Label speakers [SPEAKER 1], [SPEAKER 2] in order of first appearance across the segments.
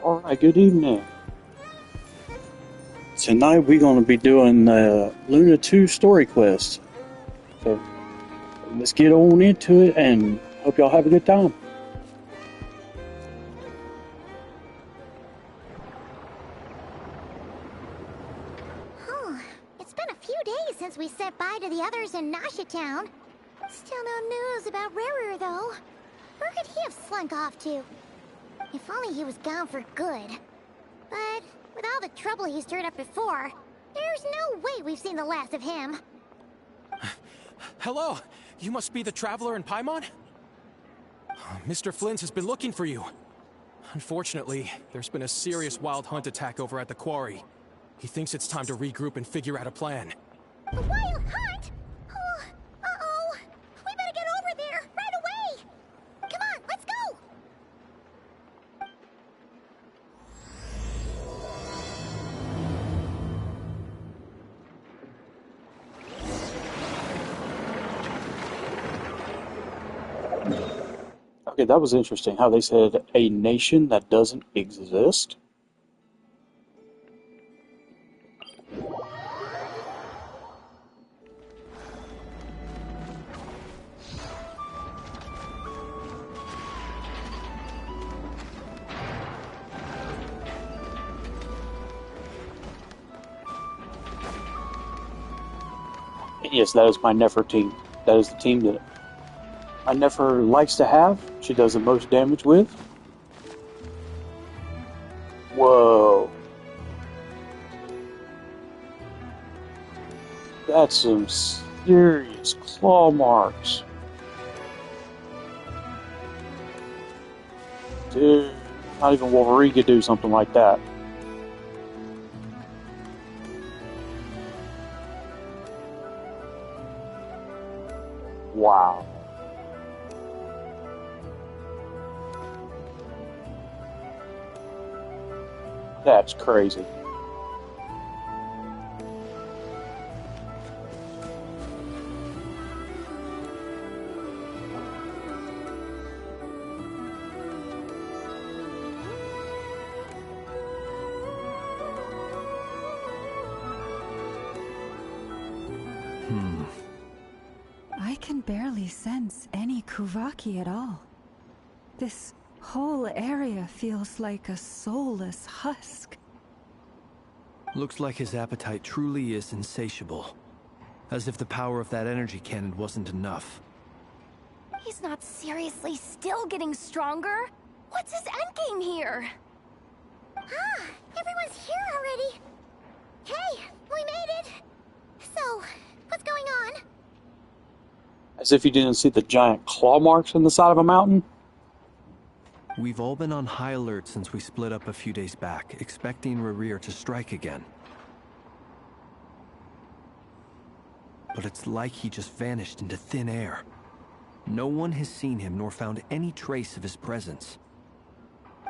[SPEAKER 1] Alright, good evening. Tonight we're going to be doing Luna 2 story quest. So let's get on into it and hope y'all have a good time.
[SPEAKER 2] It's been a few days since we said bye to the others in Nasha Town. Still no news about Rarer, though. Where could he have slunk off to? If only he was gone for good. But with all the trouble he stirred up before, there's no way we've seen the last of him.
[SPEAKER 3] Hello! You must be the traveler in Paimon? Mr. Flint has been looking for you. Unfortunately, there's been a serious wild hunt attack over at the quarry. He thinks it's time to regroup and figure out a plan.
[SPEAKER 2] A wild hunt? Oh, uh-oh. We better get over there, right away! Come on, let's go!
[SPEAKER 1] Okay, that was interesting how they said a nation that doesn't exist. Yes, that is my Nefertiti. That is the team that my Nefer likes to have. She does the most damage with. Whoa. That's some serious claw marks. Dude, not even Wolverine could do something like that. Wow. That's crazy.
[SPEAKER 4] I can barely sense any Kuvaki at all. This whole area feels like a soulless husk.
[SPEAKER 5] Looks like his appetite truly is insatiable. As if the power of that energy cannon wasn't enough.
[SPEAKER 6] He's not seriously still getting stronger? What's his endgame here?
[SPEAKER 2] Ah, everyone's here already. Hey, we made it. So, what's going on?
[SPEAKER 1] As if you didn't see the giant claw marks on the side of a mountain.
[SPEAKER 5] We've all been on high alert since we split up a few days back, expecting Rarir to strike again. But it's like he just vanished into thin air. No one has seen him nor found any trace of his presence.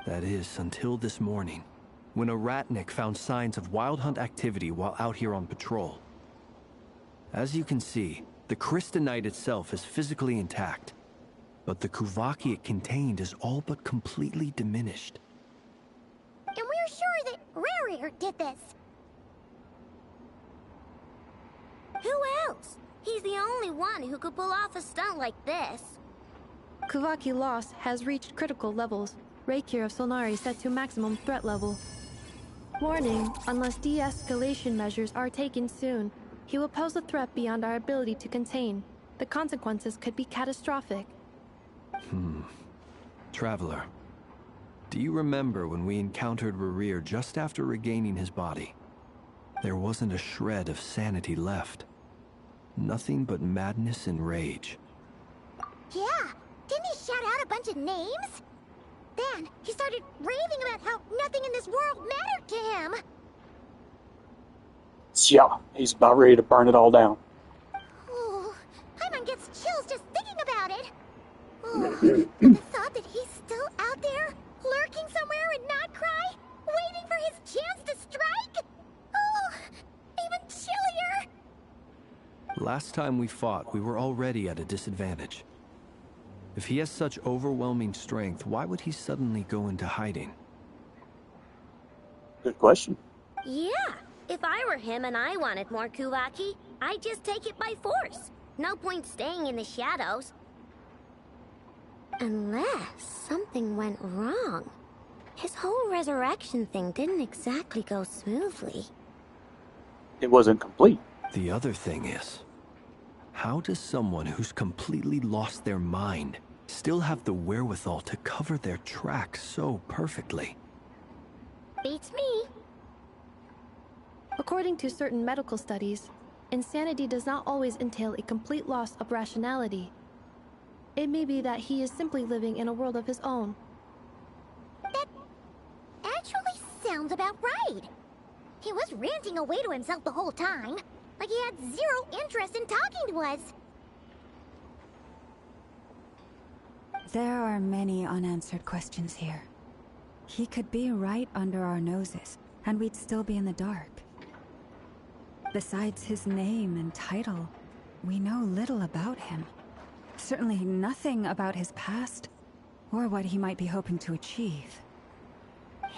[SPEAKER 5] That is, until this morning, when a Ratnik found signs of wild hunt activity while out here on patrol. As you can see, the Crystonite itself is physically intact, but the Kuvaki it contained is all but completely diminished.
[SPEAKER 2] And we're sure that Rarir did this. Who else? He's the only one who could pull off a stunt like this.
[SPEAKER 7] Kuvaki loss has reached critical levels. Reikir of Solnari set to maximum threat level. Warning, unless de-escalation measures are taken soon, he will pose a threat beyond our ability to contain. The consequences could be catastrophic.
[SPEAKER 5] Traveler, do you remember when we encountered Rarir just after regaining his body? There wasn't a shred of sanity left. Nothing but madness and rage.
[SPEAKER 2] Yeah, didn't he shout out a bunch of names? Then he started raving about how nothing in this world mattered to him.
[SPEAKER 1] Yeah, he's about ready to burn it all down.
[SPEAKER 2] Oh, Paimon gets chills just thinking about it. Oh, the thought that he's still out there, lurking somewhere and not cry, waiting for his chance to strike? Oh, even chillier.
[SPEAKER 5] Last time we fought, we were already at a disadvantage. If he has such overwhelming strength, why would he suddenly go into hiding?
[SPEAKER 1] Good question.
[SPEAKER 8] Yeah, if I were him and I wanted more Kuvaki, I'd just take it by force. No point staying in the shadows. Unless something went wrong. His whole resurrection thing didn't exactly go smoothly.
[SPEAKER 1] It wasn't complete.
[SPEAKER 5] The other thing is, how does someone who's completely lost their mind still have the wherewithal to cover their tracks so perfectly?
[SPEAKER 8] Beats me.
[SPEAKER 7] According to certain medical studies, insanity does not always entail a complete loss of rationality. It may be that he is simply living in a world of his own.
[SPEAKER 2] That actually sounds about right. He was ranting away to himself the whole time, like he had zero interest in talking to us.
[SPEAKER 4] There are many unanswered questions here. He could be right under our noses, and we'd still be in the dark. Besides his name and title, we know little about him. Certainly nothing about his past, or what he might be hoping to achieve.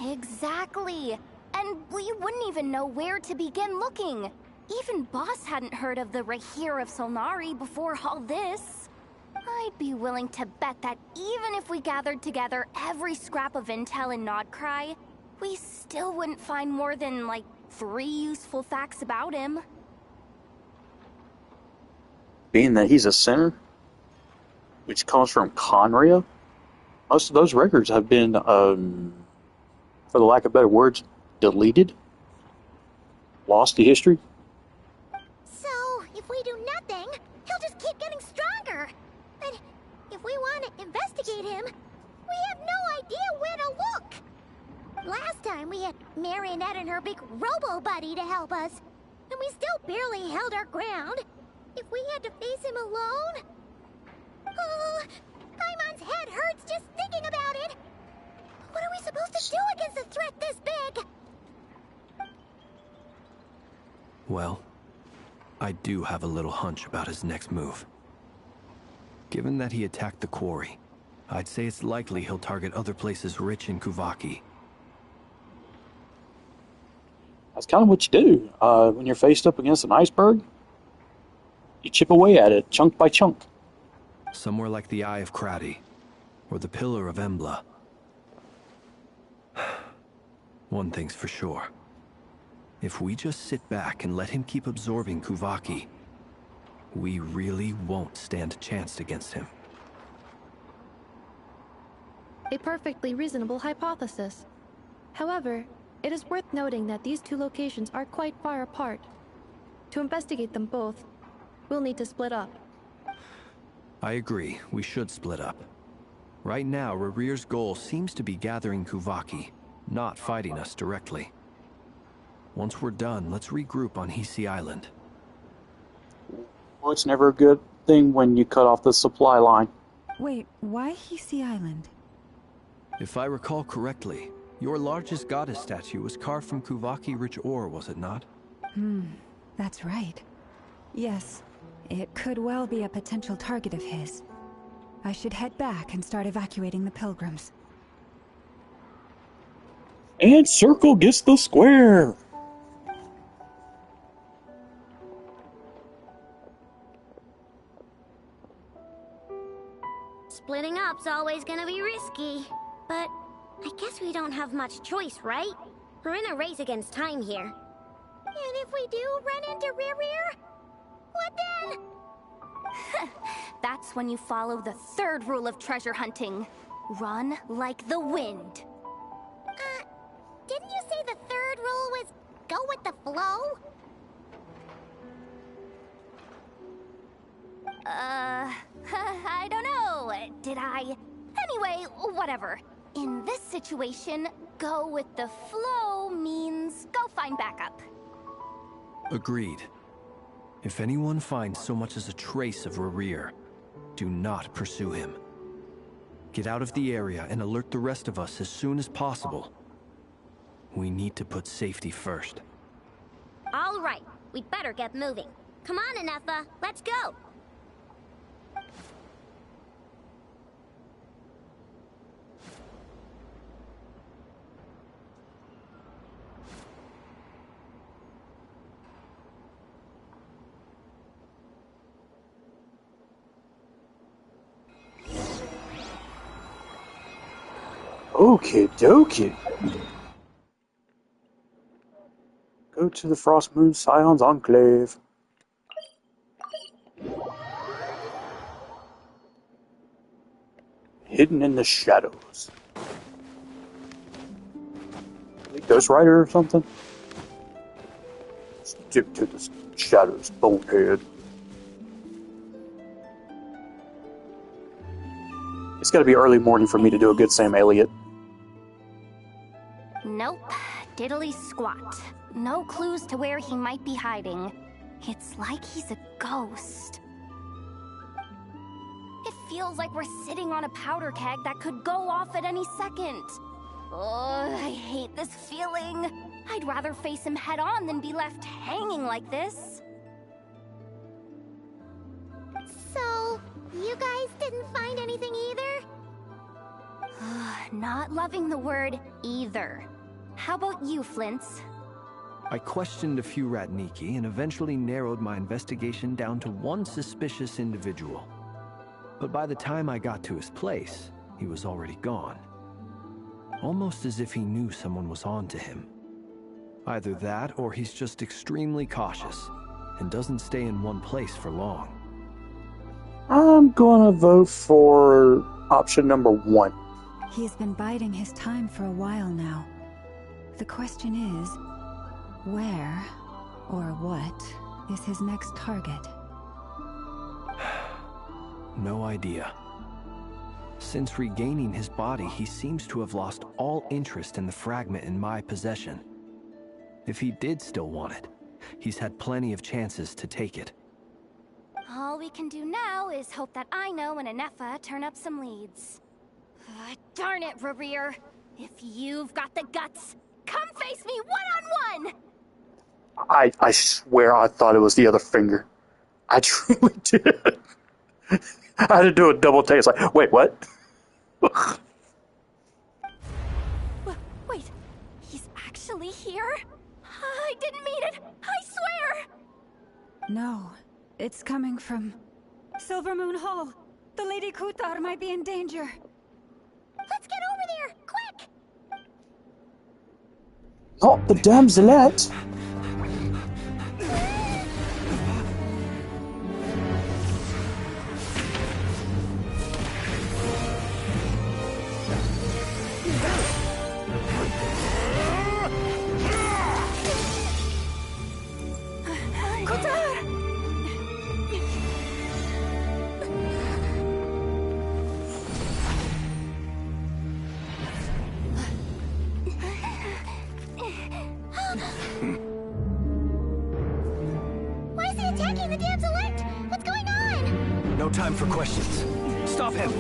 [SPEAKER 6] Exactly. And we wouldn't even know where to begin looking. Even Boss hadn't heard of the Rahir of Solnari before all this. I'd be willing to bet that even if we gathered together every scrap of intel in Nodcry, we still wouldn't find more than, like, 3 useful facts about him.
[SPEAKER 1] Being that he's a sinner, which comes from Conria, most of those records have been, for the lack of better words, deleted, lost to history.
[SPEAKER 2] So, if we do nothing, he'll just keep getting stronger. And if we want to investigate him, we have no idea where to look. Last time we had Marionette and her big robo-buddy to help us, and we still barely held our ground. If we had to face him alone... Oh, Paimon's head hurts just thinking about it. What are we supposed to do against a threat this big?
[SPEAKER 5] Well, I do have a little hunch about his next move. Given that he attacked the quarry, I'd say it's likely he'll target other places rich in Kuvaki.
[SPEAKER 1] That's kind of what you do when you're faced up against an iceberg. You chip away at it, chunk by chunk.
[SPEAKER 5] Somewhere like the Eye of Krati, or the Pillar of Embla. One thing's for sure. If we just sit back and let him keep absorbing Kuvaki, we really won't stand a chance against him.
[SPEAKER 7] A perfectly reasonable hypothesis. However, it is worth noting that these 2 locations are quite far apart. To investigate them both, we'll need to split up.
[SPEAKER 5] I agree, we should split up. Right now, Rarir's goal seems to be gathering Kuvaki, not fighting us directly. Once we're done, let's regroup on Hisi Island.
[SPEAKER 1] Well, it's never a good thing when you cut off the supply line.
[SPEAKER 4] Wait, why Hisi Island?
[SPEAKER 5] If I recall correctly, your largest goddess statue was carved from Kuvaki-rich ore, was it not?
[SPEAKER 4] That's right. Yes, it could well be a potential target of his. I should head back and start evacuating the pilgrims.
[SPEAKER 1] And Circle gets the square!
[SPEAKER 8] Splitting up's always gonna be risky. But I guess we don't have much choice, right? We're in a race against time here.
[SPEAKER 2] And if we do run into Rarir, what then?
[SPEAKER 6] That's when you follow the 3rd rule of treasure hunting. Run like the wind.
[SPEAKER 2] Didn't you say the 3rd rule was go with the flow?
[SPEAKER 6] I don't know. Did I? Anyway, whatever. In this situation, go with the flow means go find backup.
[SPEAKER 5] Agreed. If anyone finds so much as a trace of Rarir, do not pursue him. Get out of the area and alert the rest of us as soon as possible. We need to put safety first.
[SPEAKER 8] All right, we'd better get moving. Come on, Anetha, let's go.
[SPEAKER 1] Okie dokie. Go to the Frost Moon Scion's Enclave. Hidden in the shadows. Ghost Rider or something? Stick to the shadows, bonehead. It's gotta be early morning for me to do a good Sam Elliott.
[SPEAKER 6] Nope. Diddly squat. No clues to where he might be hiding. It's like he's a ghost. It feels like we're sitting on a powder keg that could go off at any second. Oh, I hate this feeling. I'd rather face him head on than be left hanging like this.
[SPEAKER 2] So, you guys didn't find anything either?
[SPEAKER 6] Not loving the word either. How about you, Flint's?
[SPEAKER 5] I questioned a few Ratniki and eventually narrowed my investigation down to one suspicious individual. But by the time I got to his place, he was already gone. Almost as if he knew someone was on to him. Either that, or he's just extremely cautious and doesn't stay in one place for long.
[SPEAKER 1] I'm gonna vote for option number 1.
[SPEAKER 4] He's been biding his time for a while now. The question is, where or what is his next target?
[SPEAKER 5] No idea. Since regaining his body, he seems to have lost all interest in the fragment in my possession. If he did still want it, he's had plenty of chances to take it.
[SPEAKER 6] All we can do now is hope that Ino and Anefa turn up some leads. Darn it, Rerir. If you've got the guts, come face me one-on-one!
[SPEAKER 1] I swear I thought it was the other finger. I truly did. I had to do a double take. It's like, wait, what?
[SPEAKER 6] Wait, he's actually here? I didn't mean it, I swear!
[SPEAKER 4] No, it's coming from Silver Moon Hall. The Lady Kutar might be in danger.
[SPEAKER 2] Let's get over there, quick!
[SPEAKER 1] Not the damselette.
[SPEAKER 2] Why is he attacking the damselette? What's going on?
[SPEAKER 5] No time for questions. Stop him!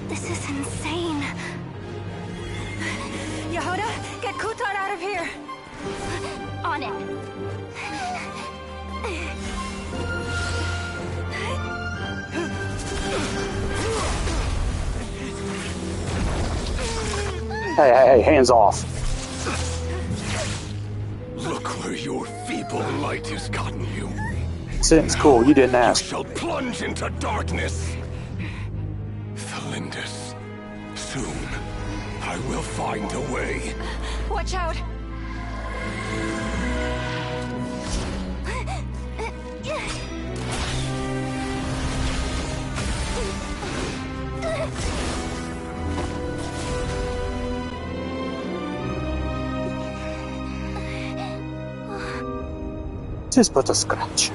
[SPEAKER 6] This is insane.
[SPEAKER 4] Yehuda, get Kutar out of here!
[SPEAKER 6] On it.
[SPEAKER 1] Hey, hands off.
[SPEAKER 9] Look where your feeble light has gotten you.
[SPEAKER 1] It's cool, you didn't ask.
[SPEAKER 9] Shall plunge into darkness. Felindus, soon I will find a way.
[SPEAKER 4] Watch out!
[SPEAKER 1] Tis but a scratch.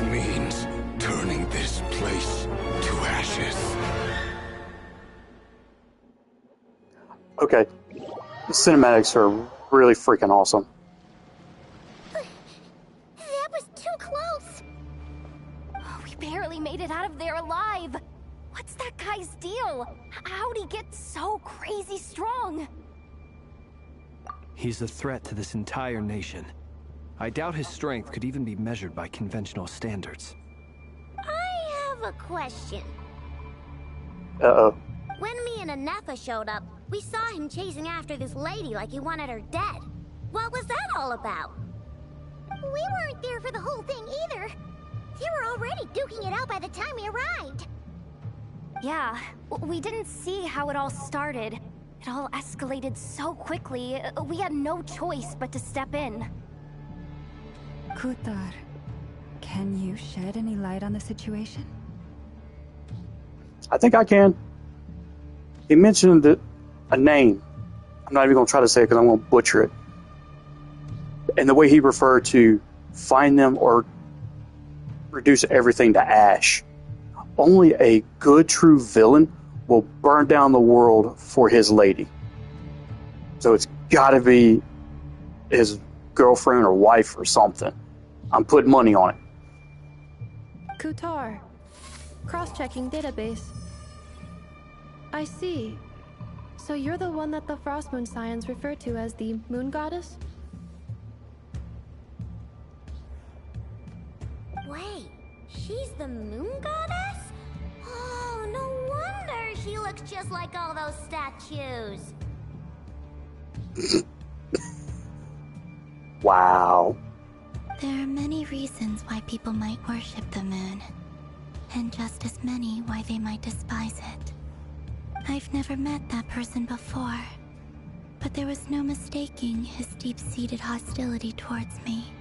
[SPEAKER 9] means turning this place to ashes.
[SPEAKER 1] Okay. The cinematics are really freaking awesome.
[SPEAKER 2] That was too close.
[SPEAKER 6] Oh, we barely made it out of there alive. What's that guy's deal? How'd he get so crazy strong?
[SPEAKER 5] He's a threat to this entire nation. I doubt his strength could even be measured by conventional standards.
[SPEAKER 8] I have a question.
[SPEAKER 1] Uh-oh.
[SPEAKER 8] When me and Anefa showed up, we saw him chasing after this lady like he wanted her dead. What was that all about?
[SPEAKER 2] We weren't there for the whole thing either. They were already duking it out by the time we arrived.
[SPEAKER 6] Yeah, we didn't see how it all started. It all escalated so quickly, we had no choice but to step in.
[SPEAKER 4] Kutar, can you shed any light on the situation?
[SPEAKER 1] I think I can. He mentioned a name. I'm not even going to try to say it because I'm going to butcher it. And the way he referred to find them or reduce everything to ash. Only a good, true villain will burn down the world for his lady. So it's got to be his girlfriend or wife or something. I'm putting money on it.
[SPEAKER 7] Kutar. Cross-checking database. I see. So you're the one that the Frost Moon Scions refer to as the Moon Goddess?
[SPEAKER 8] Wait, she's the moon goddess? Oh, no wonder she looks just like all those statues.
[SPEAKER 1] Wow.
[SPEAKER 10] There are many reasons why people might worship the moon, and just as many why they might despise it. I've never met that person before, but there was no mistaking his deep-seated hostility towards me.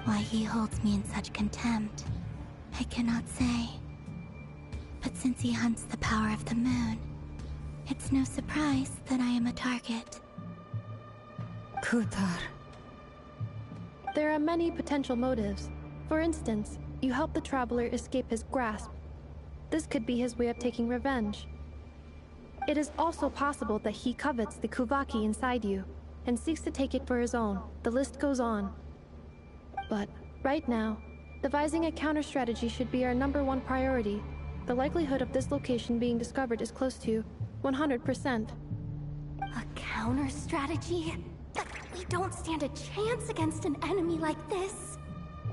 [SPEAKER 10] Why he holds me in such contempt, I cannot say. But since he hunts the power of the moon, it's no surprise that I am a target.
[SPEAKER 4] Kutar.
[SPEAKER 7] There are many potential motives. For instance, you help the Traveler escape his grasp. This could be his way of taking revenge. It is also possible that he covets the Kuvaki inside you, and seeks to take it for his own. The list goes on. But, right now, devising a counter-strategy should be our #1 priority. The likelihood of this location being discovered is close to 100%.
[SPEAKER 6] A counter-strategy? But we don't stand a chance against an enemy like this.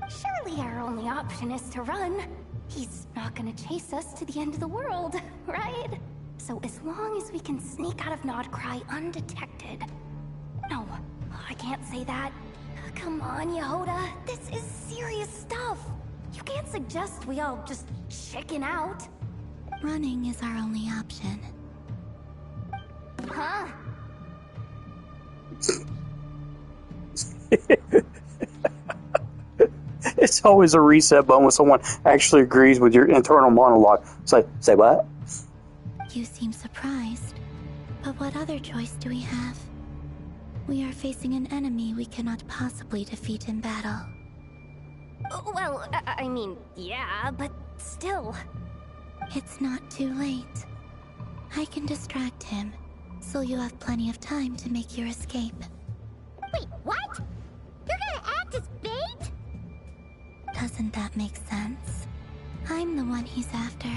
[SPEAKER 6] Surely our only option is to run. He's not gonna chase us to the end of the world, right? So as long as we can sneak out of Nodcry undetected... No, I can't say that. Come on, Yehoda. This is serious stuff. You can't suggest we all just chicken out.
[SPEAKER 10] Running is our only option.
[SPEAKER 6] Huh?
[SPEAKER 1] It's always a reset button when someone actually agrees with your internal monologue. Say what?
[SPEAKER 10] You seem surprised. But what other choice do we have? We are facing an enemy we cannot possibly defeat in battle.
[SPEAKER 6] Well, I mean, yeah, but still.
[SPEAKER 10] It's not too late. I can distract him, so you have plenty of time to make your escape.
[SPEAKER 2] Wait, what? You're gonna act as bait?
[SPEAKER 10] Doesn't that make sense? I'm the one he's after.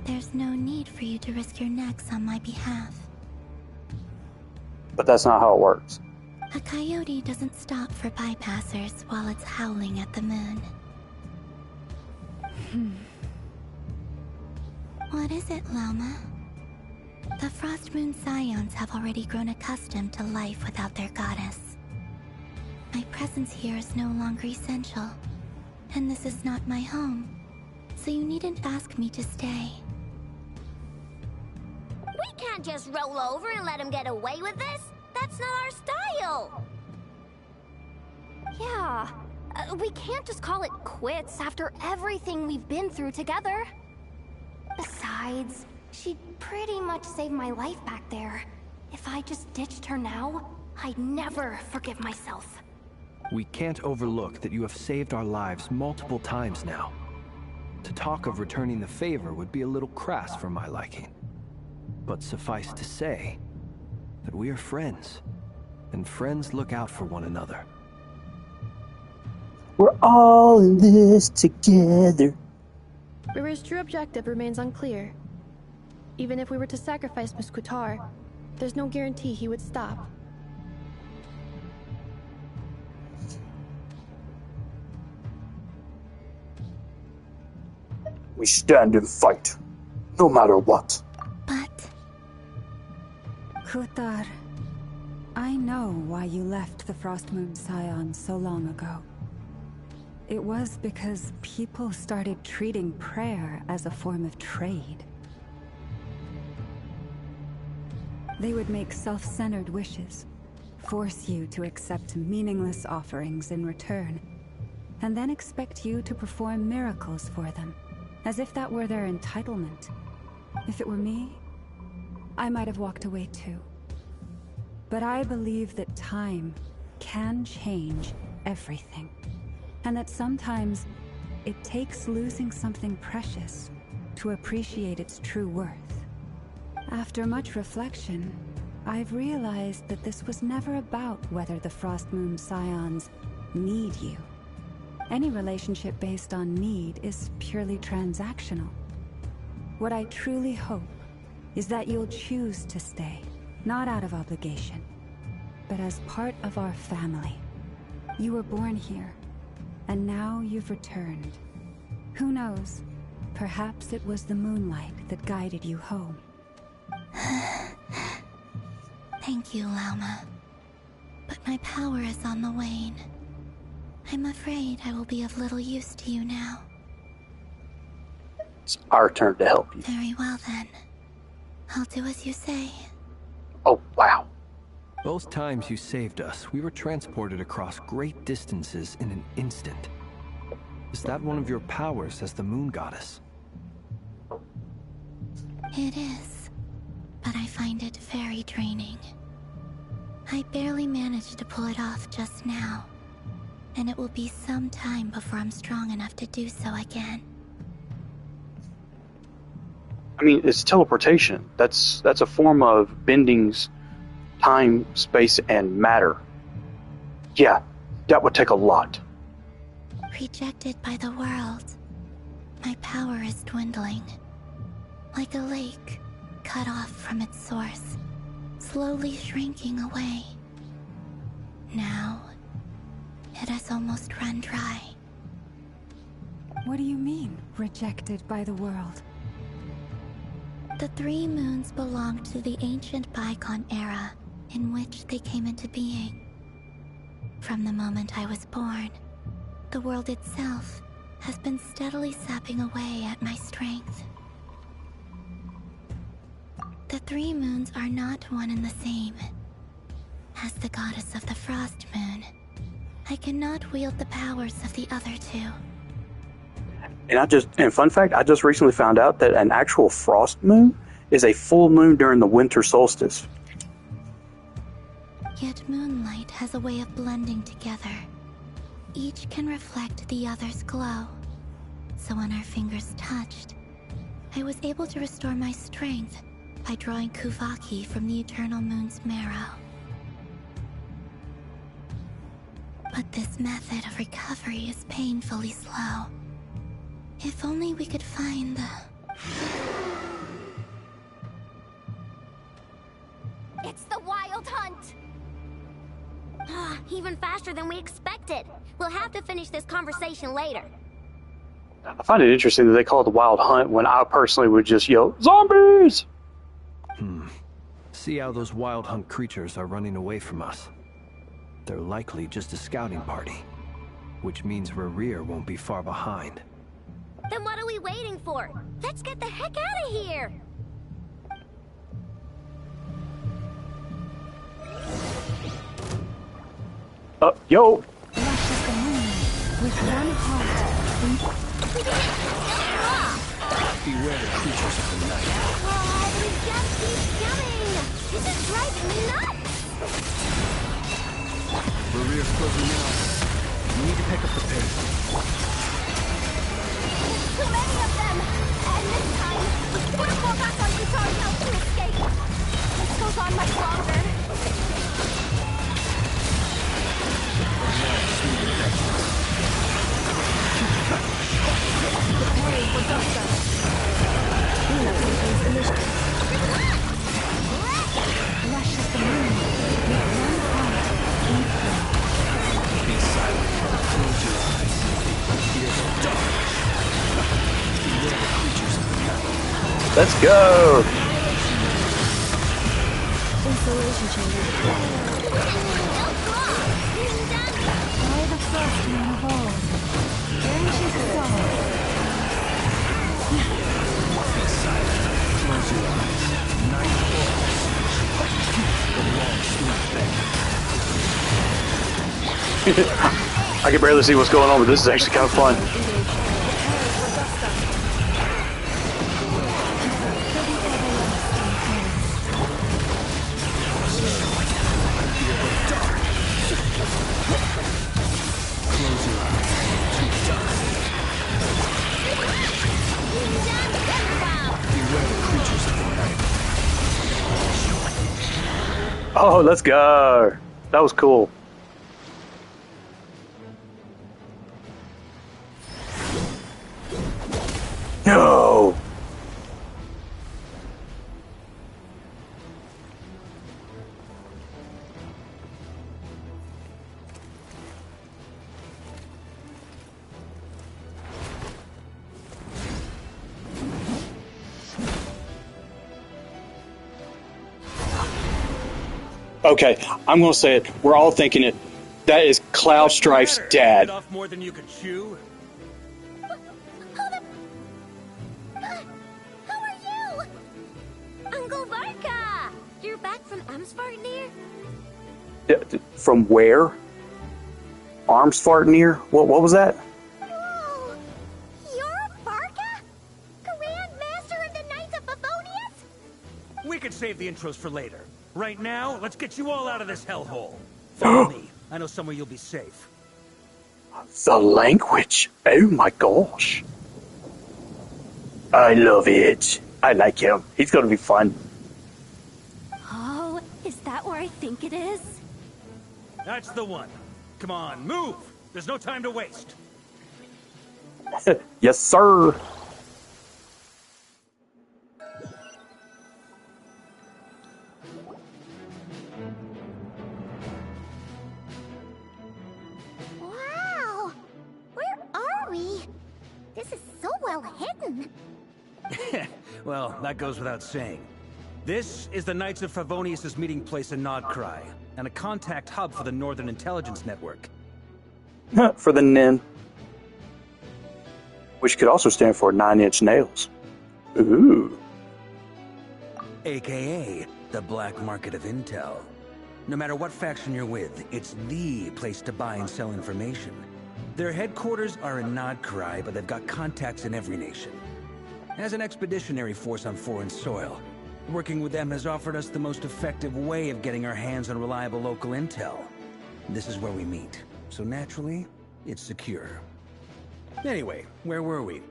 [SPEAKER 10] There's no need for you to risk your necks on my behalf.
[SPEAKER 1] But that's not how it works.
[SPEAKER 10] A coyote doesn't stop for bypassers while it's howling at the moon. What is it, Loma? The Frost Moon Scions have already grown accustomed to life without their goddess. My presence here is no longer essential, and this is not my home, so you needn't ask me to stay.
[SPEAKER 8] We can't just roll over and let him get away with this. That's not our style.
[SPEAKER 6] Yeah, we can't just call it quits after everything we've been through together. Besides, she'd pretty much saved my life back there. If I just ditched her now, I'd never forgive myself.
[SPEAKER 5] We can't overlook that you have saved our lives multiple times now. To talk of returning the favor would be a little crass for my liking. But suffice to say that we are friends, and friends look out for one another.
[SPEAKER 1] We're all in this together.
[SPEAKER 7] Rivers' true objective remains unclear. Even if we were to sacrifice Muskutar, there's no guarantee he would stop.
[SPEAKER 1] We stand and fight, no matter what.
[SPEAKER 10] But
[SPEAKER 4] Kuthar, I know why you left the Frostmoon Scions so long ago. It was because people started treating prayer as a form of trade. They would make self-centered wishes, force you to accept meaningless offerings in return, and then expect you to perform miracles for them, as if that were their entitlement. If it were me, I might have walked away too. But I believe that time can change everything, and that sometimes it takes losing something precious to appreciate its true worth. After much reflection, I've realized that this was never about whether the Frostmoon Scions need you. Any relationship based on need is purely transactional. What I truly hope is that you'll choose to stay, not out of obligation, but as part of our family. You were born here, and now you've returned. Who knows? Perhaps it was the moonlight that guided you home.
[SPEAKER 10] thank you, Lauma. But my power is on the wane. I'm afraid I will be of little use to you now.
[SPEAKER 1] It's our turn to help you.
[SPEAKER 10] Very well then. I'll do as you say.
[SPEAKER 1] Oh, wow.
[SPEAKER 5] Both times you saved us, we were transported across great distances in an instant. Is that one of your powers as the Moon Goddess?
[SPEAKER 10] It is, but I find it very draining. I barely managed to pull it off just now, and it will be some time before I'm strong enough to do so again.
[SPEAKER 1] I mean, it's teleportation. That's a form of bending's time, space, and matter. Yeah, that would take a lot.
[SPEAKER 10] Rejected by the world, my power is dwindling. Like a lake, cut off from its source, slowly shrinking away. Now, it has almost run dry.
[SPEAKER 4] What do you mean, rejected by the world?
[SPEAKER 10] The three moons belonged to the ancient Bygone era in which they came into being. From the moment I was born, the world itself has been steadily sapping away at my strength. The three moons are not one and the same. As the goddess of the Frost Moon, I cannot wield the powers of the other two.
[SPEAKER 1] And fun fact, I just recently found out that an actual frost moon is a full moon during the winter solstice.
[SPEAKER 10] Yet moonlight has a way of blending together. Each can reflect the other's glow. So when our fingers touched, I was able to restore my strength by drawing Kuvaki from the eternal moon's marrow. But this method of recovery is painfully slow. If only we could find the...
[SPEAKER 8] It's the Wild Hunt! Even faster than we expected. We'll have to finish this conversation later.
[SPEAKER 1] I find it interesting that they call it the Wild Hunt when I personally would just yell, "Zombies!"
[SPEAKER 5] See how those Wild Hunt creatures are running away from us. They're likely just a scouting party, which means Rerir won't be far behind.
[SPEAKER 8] Then what are we waiting for? Let's get the heck out of here!
[SPEAKER 1] Yo!
[SPEAKER 4] With one heart,
[SPEAKER 5] Beware the creatures of the night.
[SPEAKER 8] Oh, we just keep coming! This is driving me nuts!
[SPEAKER 5] Rerir's closing in on us. We need to pick up the pace.
[SPEAKER 6] too many of them! And this time, we're focused on Utari how to escape! This goes on much longer.
[SPEAKER 7] Preparing for Duska. Luna contains initiative.
[SPEAKER 4] Lush as the moon, with one heart, deep flow.
[SPEAKER 5] Be silent. Close your eyes. Fear the dark. Beware the creatures of the night.
[SPEAKER 1] Let's go.
[SPEAKER 7] Installation chamber deployed.
[SPEAKER 4] By the frost moon of old, there she saw.
[SPEAKER 5] Be silent. Close your eyes. Night falls. The long sweep back.
[SPEAKER 1] I can barely see what's going on, but this is actually kind of fun.
[SPEAKER 5] Close your eyes. Beware the creatures of the night.
[SPEAKER 1] Oh, let's go. That was cool. No. Okay, I'm gonna say it. We're all thinking it. That is Cloud Strife's dad.
[SPEAKER 11] Off more than you could chew.
[SPEAKER 8] Hold up! How are you? Uncle Varka! You're back from Amsvartnir?
[SPEAKER 1] From where? Armsfartnir? What was that?
[SPEAKER 8] Whoa! You're Varka? Grand Master of the Knights of Favonius?
[SPEAKER 11] We could save the intros for later. Right now, let's get you all out of this hellhole. Follow me. I know somewhere you'll be safe.
[SPEAKER 1] The language. Oh my gosh. I love it. I like him. He's gonna be fun.
[SPEAKER 6] Oh, is that where I think it is?
[SPEAKER 11] That's the one. Come on, move! There's no time to waste.
[SPEAKER 1] Yes, sir.
[SPEAKER 2] Wow! Where are we? This is so well hidden.
[SPEAKER 11] Well, that goes without saying. This is the Knights of Favonius' meeting place in Nodcry, and a contact hub for the Northern Intelligence Network.
[SPEAKER 1] For the NIN. Which could also stand for 9-inch nails. Ooh.
[SPEAKER 11] AKA the black market of intel. No matter what faction you're with, it's the place to buy and sell information. Their headquarters are in Nodcry, but they've got contacts in every nation. As an expeditionary force on foreign soil, working with them has offered us the most effective way of getting our hands on reliable local intel. This is where we meet, so naturally, it's secure. Anyway, where were we?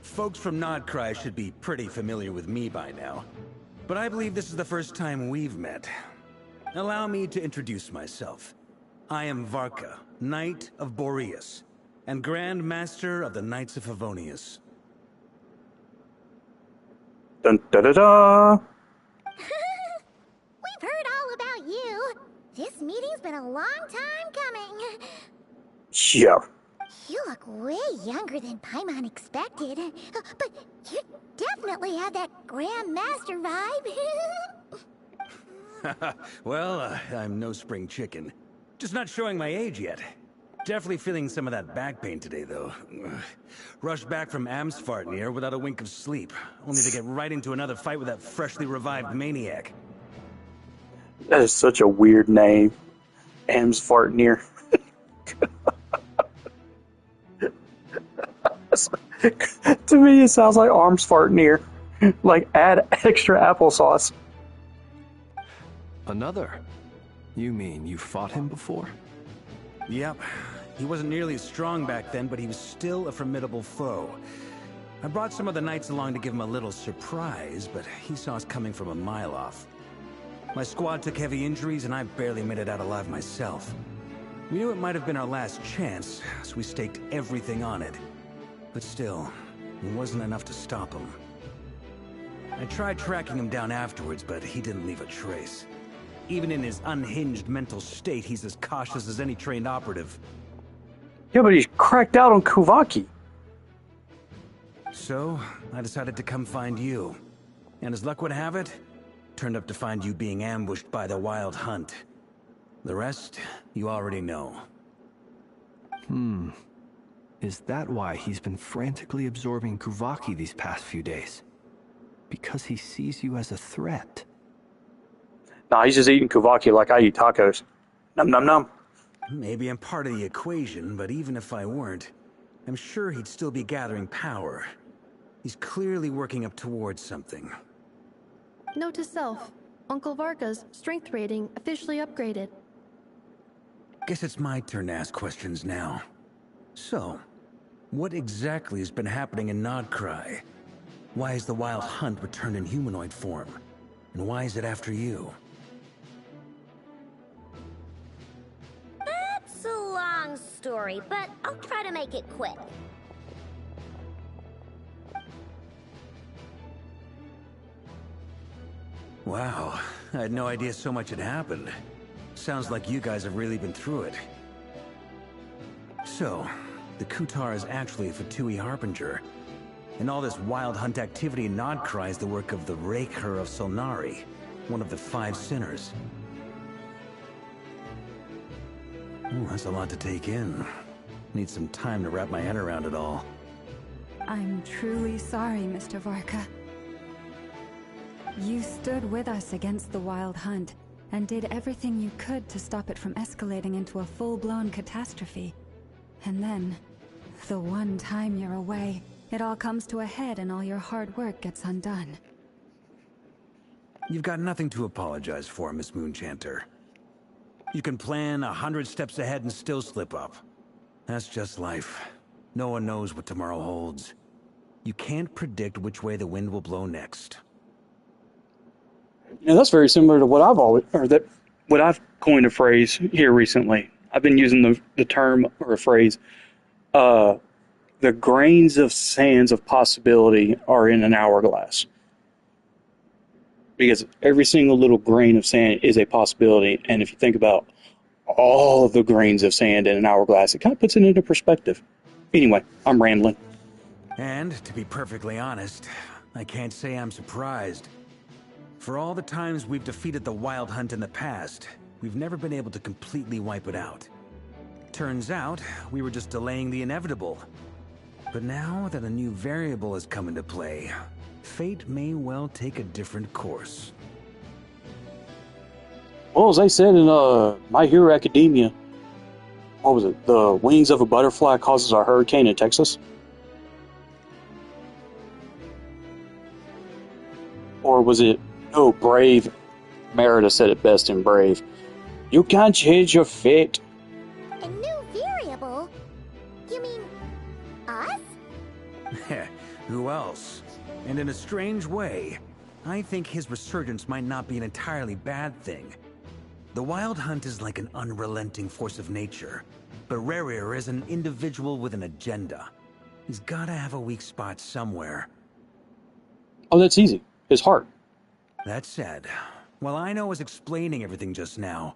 [SPEAKER 11] Folks from Nodcry should be pretty familiar with me by now, but I believe this is the first time we've met. Allow me to introduce myself. I am Varka, Knight of Boreas, and Grand Master of the Knights of Favonius.
[SPEAKER 1] Dun da da da.
[SPEAKER 2] We've heard all about you. This meeting's been a long time coming.
[SPEAKER 1] Yeah.
[SPEAKER 2] You look way younger than Paimon expected. But you definitely have that Grand Master vibe.
[SPEAKER 11] Well, I'm no spring chicken. Just not showing my age yet. Definitely feeling some of that back pain today, though. Rushed back from Amsvartnir without a wink of sleep, only to get right into another fight with that freshly revived maniac.
[SPEAKER 1] That is such a weird name. Amsvartnir. To me, it sounds like Armsfartnir. Like, add extra applesauce.
[SPEAKER 5] Another? You mean you fought him before?
[SPEAKER 11] Yep. He wasn't nearly as strong back then, but he was still a formidable foe. I brought some of the knights along to give him a little surprise, but he saw us coming from a mile off. My squad took heavy injuries, and I barely made it out alive myself. We knew it might have been our last chance, so we staked everything on it. But still, it wasn't enough to stop him. I tried tracking him down afterwards, but he didn't leave a trace. Even in his unhinged mental state, he's as cautious as any trained operative.
[SPEAKER 1] Yeah, but he's cracked out on Kuvaki.
[SPEAKER 11] So, I decided to come find you. And as luck would have it, turned up to find you being ambushed by the Wild Hunt. The rest, you already know.
[SPEAKER 5] Is that why he's been frantically absorbing Kuvaki these past few days? Because he sees you as a threat?
[SPEAKER 1] Nah, he's just eating Kuvaki like I eat tacos. Num num num.
[SPEAKER 11] Maybe I'm part of the equation, but even if I weren't, I'm sure he'd still be gathering power. He's clearly working up towards something.
[SPEAKER 7] Note to self, Uncle Varka's strength rating officially upgraded.
[SPEAKER 11] Guess it's my turn to ask questions now. So, what exactly has been happening in Nodcry? Why is the Wild Hunt returned in humanoid form? And why is it after you?
[SPEAKER 8] That's a long story, but I'll try to make it quick.
[SPEAKER 11] Wow, I had no idea so much had happened. Sounds like you guys have really been through it. So, the Kutar is actually a Fatui Harbinger. And all this Wild Hunt activity in Nodcry is the work of the Raker of Solnari, one of the 5 sinners. Ooh, that's a lot to take in. Need some time to wrap my head around it all.
[SPEAKER 4] I'm truly sorry, Mr. Varka. You stood with us against the Wild Hunt, and did everything you could to stop it from escalating into a full-blown catastrophe. And then, the one time you're away, it all comes to a head and all your hard work gets undone.
[SPEAKER 11] You've got nothing to apologize for, Miss Moonchanter. You can plan 100 steps ahead and still slip up. That's just life. No one knows what tomorrow holds. You can't predict which way the wind will blow next.
[SPEAKER 1] Yeah, that's very similar to what I've coined a phrase here recently. I've been using the term or a phrase, the grains of sands of possibility are in an hourglass. Because every single little grain of sand is a possibility, and if you think about all the grains of sand in an hourglass, it kind of puts it into perspective. Anyway, I'm rambling.
[SPEAKER 11] And, to be perfectly honest, I can't say I'm surprised. For all the times we've defeated the Wild Hunt in the past, we've never been able to completely wipe it out. Turns out, we were just delaying the inevitable. But now that a new variable has come into play, fate may well take a different course.
[SPEAKER 1] Well, as they said in My Hero Academia, what was it? The wings of a butterfly causes a hurricane in Texas? Or was it, no, Brave? Merida said it best in Brave. You can't change your fate.
[SPEAKER 2] A new variable? You mean us?
[SPEAKER 11] Who else? And in a strange way, I think his resurgence might not be an entirely bad thing. The Wild Hunt is like an unrelenting force of nature, but Rerir is an individual with an agenda. He's gotta have a weak spot somewhere.
[SPEAKER 1] Oh, that's easy. His heart.
[SPEAKER 11] That said, while I was explaining everything just now,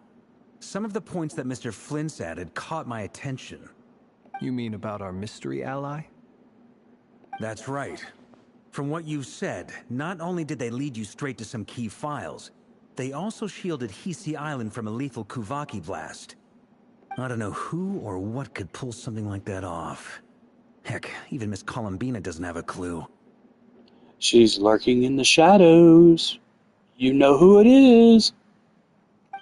[SPEAKER 11] some of the points that Mr. Flint's added caught my attention.
[SPEAKER 5] You mean about our mystery ally?
[SPEAKER 11] That's right. From what you've said, not only did they lead you straight to some key files, they also shielded Hisi Island from a lethal Kuvaki blast. I don't know who or what could pull something like that off. Heck, even Miss Columbina doesn't have a clue.
[SPEAKER 1] She's lurking in the shadows. You know who it is.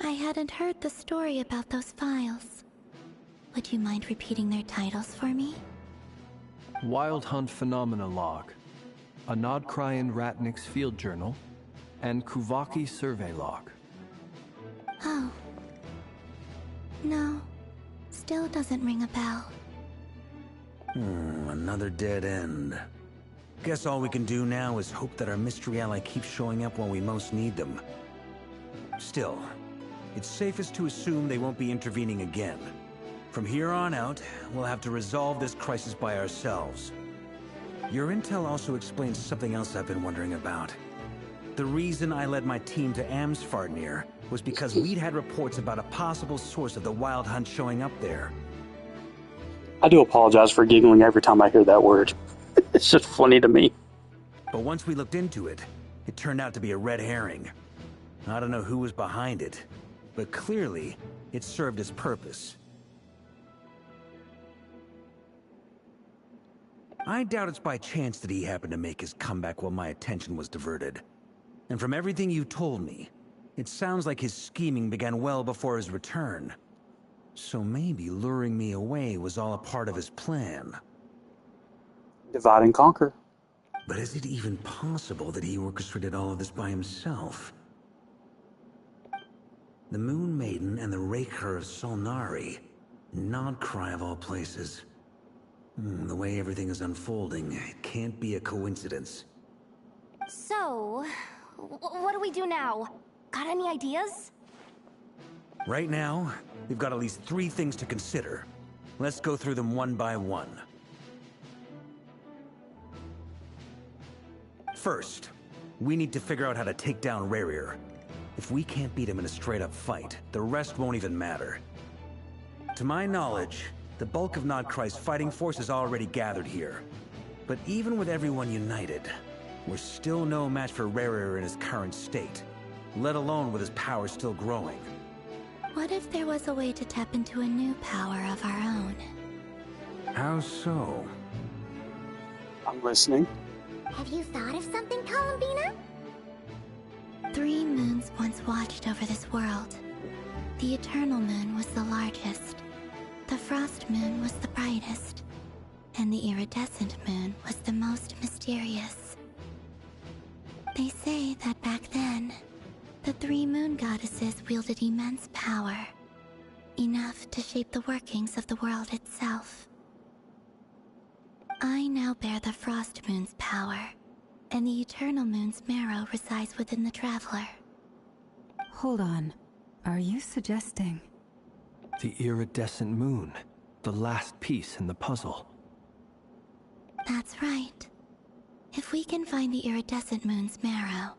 [SPEAKER 10] I hadn't heard the story about those files. Would you mind repeating their titles for me?
[SPEAKER 5] Wild Hunt Phenomena Log, a Nodcryan Ratnik's Field Journal, and Kuvaki Survey Log.
[SPEAKER 10] Oh. No. Still doesn't ring a bell.
[SPEAKER 11] Another dead end. Guess all we can do now is hope that our mystery ally keeps showing up when we most need them. Still, it's safest to assume they won't be intervening again. From here on out, we'll have to resolve this crisis by ourselves. Your intel also explains something else I've been wondering about. The reason I led my team to Amsfarnir was because we'd had reports about a possible source of the Wild Hunt showing up there.
[SPEAKER 1] I do apologize for giggling every time I hear that word. It's just funny to me.
[SPEAKER 11] But once we looked into it, it turned out to be a red herring. I don't know who was behind it, but clearly, it served its purpose. I doubt it's by chance that he happened to make his comeback while my attention was diverted. And from everything you told me, it sounds like his scheming began well before his return. So maybe luring me away was all a part of his plan.
[SPEAKER 1] Divide and conquer.
[SPEAKER 11] But is it even possible that he orchestrated all of this by himself? The Moon Maiden and the Raker of Solnari. Nodcry of all places. The way everything is unfolding, it can't be a coincidence.
[SPEAKER 6] So, what do we do now? Got any ideas?
[SPEAKER 11] Right now, we've got at least 3 things to consider. Let's go through them one by one. First, we need to figure out how to take down Rerir. If we can't beat him in a straight-up fight, the rest won't even matter. To my knowledge, the bulk of Nodcry's fighting force is already gathered here. But even with everyone united, we're still no match for Rerir in his current state, let alone with his power still growing.
[SPEAKER 10] What if there was a way to tap into a new power of our own?
[SPEAKER 11] How so?
[SPEAKER 1] I'm listening.
[SPEAKER 2] Have you thought of something, Columbina?
[SPEAKER 10] 3 moons once watched over this world. The Eternal Moon was the largest. The Frost Moon was the brightest. And the Iridescent Moon was the most mysterious. They say that back then, the 3 moon goddesses wielded immense power. Enough to shape the workings of the world itself. I now bear the Frost Moon's power, and the Eternal Moon's marrow resides within the Traveler.
[SPEAKER 4] Hold on. Are you suggesting...
[SPEAKER 5] The Iridescent Moon, the last piece in the puzzle.
[SPEAKER 10] That's right. If we can find the Iridescent Moon's marrow,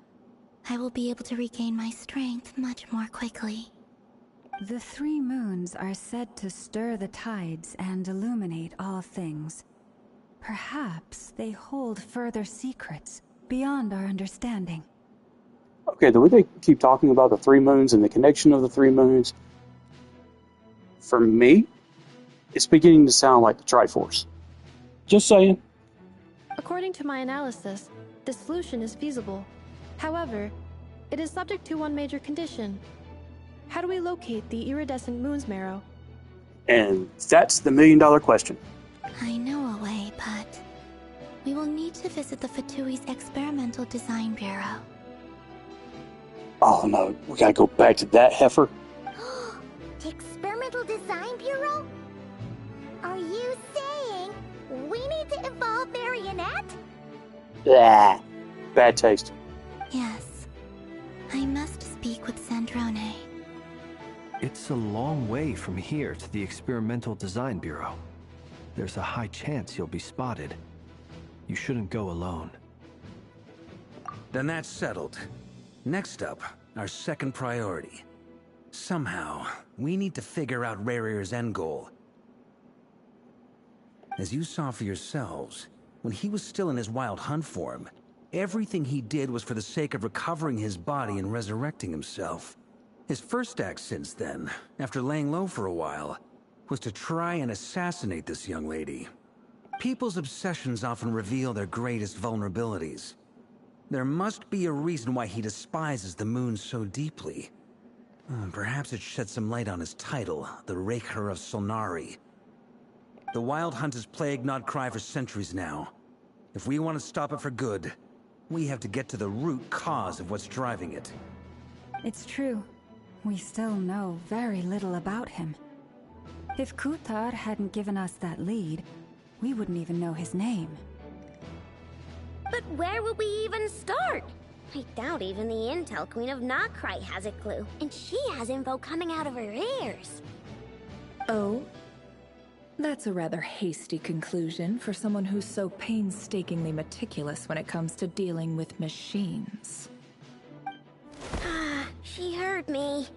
[SPEAKER 10] I will be able to regain my strength much more quickly.
[SPEAKER 4] The 3 moons are said to stir the tides and illuminate all things. Perhaps they hold further secrets beyond our understanding.
[SPEAKER 1] Okay, the way they keep talking about the 3 moons and the connection of the 3 moons, for me, it's beginning to sound like the Triforce. Just saying.
[SPEAKER 7] According to my analysis, this solution is feasible. However, it is subject to one major condition. How do we locate the Iridescent Moon's marrow?
[SPEAKER 1] And that's the $1,000,000 question.
[SPEAKER 10] I know a way, but we will need to visit the Fatui's Experimental Design Bureau.
[SPEAKER 1] Oh no, we gotta go back to that heifer.
[SPEAKER 2] The Experimental Design Bureau? Are you saying we need to involve Marionette?
[SPEAKER 1] Blah. Bad taste.
[SPEAKER 10] Yes. I must speak with Sandrone.
[SPEAKER 5] It's a long way from here to the Experimental Design Bureau. There's a high chance you'll be spotted. You shouldn't go alone.
[SPEAKER 11] Then that's settled. Next up, our second priority. Somehow, we need to figure out Rerir's end goal. As you saw for yourselves, when he was still in his Wild Hunt form, everything he did was for the sake of recovering his body and resurrecting himself. His first act since then, after laying low for a while, was to try and assassinate this young lady. People's obsessions often reveal their greatest vulnerabilities. There must be a reason why he despises the moon so deeply. Perhaps it sheds some light on his title, the Raker of Solnari. The Wild Hunt has plagued Nodcry for centuries now. If we want to stop it for good, we have to get to the root cause of what's driving it.
[SPEAKER 4] It's true. We still know very little about him. If Kuthar hadn't given us that lead, we wouldn't even know his name.
[SPEAKER 8] But where would we even start? I doubt even the Intel Queen of Nokrai has a clue, and she has info coming out of her ears.
[SPEAKER 12] Oh? That's a rather hasty conclusion for someone who's so painstakingly meticulous when it comes to dealing with machines.
[SPEAKER 8] Ah, she heard me.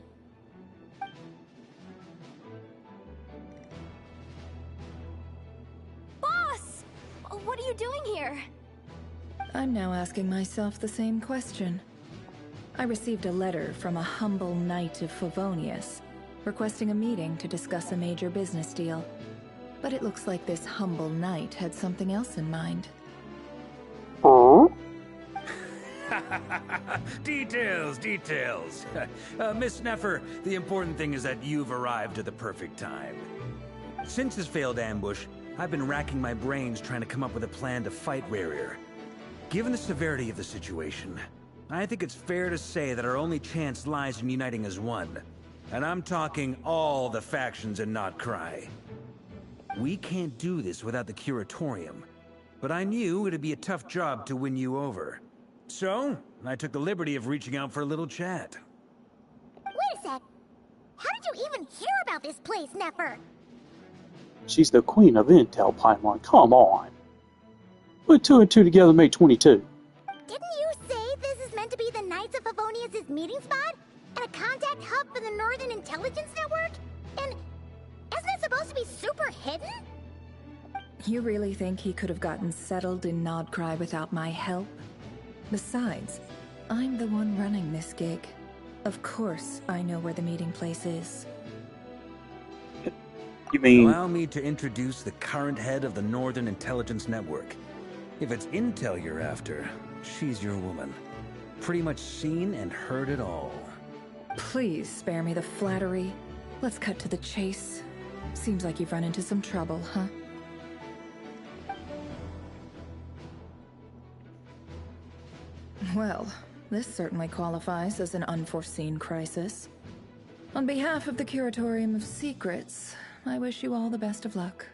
[SPEAKER 6] Boss! What are you doing here?
[SPEAKER 12] I'm now asking myself the same question. I received a letter from a humble knight of Favonius, requesting a meeting to discuss a major business deal. But it looks like this humble knight had something else in mind.
[SPEAKER 1] Oh?
[SPEAKER 11] Details, details. Miss Neffer, the important thing is that you've arrived at the perfect time. Since his failed ambush, I've been racking my brains trying to come up with a plan to fight Rerir. Given the severity of the situation, I think it's fair to say that our only chance lies in uniting as one. And I'm talking all the factions in Nokrai. We can't do this without the Curatorium, but I knew it'd be a tough job to win you over. So, I took the liberty of reaching out for a little chat.
[SPEAKER 2] Wait a sec. How did you even hear about this place, Neffer?
[SPEAKER 1] She's the queen of Intel, Paimon. Come on. Put 2 and 2 together and make 22.
[SPEAKER 2] Didn't you say this is meant to be the Knights of Favonius' meeting spot? And a contact hub for the Northern Intelligence Network? And isn't it supposed to be super hidden?
[SPEAKER 12] You really think he could have gotten settled in Nodcry without my help? Besides, I'm the one running this gig. Of course I know where the meeting place is.
[SPEAKER 1] You mean...
[SPEAKER 11] Allow me to introduce the current head of the Northern Intelligence Network. If it's intel you're after, she's your woman. Pretty much seen and heard it all.
[SPEAKER 12] Please spare me the flattery. Let's cut to the chase. Seems like you've run into some trouble, huh? Well, this certainly qualifies as an unforeseen crisis. On behalf of the Curatorium of Secrets, I wish you all the best of luck.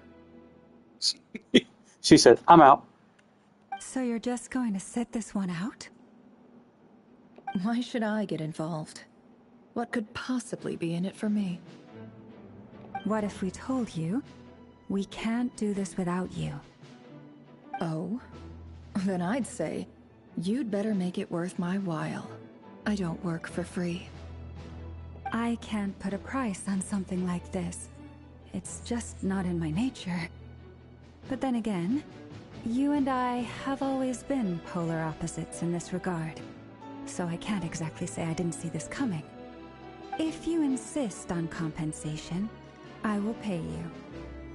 [SPEAKER 1] She said, I'm out.
[SPEAKER 4] So you're just going to sit this one out?
[SPEAKER 12] Why should I get involved? What could possibly be in it for me?
[SPEAKER 4] What if we told you we can't do this without you?
[SPEAKER 12] Oh? Then I'd say you'd better make it worth my while. I don't work for free.
[SPEAKER 4] I can't put a price on something like this. It's just not in my nature. But then again, you and I have always been polar opposites in this regard. So I can't exactly say I didn't see this coming. If you insist on compensation, I will pay you.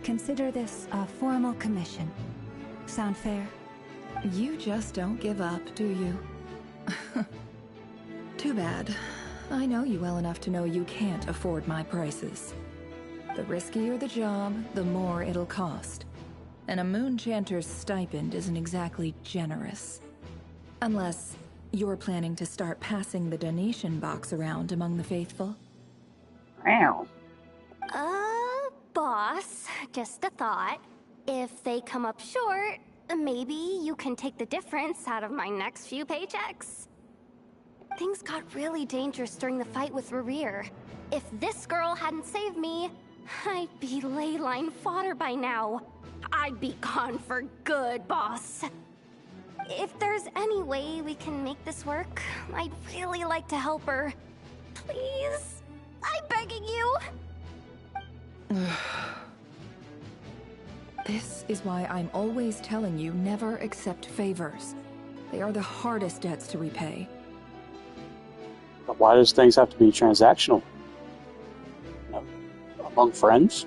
[SPEAKER 4] Consider this a formal commission. Sound fair?
[SPEAKER 12] You just don't give up, do you? Too bad. I know you well enough to know you can't afford my prices. The riskier the job, the more it'll cost. And a Moonchanter's stipend isn't exactly generous. Unless you're planning to start passing the donation box around among the faithful.
[SPEAKER 1] Ow.
[SPEAKER 6] Boss, just a thought. If they come up short, maybe you can take the difference out of my next few paychecks. Things got really dangerous during the fight with Rerir. If this girl hadn't saved me, I'd be ley line fodder by now. I'd be gone for good, boss. If there's any way we can make this work, I'd really like to help her. Please? I'm begging you.
[SPEAKER 12] This is why I'm always telling you never accept favors. They are the hardest debts to repay.
[SPEAKER 1] But why does things have to be transactional? You know, among friends?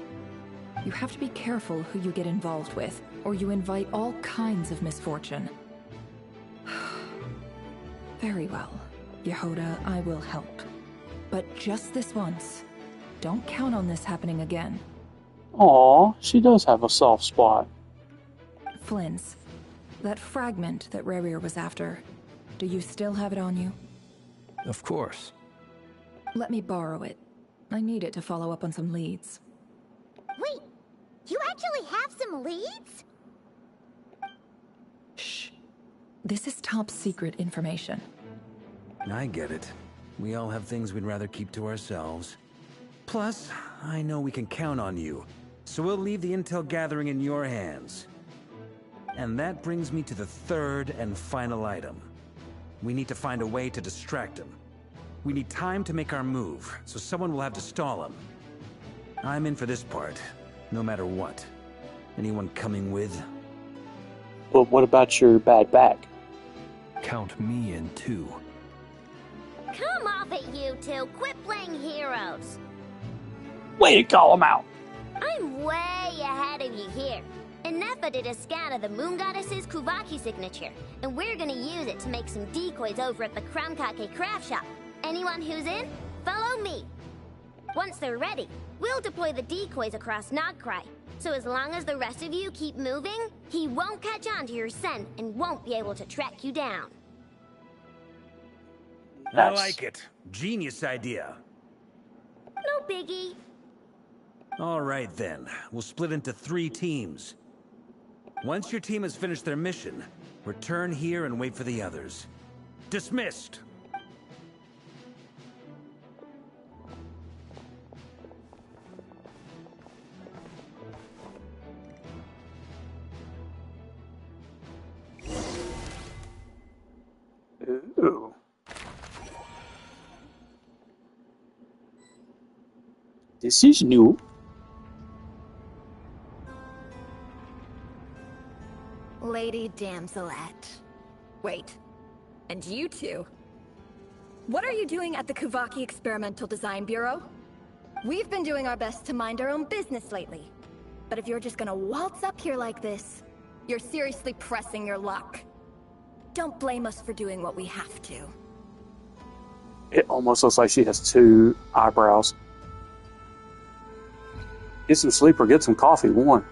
[SPEAKER 12] You have to be careful who you get involved with, or you invite all kinds of misfortune. Very well, Yehoda, I will help. But just this once. Don't count on this happening again.
[SPEAKER 1] Aw, she does have a soft spot.
[SPEAKER 12] Flynn's. That fragment that Rerir was after. Do you still have it on you?
[SPEAKER 5] Of course.
[SPEAKER 12] Let me borrow it. I need it to follow up on some leads.
[SPEAKER 2] Wait, you actually have some leads?
[SPEAKER 12] Shh. This is top secret information.
[SPEAKER 11] I get it. We all have things we'd rather keep to ourselves. Plus, I know we can count on you, so we'll leave the intel gathering in your hands. And that brings me to the third and final item. We need to find a way to distract him. We need time to make our move, so someone will have to stall him. I'm in for this part, no matter what. Anyone coming with?
[SPEAKER 1] Well, what about your bad back?
[SPEAKER 5] Count me in too.
[SPEAKER 8] Come off it, you two. Quit playing heroes.
[SPEAKER 1] Way to call him out!
[SPEAKER 8] I'm way ahead of you here. Enough did a scan of the Moon Goddess's Kuvaki signature, and we're gonna use it to make some decoys over at the Krumkake craft shop. Anyone who's in, follow me. Once they're ready, we'll deploy the decoys across Nogcry. So as long as the rest of you keep moving, he won't catch on to your scent and won't be able to track you down.
[SPEAKER 11] I like it. Genius idea.
[SPEAKER 8] No biggie.
[SPEAKER 11] All right then. We'll split into 3 teams. Once your team has finished their mission, return here and wait for the others. Dismissed!
[SPEAKER 1] Ooh. This is new.
[SPEAKER 13] Lady Damselette. Wait. And you two? What are you doing at the Kuvaki Experimental Design Bureau? We've been doing our best to mind our own business lately. But if you're just gonna waltz up here like this, you're seriously pressing your luck. Don't blame us for doing what we have to.
[SPEAKER 1] It almost looks like she has 2 eyebrows. Get some sleep or get some coffee, one.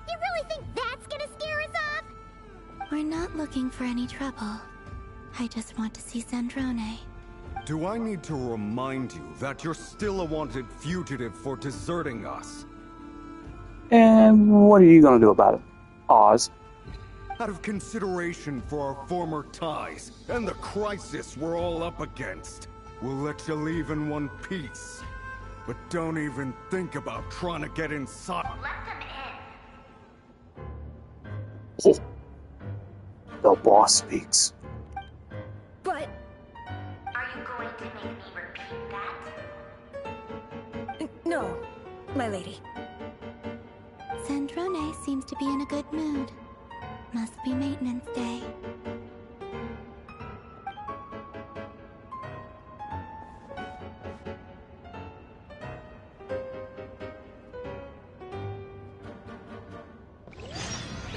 [SPEAKER 2] You really think that's gonna scare us off?
[SPEAKER 10] We're not looking for any trouble. I just want to see Zandrone.
[SPEAKER 9] Do I need to remind you that you're still a wanted fugitive for deserting us?
[SPEAKER 1] And what are you gonna do about it, Oz?
[SPEAKER 9] Out of consideration for our former ties and the crisis we're all up against, we'll let you leave in one piece. But don't even think about trying to get inside.
[SPEAKER 8] Let them
[SPEAKER 1] Oh. The boss speaks.
[SPEAKER 13] But...
[SPEAKER 8] Are you going to make me repeat that?
[SPEAKER 13] No, my lady.
[SPEAKER 10] Zandrone seems to be in a good mood. Must be maintenance day.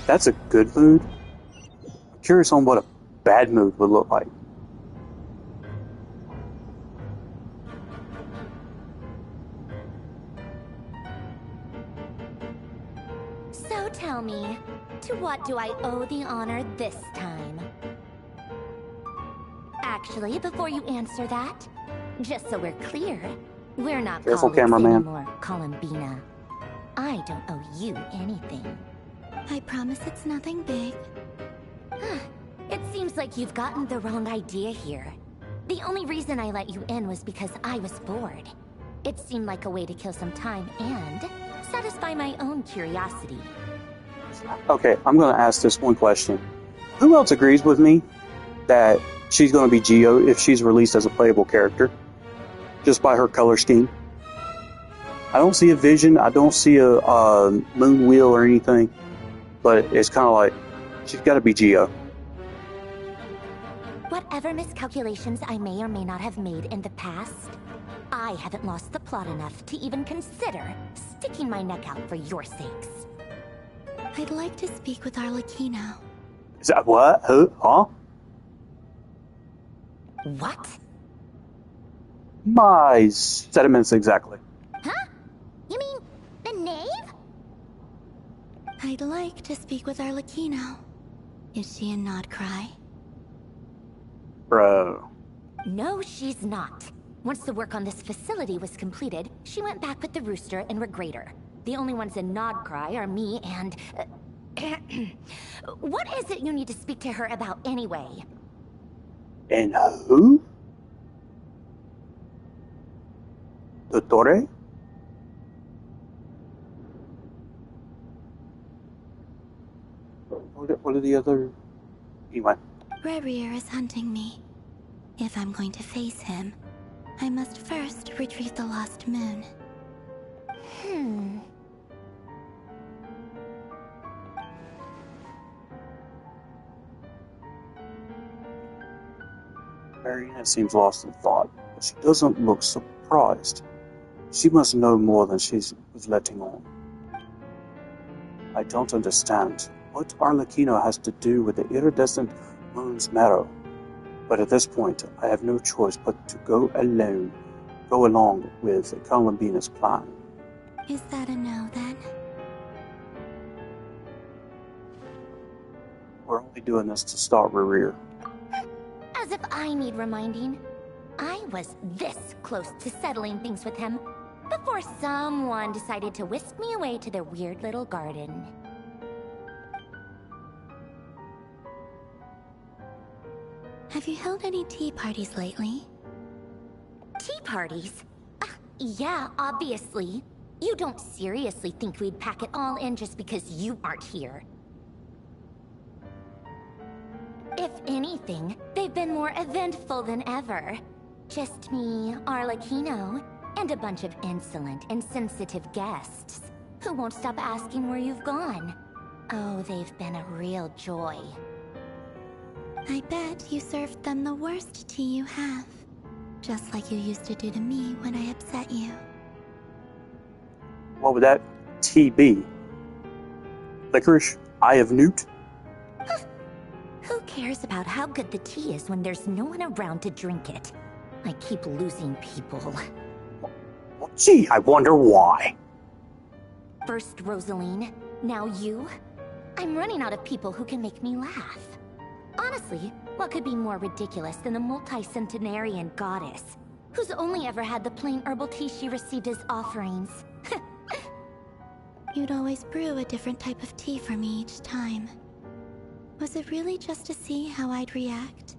[SPEAKER 1] That's a good mood. I'm curious on what a bad mood would look like.
[SPEAKER 6] So tell me, to what do I owe the honor this time? Actually, before you answer that, just so we're clear, we're not
[SPEAKER 1] Careful,
[SPEAKER 6] colleagues
[SPEAKER 1] cameraman.
[SPEAKER 6] anymore, Columbina. I don't owe you anything.
[SPEAKER 10] I promise it's nothing big.
[SPEAKER 6] It seems like you've gotten the wrong idea here. The only reason I let you in was because I was bored. It seemed like a way to kill some time and satisfy my own curiosity.
[SPEAKER 1] Okay, I'm gonna ask this one question. Who else agrees with me that she's gonna be Geo if she's released as a playable character? Just by her color scheme. I don't see a vision, I don't see a moon wheel or anything. But it's kind of like, she's got to be Geo.
[SPEAKER 6] Whatever miscalculations I may or may not have made in the past, I haven't lost the plot enough to even consider sticking my neck out for your sakes.
[SPEAKER 10] I'd like to speak with Arlecchino.
[SPEAKER 1] Is that what? Who? Huh?
[SPEAKER 6] What?
[SPEAKER 1] My sentiments exactly.
[SPEAKER 2] Huh? You mean the knave?
[SPEAKER 10] I'd like to speak with Arlecchino. Is she in Nogcry?
[SPEAKER 1] Bro.
[SPEAKER 6] No, she's not. Once the work on this facility was completed, she went back with the Rooster and Regrator. The only ones in Nogcry are me and... What is it you need to speak to her about anyway?
[SPEAKER 1] And who? Dottore? What are the other... Anyway.
[SPEAKER 10] Rerir is hunting me. If I'm going to face him, I must first retrieve the lost moon.
[SPEAKER 1] Marina seems lost in thought, but she doesn't look surprised. She must know more than she was letting on. I don't understand what Arlecchino has to do with the iridescent moon's marrow. But at this point, I have no choice but to go along with Columbina's plan.
[SPEAKER 10] Is that a no, then?
[SPEAKER 1] We're only doing this to start Rerir.
[SPEAKER 6] As if I need reminding. I was this close to settling things with him before someone decided to whisk me away to their weird little garden.
[SPEAKER 10] Have you held any tea parties lately?
[SPEAKER 6] Tea parties? Yeah, obviously. You don't seriously think we'd pack it all in just because you aren't here. If anything, they've been more eventful than ever. Just me, Arlecchino, and a bunch of insolent and sensitive guests who won't stop asking where you've gone. Oh, they've been a real joy.
[SPEAKER 10] I bet you served them the worst tea you have. Just like you used to do to me when I upset you.
[SPEAKER 1] What would that tea be? Licorice? Eye of Newt?
[SPEAKER 6] Who cares about how good the tea is when there's no one around to drink it? I keep losing people.
[SPEAKER 1] Well, gee, I wonder why.
[SPEAKER 6] First Rosaline, now you? I'm running out of people who can make me laugh. Honestly, what could be more ridiculous than a multi-centenarian goddess who's only ever had the plain herbal tea she received as offerings?
[SPEAKER 10] You'd always brew a different type of tea for me each time. Was it really just to see how I'd react?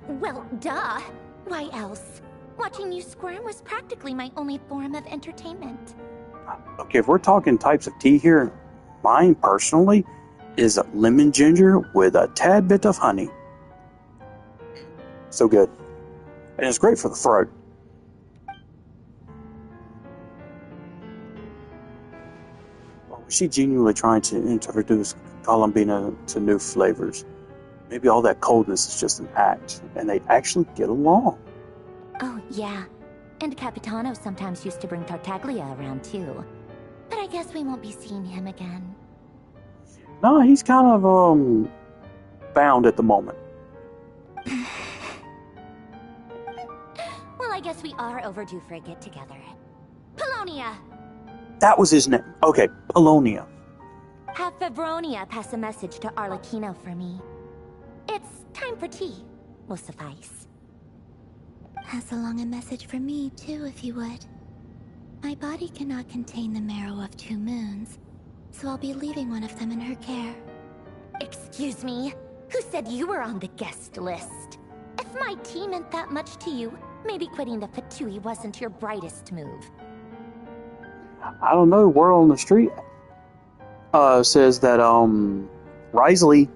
[SPEAKER 6] Well, duh. Why else? Watching you squirm was practically my only form of entertainment.
[SPEAKER 1] Okay, if we're talking types of tea here, mine personally is lemon ginger with a tad bit of honey. So good. And it's great for the throat. Or was she genuinely trying to introduce Columbina to new flavors? Maybe all that coldness is just an act, and they actually get along.
[SPEAKER 6] Oh, yeah. And Capitano sometimes used to bring Tartaglia around, too. But I guess we won't be seeing him again.
[SPEAKER 1] No, he's kind of, bound at the moment.
[SPEAKER 6] Well, I guess we are overdue for a get-together. Polonia!
[SPEAKER 1] That was his name. Okay, Polonia.
[SPEAKER 6] Have Febronia pass a message to Arlecchino for me. It's time for tea. Will suffice.
[SPEAKER 10] Pass along a message for me, too, if you would. My body cannot contain the marrow of 2 moons, so I'll be leaving one of them in her care.
[SPEAKER 6] Excuse me? Who said you were on the guest list? If my tea meant that much to you, maybe quitting the Fatui wasn't your brightest move.
[SPEAKER 1] I don't know. Word on the street says that Risley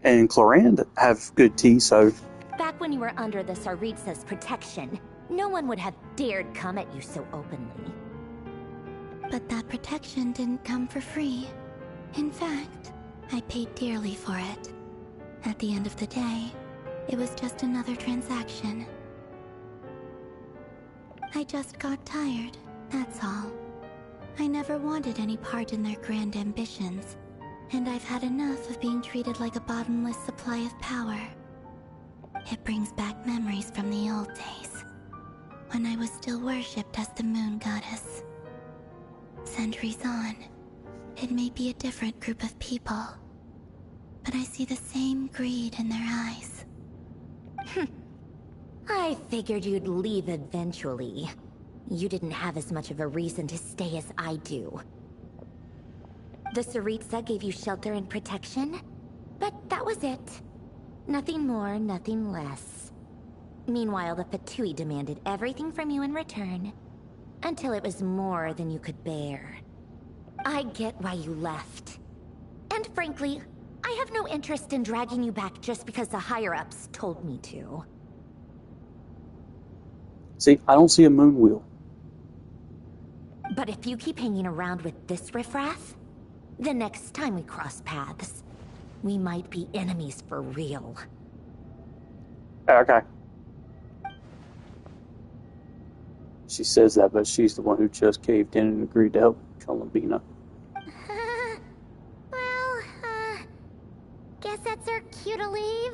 [SPEAKER 1] and Clorinde have good tea, so...
[SPEAKER 6] Back when you were under the Tsaritsa's protection, no one would have dared come at you so openly.
[SPEAKER 10] But that protection didn't come for free. In fact, I paid dearly for it. At the end of the day, it was just another transaction. I just got tired, that's all. I never wanted any part in their grand ambitions, and I've had enough of being treated like a bottomless supply of power. It brings back memories from the old days, when I was still worshipped as the moon goddess. Centuries on, it may be a different group of people, but I see the same greed in their eyes.
[SPEAKER 14] I figured you'd leave eventually. You didn't have as much of a reason to stay as I do. The Tsaritsa gave you shelter and protection, but that was it. Nothing more, nothing less. Meanwhile, the Fatui demanded everything from you in return, until it was more than you could bear. I get why you left. And frankly, I have no interest in dragging you back just because the higher-ups told me to.
[SPEAKER 1] See, I don't see a moon wheel.
[SPEAKER 14] But if you keep hanging around with this riffraff, the next time we cross paths, we might be enemies for real.
[SPEAKER 1] Okay. She says that, but she's the one who just caved in and agreed to help Columbina.
[SPEAKER 2] Guess that's our cue to leave.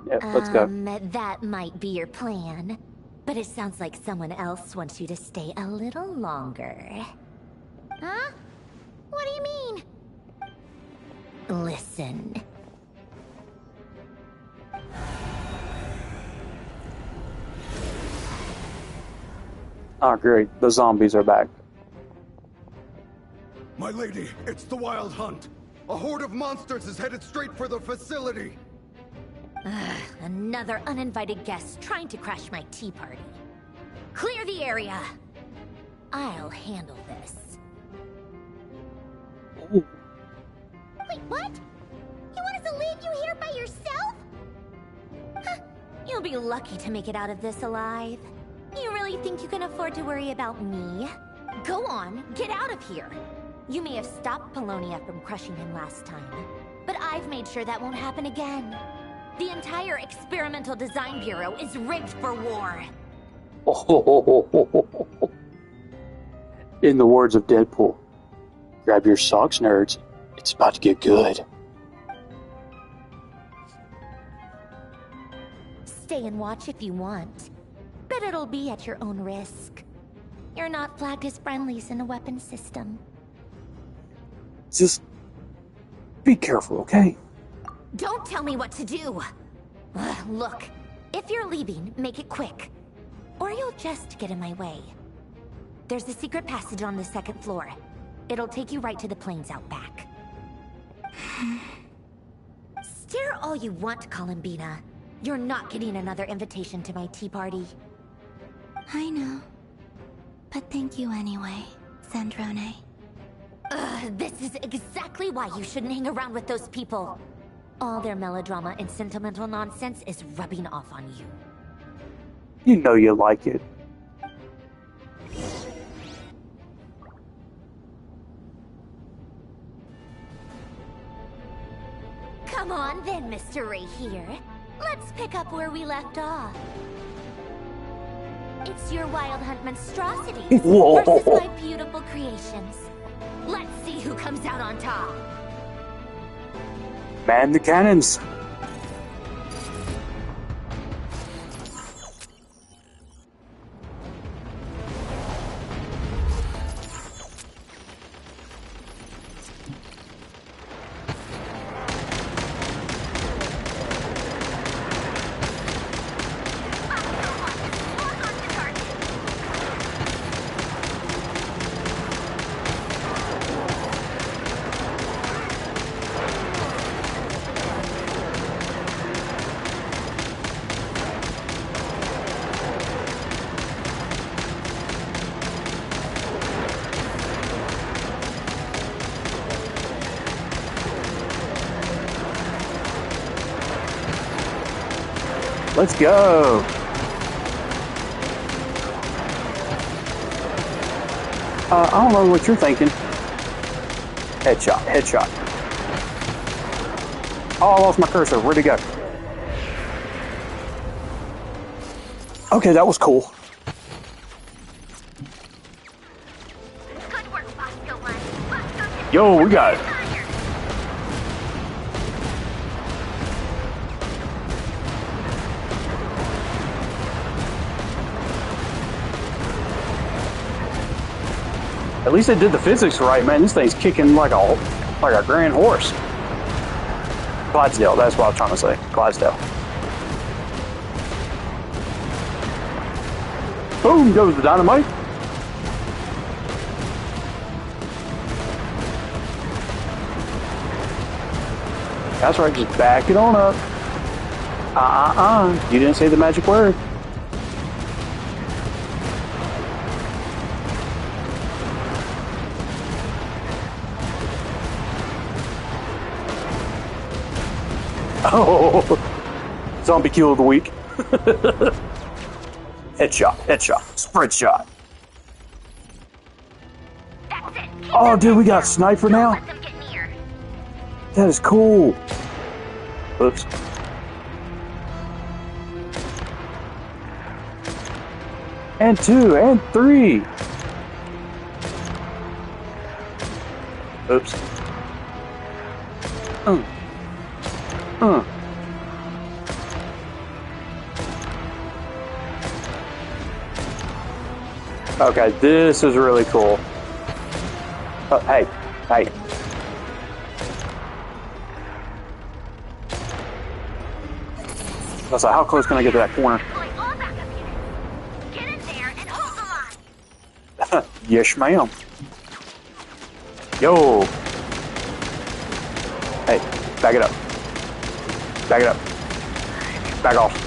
[SPEAKER 1] Yep, let's go.
[SPEAKER 14] That might be your plan. But it sounds like someone else wants you to stay a little longer.
[SPEAKER 2] Huh? What do you mean?
[SPEAKER 14] Listen.
[SPEAKER 1] Oh, great. The zombies are back.
[SPEAKER 9] My lady, it's the Wild Hunt. A horde of monsters is headed straight for the facility.
[SPEAKER 14] Another uninvited guest trying to crash my tea party. Clear the area. I'll handle this.
[SPEAKER 1] Ooh.
[SPEAKER 2] Wait, what? You want us to leave you here by yourself?
[SPEAKER 14] Huh. You'll be lucky to make it out of this alive. You really think you can afford to worry about me? Go on, get out of here. You may have stopped Paulownia from crushing him last time, but I've made sure that won't happen again. The entire Experimental Design Bureau is rigged for war.
[SPEAKER 1] In the words of Deadpool, grab your socks, nerds. It's about to get good.
[SPEAKER 14] Stay and watch if you want, but it'll be at your own risk. You're not flagged as friendlies in the weapons system.
[SPEAKER 1] Just be careful, okay?
[SPEAKER 14] Don't tell me what to do! Look, if you're leaving, make it quick. Or you'll just get in my way. There's a secret passage on the second floor. It'll take you right to the plains out back. Stare all you want, Columbina. You're not getting another invitation to my tea party.
[SPEAKER 10] I know. But thank you anyway, Zandrone.
[SPEAKER 14] This is exactly why you shouldn't hang around with those people. All their melodrama and sentimental nonsense is rubbing off on you.
[SPEAKER 1] You know you like it.
[SPEAKER 14] Come on then, Mr. Ray here. Let's pick up where we left off. It's your Wild Hunt monstrosities versus my beautiful creations. Let's see who comes out on top.
[SPEAKER 1] Man the cannons. Let's go. I don't know what you're thinking. Headshot, headshot. Oh, I lost my cursor. Where'd it go? Okay, that was cool.
[SPEAKER 2] Good work, Bosco One.
[SPEAKER 1] Yo, we got it. At least they did the physics right, man. This thing's kicking like a grand horse. Clydesdale, that's what I'm trying to say. Clydesdale. Boom goes the dynamite. That's right, just back it on up. You didn't say the magic word. Oh, zombie kill of the week. Headshot, spread shot. Oh, dude, we got a sniper now? That is cool. Oops. And 2, and 3. Oops. Okay, this is really cool. Oh, hey. I was like, how close can I get to that corner?
[SPEAKER 8] Get in there and hold on.
[SPEAKER 1] Yes, ma'am. Yo. Hey, back it up. Back it up. Back off.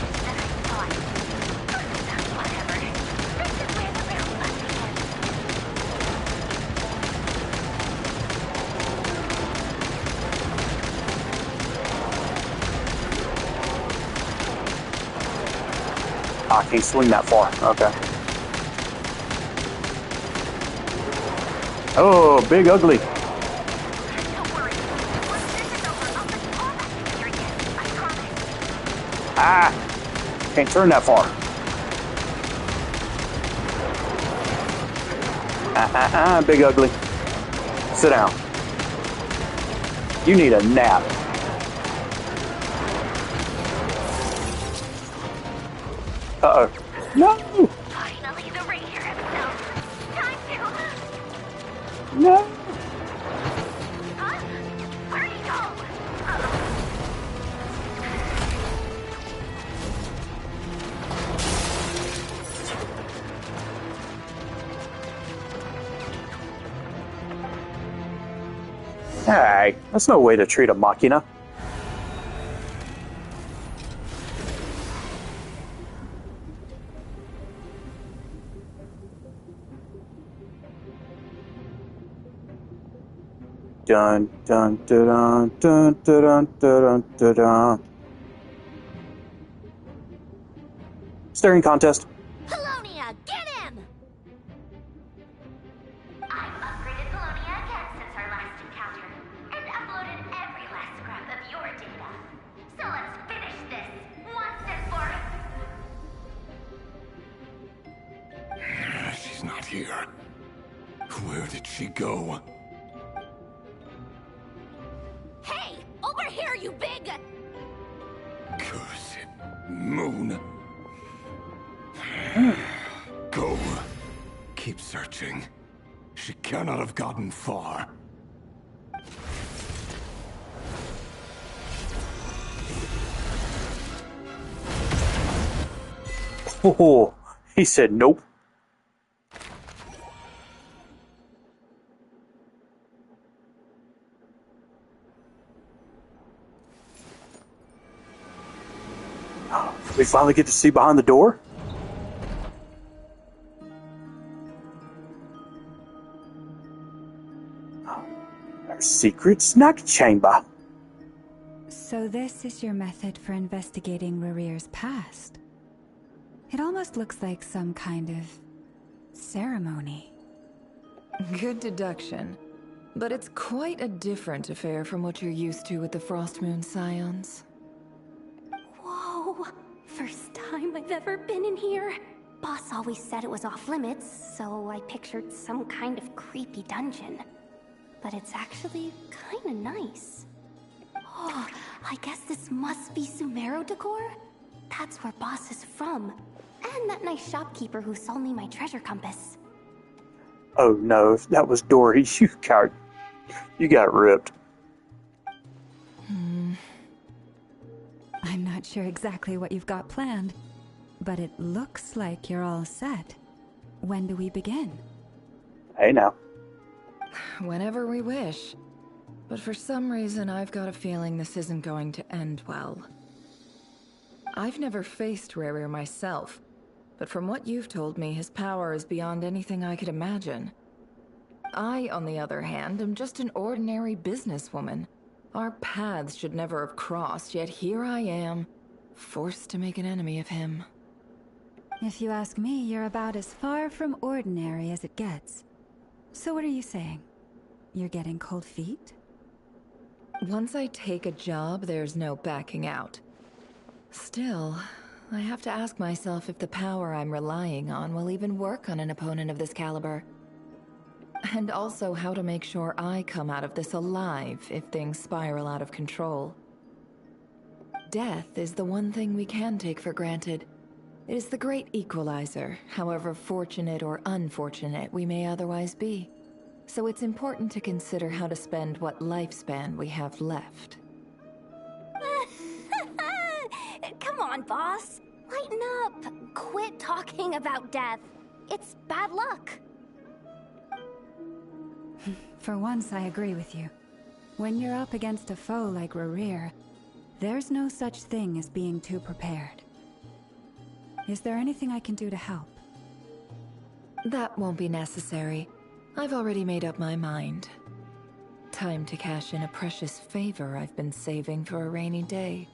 [SPEAKER 1] I can't swing that far. Okay. Oh, big ugly. Ah! Can't turn that far. Big ugly. Sit down. You need a nap. Uh-oh. No!
[SPEAKER 8] Finally, the ranger himself. Time to...
[SPEAKER 1] No!
[SPEAKER 8] Huh? Where'd he go?
[SPEAKER 1] Hey, that's no way to treat a machina. Dun dun dun dun dun dun dun dun. Staring contest.
[SPEAKER 8] Polonia, get him! I've upgraded Polonia again since our last encounter, and uploaded every last scrap of your data. So let's finish this once and for...
[SPEAKER 9] She's not here. Where did she go?
[SPEAKER 6] Hey! Over here, you big...
[SPEAKER 9] Curse it, Moon. Go. Keep searching. She cannot have gotten far.
[SPEAKER 1] Oh, he said nope. We finally get to see behind the door? Our secret snack chamber.
[SPEAKER 4] So this is your method for investigating Rarir's past. It almost looks like some kind of ceremony.
[SPEAKER 12] Good deduction. But it's quite a different affair from what you're used to with the Frostmoon Scions.
[SPEAKER 6] Whoa! First time I've ever been in here. Boss always said it was off limits, so I pictured some kind of creepy dungeon. But it's actually kinda nice. Oh, I guess this must be Sumero decor? That's where Boss is from. And that nice shopkeeper who sold me my treasure compass.
[SPEAKER 1] Oh no, if that was Dory, you got ripped.
[SPEAKER 4] I'm not sure exactly what you've got planned, but it looks like you're all set. When do we begin?
[SPEAKER 1] Hey now.
[SPEAKER 12] Whenever we wish. But for some reason, I've got a feeling this isn't going to end well. I've never faced Rerir myself, but from what you've told me, his power is beyond anything I could imagine. I, on the other hand, am just an ordinary businesswoman. Our paths should never have crossed, yet here I am, forced to make an enemy of him.
[SPEAKER 4] If you ask me, you're about as far from ordinary as it gets. So what are you saying? You're getting cold feet?
[SPEAKER 12] Once I take a job, there's no backing out. Still, I have to ask myself if the power I'm relying on will even work on an opponent of this caliber. And also how to make sure I come out of this alive if things spiral out of control. Death is the one thing we can take for granted. It is the great equalizer, however fortunate or unfortunate we may otherwise be. So it's important to consider how to spend what lifespan we have left.
[SPEAKER 6] Come on, boss. Lighten up. Quit talking about death. It's bad luck.
[SPEAKER 4] For once, I agree with you. When you're up against a foe like Rerir, there's no such thing as being too prepared. Is there anything I can do to help?
[SPEAKER 12] That won't be necessary. I've already made up my mind. Time to cash in a precious favor I've been saving for a rainy day.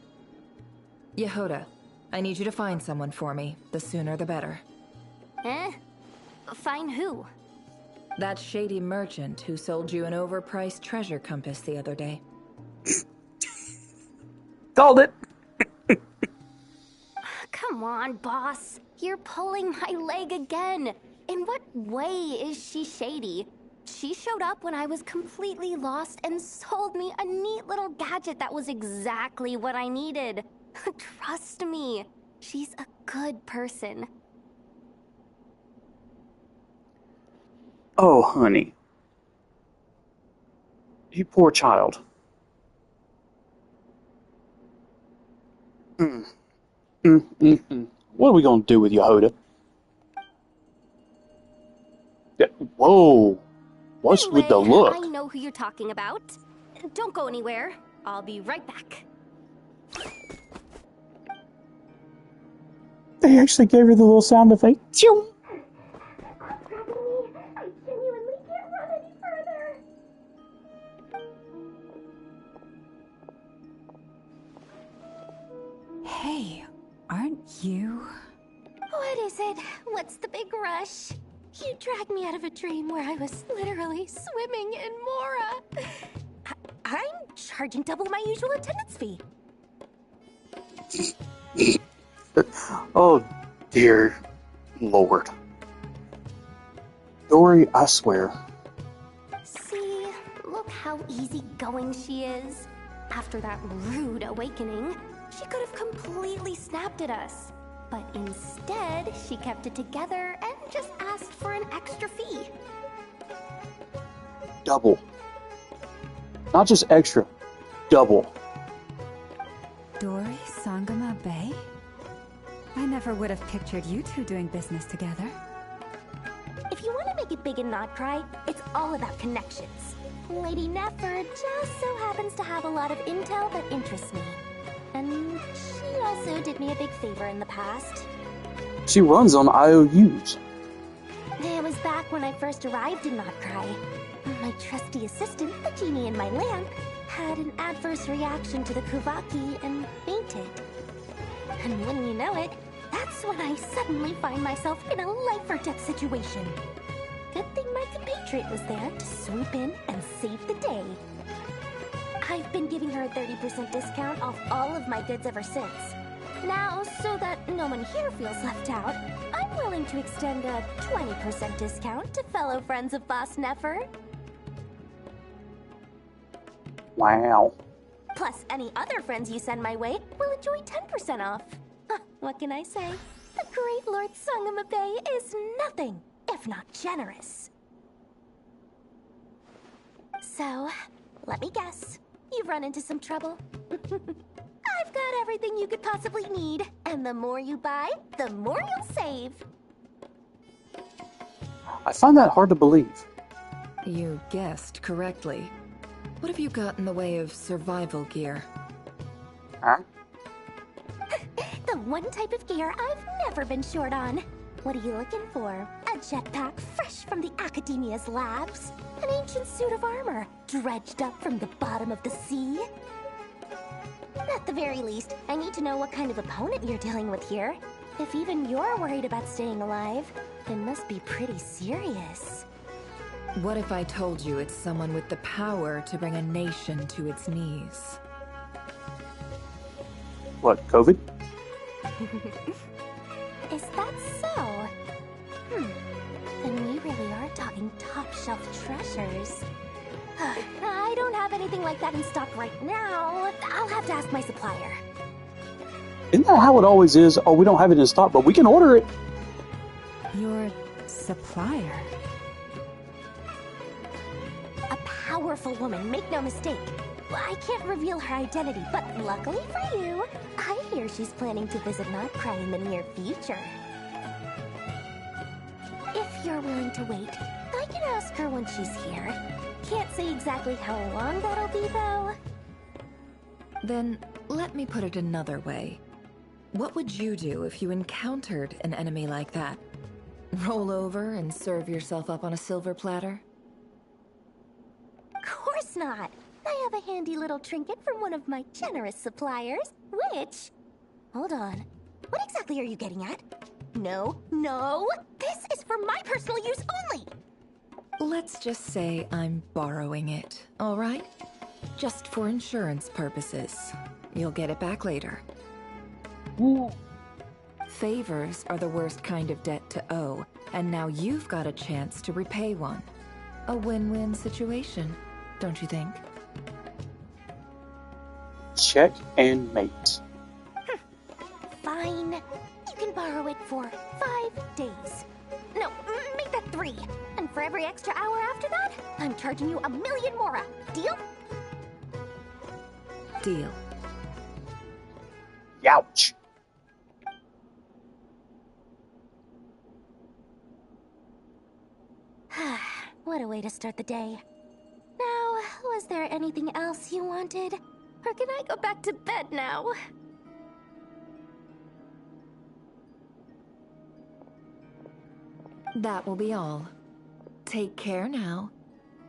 [SPEAKER 12] Yehoda, I need you to find someone for me. The sooner the better.
[SPEAKER 6] Eh? Find who?
[SPEAKER 12] That shady merchant who sold you an overpriced treasure compass the other day.
[SPEAKER 1] Called it!
[SPEAKER 6] Come on, boss. You're pulling my leg again. In what way is she shady? She showed up when I was completely lost and sold me a neat little gadget that was exactly what I needed. Trust me, she's a good person.
[SPEAKER 1] Oh, honey. You poor child. What are we gonna do with Yehoda? Whoa. What's with the look?
[SPEAKER 6] I know who you're talking about. Don't go anywhere. I'll be right back.
[SPEAKER 1] They actually gave her the little sound effect. Choo!
[SPEAKER 6] I genuinely can't run any further.
[SPEAKER 4] Hey, aren't you?
[SPEAKER 6] What is it? What's the big rush? You dragged me out of a dream where I was literally swimming in Mora. I'm charging double my usual attendance fee.
[SPEAKER 1] Oh, dear Lord. Dory, I swear.
[SPEAKER 6] See, look how easygoing she is. After that rude awakening, she could have completely snapped at us. But instead, she kept it together and just asked for an extra fee.
[SPEAKER 1] Double. Not just extra. Double.
[SPEAKER 4] Dory Sangama Bay? I never would have pictured you two doing business together.
[SPEAKER 6] If you want to make it big and not cry, it's all about connections. Lady Nefer just so happens to have a lot of intel that interests me. And she also did me a big favor in the past.
[SPEAKER 1] She runs on IOUs.
[SPEAKER 6] It was back when I first arrived in Notcry. My trusty assistant, the genie in my lamp, had an adverse reaction to the Kuvaki and fainted. And wouldn't you know it, that's when I suddenly find myself in a life-or-death situation. Good thing my compatriot was there to swoop in and save the day. I've been giving her a 30% discount off all of my goods ever since. Now, so that no one here feels left out, I'm willing to extend a 20% discount to fellow friends of Boss Nefer.
[SPEAKER 1] Wow.
[SPEAKER 6] Plus, any other friends you send my way will enjoy 10% off. What can I say? The great Lord Sangama Bay is nothing if not generous. So, let me guess. You've run into some trouble. I've got everything you could possibly need, and the more you buy, the more you'll save.
[SPEAKER 1] I find that hard to believe.
[SPEAKER 12] You guessed correctly. What have you got in the way of survival gear?
[SPEAKER 1] Huh?
[SPEAKER 6] The one type of gear I've never been short on. What are you looking for? A jetpack fresh from the Academia's labs? An ancient suit of armor dredged up from the bottom of the sea? At the very least, I need to know what kind of opponent you're dealing with here. If even you're worried about staying alive, it must be pretty serious.
[SPEAKER 12] What if I told you it's someone with the power to bring a nation to its knees?
[SPEAKER 1] What, COVID?
[SPEAKER 6] Is that so? Then we really are talking top-shelf treasures. I don't have anything like that in stock right now. I'll have to ask my supplier.
[SPEAKER 1] Isn't that how it always is? Oh, we don't have it in stock, but we can order it.
[SPEAKER 4] Your supplier?
[SPEAKER 6] A powerful woman, make no mistake. I can't reveal her identity, but luckily for you, I hear she's planning to visit Notcry in the near future. If you're willing to wait, I can ask her when she's here. Can't say exactly how long that'll be, though.
[SPEAKER 12] Then, let me put it another way. What would you do if you encountered an enemy like that? Roll over and serve yourself up on a silver platter?
[SPEAKER 6] Of course not! I have a handy little trinket from one of my generous suppliers, which... Hold on. What exactly are you getting at? No, no! This is for my personal use only!
[SPEAKER 12] Let's just say I'm borrowing it, all right? Just for insurance purposes. You'll get it back later.
[SPEAKER 1] Ooh.
[SPEAKER 12] Favors are the worst kind of debt to owe, and now you've got a chance to repay one. A win-win situation, don't you think?
[SPEAKER 1] Check and mate.
[SPEAKER 6] Fine. You can borrow it for 5 days. No, make that 3. And for every extra hour after that, I'm charging you 1,000,000 mora. Deal?
[SPEAKER 12] Deal.
[SPEAKER 1] Youch.
[SPEAKER 6] What a way to start the day. Now, was there anything else you wanted? Or can I go back to bed now?
[SPEAKER 12] That will be all. Take care now.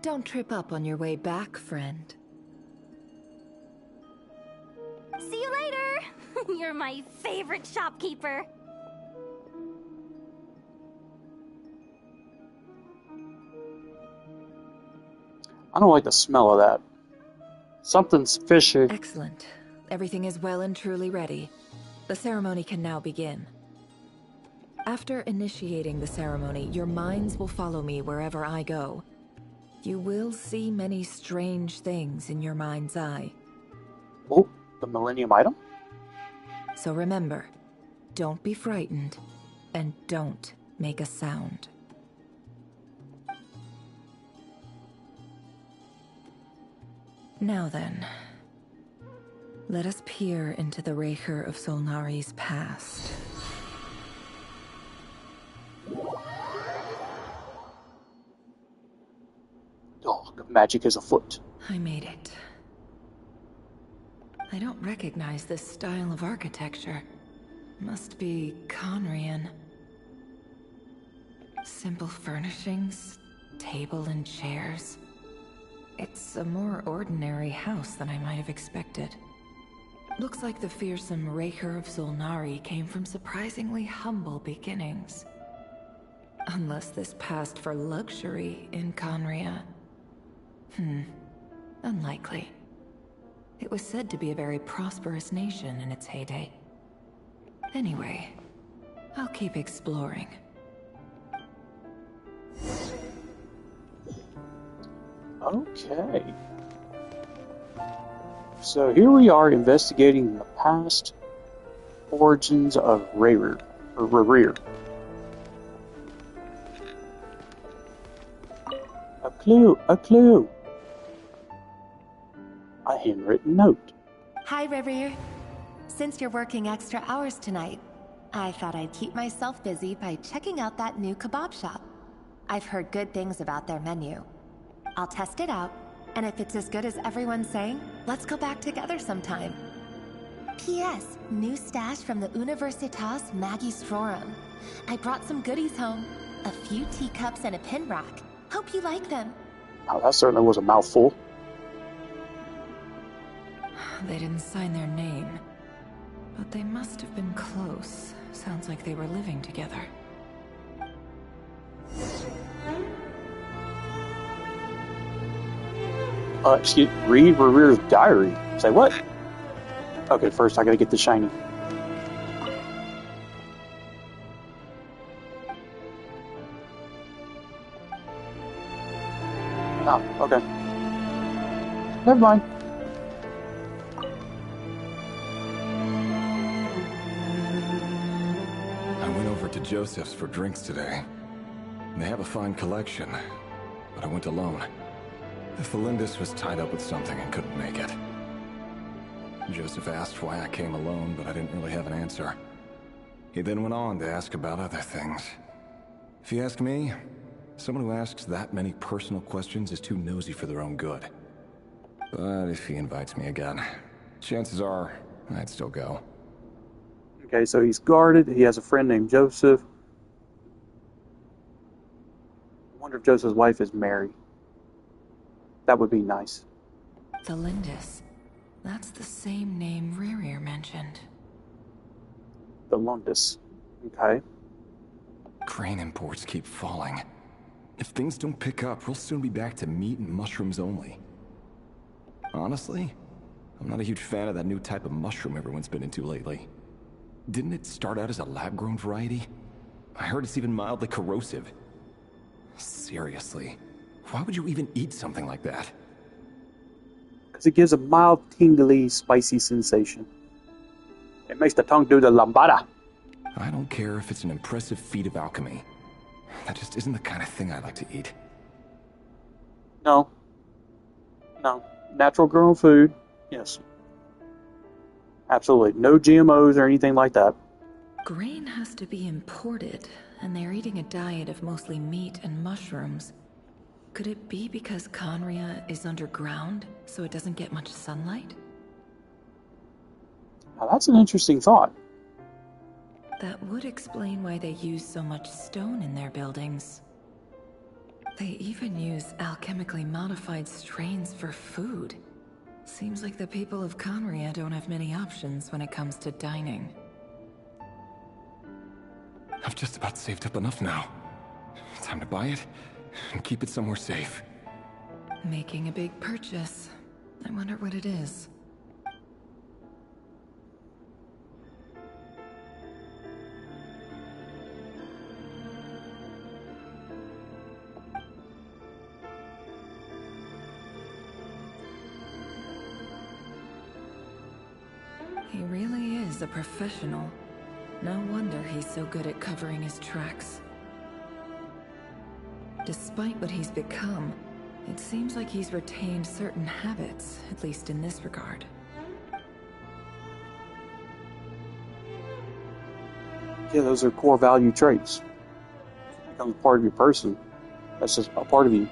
[SPEAKER 12] Don't trip up on your way back, friend.
[SPEAKER 6] See you later! You're my favorite shopkeeper.
[SPEAKER 1] I don't like the smell of that. Something's fishy.
[SPEAKER 12] Excellent. Everything is well and truly ready. The ceremony can now begin. After initiating the ceremony, your minds will follow me wherever I go. You will see many strange things in your mind's eye.
[SPEAKER 1] Oh, the Millennium item?
[SPEAKER 12] So remember, don't be frightened, and don't make a sound. Now then, let us peer into the Raker of Solnari's past.
[SPEAKER 1] Oh, magic is afoot.
[SPEAKER 12] I made it. I don't recognize this style of architecture. Must be Conrian. Simple furnishings, table and chairs. It's a more ordinary house than I might have expected. Looks like the fearsome Raker of Solnari came from surprisingly humble beginnings. Unless this passed for luxury in Conria. Unlikely. It was said to be a very prosperous nation in its heyday. Anyway, I'll keep exploring.
[SPEAKER 1] Okay. So here we are investigating the past origins of Rarir. A clue, a clue. A handwritten note.
[SPEAKER 15] Hi, Rerir. Since you're working extra hours tonight, I thought I'd keep myself busy by checking out that new kebab shop. I've heard good things about their menu. I'll test it out, and if it's as good as everyone's saying, let's go back together sometime. P.S. New stash from the Universitas Magistrorum. I brought some goodies home. A few teacups and a pin rack. Hope you like them.
[SPEAKER 1] Oh, that certainly was a mouthful.
[SPEAKER 12] They didn't sign their name, but they must have been close. Sounds like they were living together.
[SPEAKER 1] Read Rerear's diary. Say what? Okay, first I gotta get the shiny. Oh, okay. Never mind.
[SPEAKER 16] I went over to Joseph's for drinks today. They have a fine collection, but I went alone. Felindis was tied up with something and couldn't make it. Joseph asked why I came alone, but I didn't really have an answer. He then went on to ask about other things. If you ask me, someone who asks that many personal questions is too nosy for their own good. But if he invites me again, chances are I'd still go.
[SPEAKER 1] Okay, so he's guarded. He has a friend named Joseph. I wonder if Joseph's wife is Mary. That would be nice.
[SPEAKER 12] The Lindis. That's the same name Rerir mentioned.
[SPEAKER 1] The Lundis. Okay.
[SPEAKER 16] Crane imports keep falling. If things don't pick up, we'll soon be back to meat and mushrooms only. Honestly, I'm not a huge fan of that new type of mushroom everyone's been into lately. Didn't it start out as a lab-grown variety? I heard it's even mildly corrosive. Seriously, why would you even eat something like that?
[SPEAKER 1] Because it gives a mild, tingly, spicy sensation. It makes the tongue do the lambada.
[SPEAKER 16] I don't care if it's an impressive feat of alchemy. That just isn't the kind of thing I like to eat.
[SPEAKER 1] No. No. Natural grown food, yes. Absolutely. No GMOs or anything like that.
[SPEAKER 12] Grain has to be imported, and they're eating a diet of mostly meat and mushrooms. Could it be because Conria is underground, so it doesn't get much sunlight?
[SPEAKER 1] Now that's an interesting thought.
[SPEAKER 12] That would explain why they use so much stone in their buildings. They even use alchemically modified strains for food. Seems like the people of Conria don't have many options when it comes to dining.
[SPEAKER 16] I've just about saved up enough now. Time to buy it and keep it somewhere safe.
[SPEAKER 12] Making a big purchase. I wonder what it is. He really is a professional. No wonder he's so good at covering his tracks. Despite what he's become, it seems like he's retained certain habits, at least in this regard.
[SPEAKER 1] Yeah, those are core value traits. It becomes part of your person. That's just a part of you.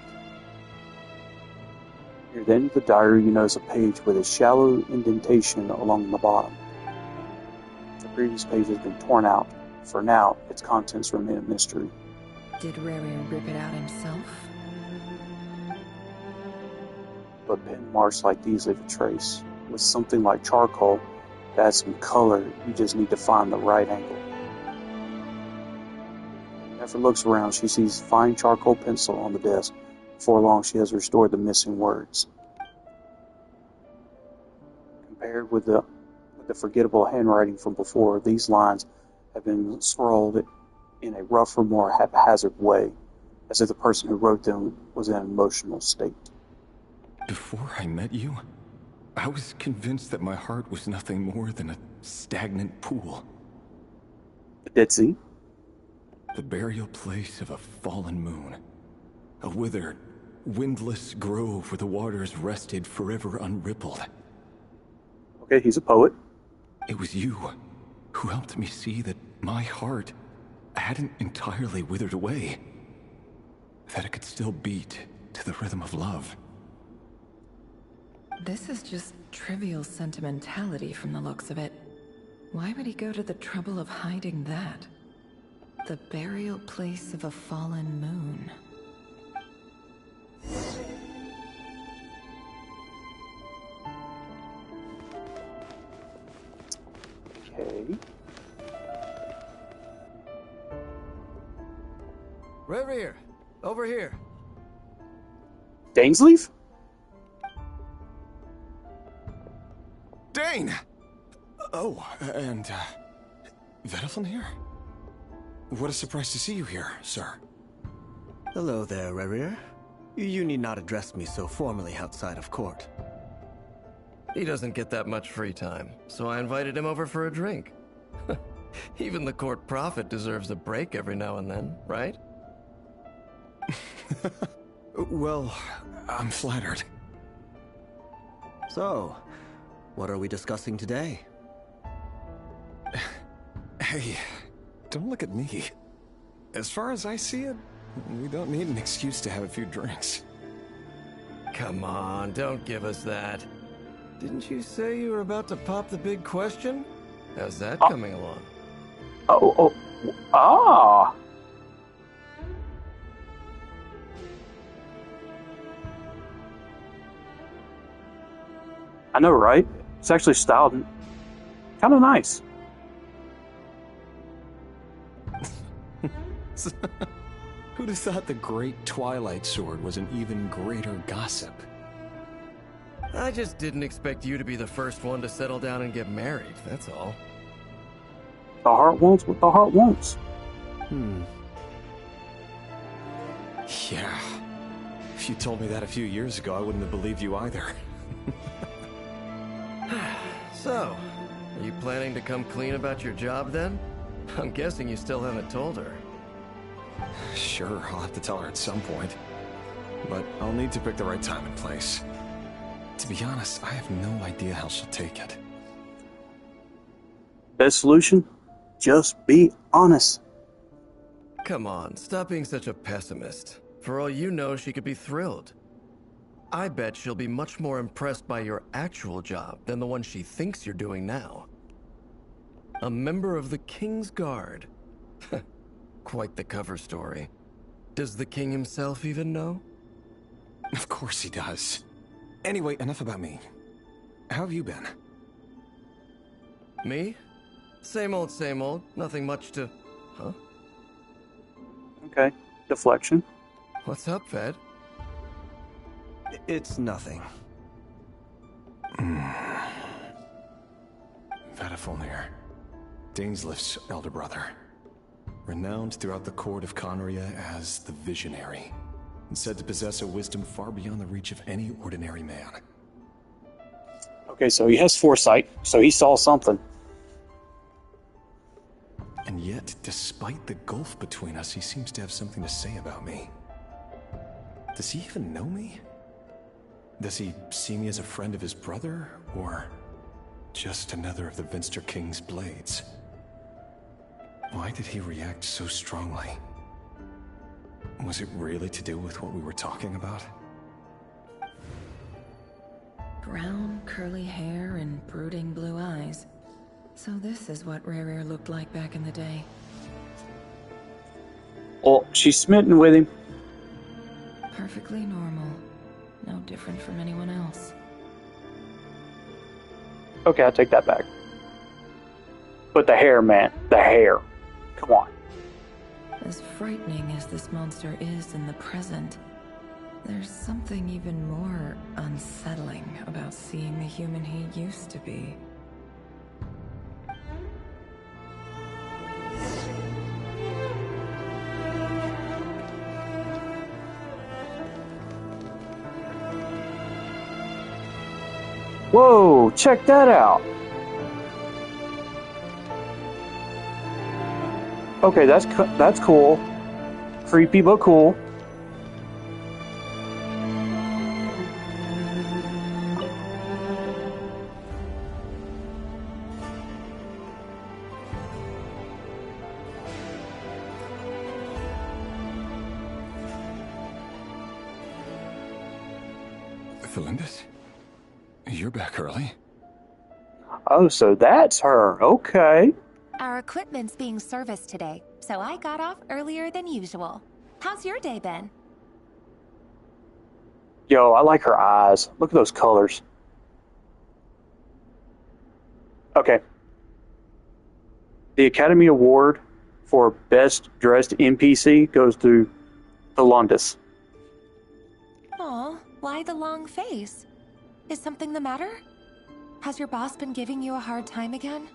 [SPEAKER 1] Near the end of the diary, you notice a page with a shallow indentation along the bottom. The previous page has been torn out. For now, its contents remain a mystery.
[SPEAKER 12] Did Rerir rip it out himself?
[SPEAKER 1] But pen marks like these leave a trace. With something like charcoal to add some color, you just need to find the right angle. Nefer looks around. She sees fine charcoal pencil on the desk. Before long, she has restored the missing words. Compared with the forgettable handwriting from before, these lines have been scrawled in a rougher, more haphazard way, as if the person who wrote them was in an emotional state.
[SPEAKER 16] Before I met you, I was convinced that my heart was nothing more than a stagnant pool.
[SPEAKER 1] The Dead Sea?
[SPEAKER 16] The burial place of a fallen moon. A withered, windless grove where the waters rested forever unrippled.
[SPEAKER 1] Okay, he's a poet.
[SPEAKER 16] It was you who helped me see that my heart hadn't entirely withered away. that it could still beat to the rhythm of love.
[SPEAKER 12] This is just trivial sentimentality from the looks of it. Why would he go to the trouble of hiding that? The burial place of a fallen moon.
[SPEAKER 1] Okay.
[SPEAKER 17] Reverie, over here.
[SPEAKER 1] Dainsleif?
[SPEAKER 16] Dane! Oh, and, Vedaflin here? What a surprise to see you here, sir.
[SPEAKER 18] Hello there, Rerir. You need not address me so formally outside of court.
[SPEAKER 17] He doesn't get that much free time, so I invited him over for a drink. Even the court prophet deserves a break every now and then, right?
[SPEAKER 16] Well, I'm flattered.
[SPEAKER 18] So, what are we discussing today?
[SPEAKER 16] Hey, don't look at me. As far as I see it, we don't need an excuse to have a few drinks.
[SPEAKER 17] Come on, don't give us that. Didn't you say you were about to pop the big question? How's that coming along?
[SPEAKER 1] Ah! I know, right? It's actually styled kind of nice.
[SPEAKER 16] Who'd have thought the great Twilight Sword was an even greater gossip?
[SPEAKER 17] I just didn't expect you to be the first one to settle down and get married, that's all.
[SPEAKER 1] The heart wants what the heart wants.
[SPEAKER 16] Yeah. If you told me that a few years ago, I wouldn't have believed you either.
[SPEAKER 17] So, are you planning to come clean about your job then? I'm guessing you still haven't told her.
[SPEAKER 16] Sure, I'll have to tell her at some point. But I'll need to pick the right time and place. To be honest, I have no idea how she'll take it.
[SPEAKER 1] Best solution? Just be honest.
[SPEAKER 17] Come on, stop being such a pessimist. For all you know, she could be thrilled. I bet she'll be much more impressed by your actual job than the one she thinks you're doing now. A member of the King's Guard. Quite the cover story. Does the king himself even know?
[SPEAKER 16] Of course he does. Anyway, enough about me. How have you been?
[SPEAKER 17] Me? Same old, same old. Nothing much to... Huh?
[SPEAKER 1] Okay. Deflection.
[SPEAKER 17] What's up, Ved?
[SPEAKER 18] It's nothing.
[SPEAKER 16] Vedaflin, Dainsleif's elder brother. Renowned throughout the court of Conria as the Visionary, and said to possess a wisdom far beyond the reach of any ordinary man.
[SPEAKER 1] Okay, so he has foresight, so he saw something.
[SPEAKER 16] And yet, despite the gulf between us, he seems to have something to say about me. Does he even know me? Does he see me as a friend of his brother, or just another of the Vinster King's blades? Why did he react so strongly? Was it really to do with what we were talking about?
[SPEAKER 12] Brown, curly hair and brooding blue eyes. So this is what Rerir looked like back in the day.
[SPEAKER 1] Well, she's smitten with him.
[SPEAKER 12] Perfectly normal. No different from anyone else.
[SPEAKER 1] Okay, I take that back. But the hair, man. The hair. Come on.
[SPEAKER 12] As frightening as this monster is in the present, there's something even more unsettling about seeing the human he used to be.
[SPEAKER 1] Whoa, check that out. Okay, that's cool. Creepy but cool.
[SPEAKER 16] Felindis? You're back early.
[SPEAKER 1] Oh, so that's her. Okay.
[SPEAKER 15] Our equipment's being serviced today, so I got off earlier than usual. How's your day been?
[SPEAKER 1] Yo, I like her eyes. Look at those colors. Okay. The Academy Award for Best Dressed NPC goes to Felindis.
[SPEAKER 15] Aw, why the long face? Is something the matter? Has your boss been giving you a hard time again?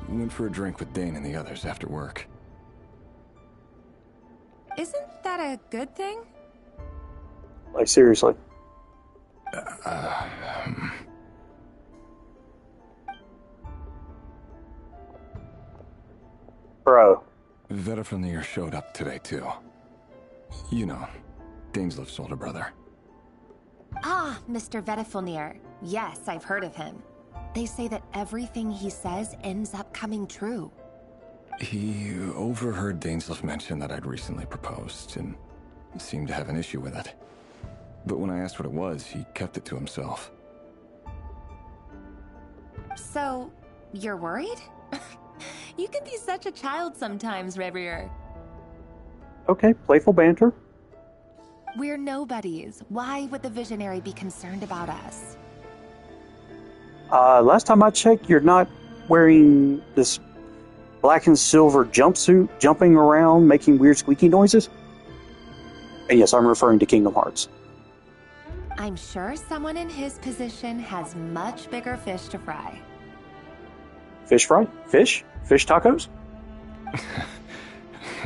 [SPEAKER 16] Went for a drink with Dane and the others after work.
[SPEAKER 15] Isn't that a good thing?
[SPEAKER 1] Like, seriously. Bro.
[SPEAKER 16] Vediflunir showed up today, too. You know, Daneslif's older brother.
[SPEAKER 15] Ah, Mr. Vediflunir. Yes, I've heard of him. They say that everything he says ends up coming true.
[SPEAKER 16] He overheard Daneslif mention that I'd recently proposed, and seemed to have an issue with it. But when I asked what it was, he kept it to himself.
[SPEAKER 15] So, you're worried? You can be such a child sometimes, Revier.
[SPEAKER 1] Okay, playful banter.
[SPEAKER 15] We're nobodies. Why would the Visionary be concerned about us?
[SPEAKER 1] Last time I checked, you're not wearing this black and silver jumpsuit, jumping around, making weird squeaky noises. And yes, I'm referring to Kingdom Hearts.
[SPEAKER 15] I'm sure someone in his position has much bigger fish to fry.
[SPEAKER 1] Fish fry? Fish? Fish tacos?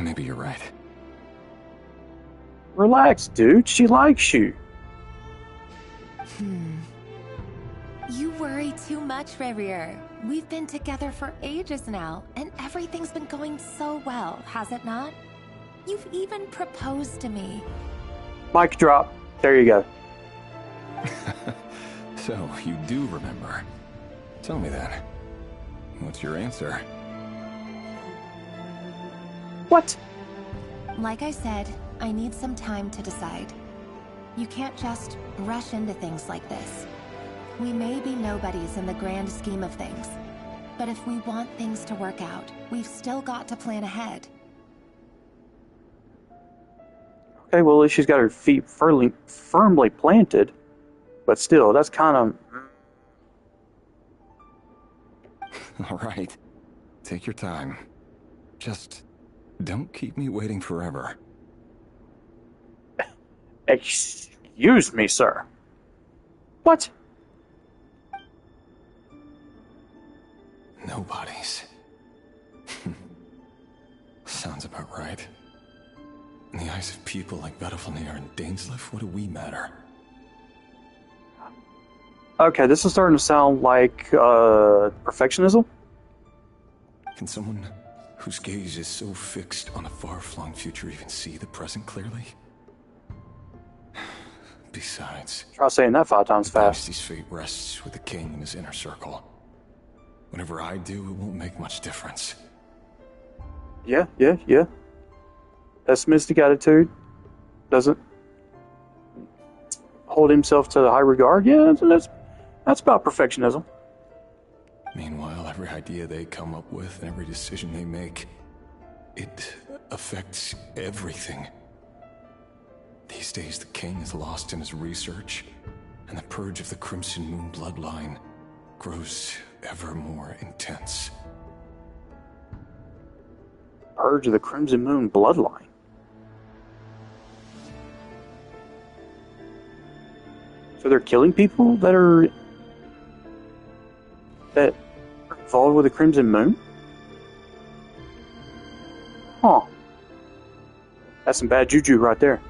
[SPEAKER 16] Maybe you're right.
[SPEAKER 1] Relax, dude. She likes you.
[SPEAKER 15] You worry too much, Revier. We've been together for ages now, and everything's been going so well, has it not? You've even proposed to me.
[SPEAKER 1] Mic drop. There you go.
[SPEAKER 16] So, you do remember. Tell me then. What's your answer?
[SPEAKER 1] What?
[SPEAKER 15] Like I said, I need some time to decide. You can't just rush into things like this. We may be nobodies in the grand scheme of things, but if we want things to work out, we've still got to plan ahead.
[SPEAKER 1] Okay, well, at least she's got her feet firmly planted, but still, that's kind of...
[SPEAKER 16] All right. Take your time. Just don't keep me waiting forever.
[SPEAKER 1] Excuse me, sir. What?
[SPEAKER 16] Nobodies. Sounds about right. In the eyes of people like Vediflunir and Daneslif, what do we matter?
[SPEAKER 1] Okay, this is starting to sound like perfectionism.
[SPEAKER 16] Can someone whose gaze is so fixed on a far-flung future even see the present clearly? Besides,
[SPEAKER 1] try saying that 5 times fast.
[SPEAKER 16] His fate rests with the king and his inner circle. Whatever I do, it won't make much difference.
[SPEAKER 1] Yeah. Pessimistic attitude. Doesn't hold himself to high regard. Yeah, that's about perfectionism.
[SPEAKER 16] Meanwhile, every idea they come up with and every decision they make, it affects everything. These days, the king is lost in his research, and the purge of the Crimson Moon bloodline grows ever more intense.
[SPEAKER 1] Purge of the Crimson Moon bloodline? So they're killing people that are involved with the Crimson Moon? Huh. That's some bad juju right there.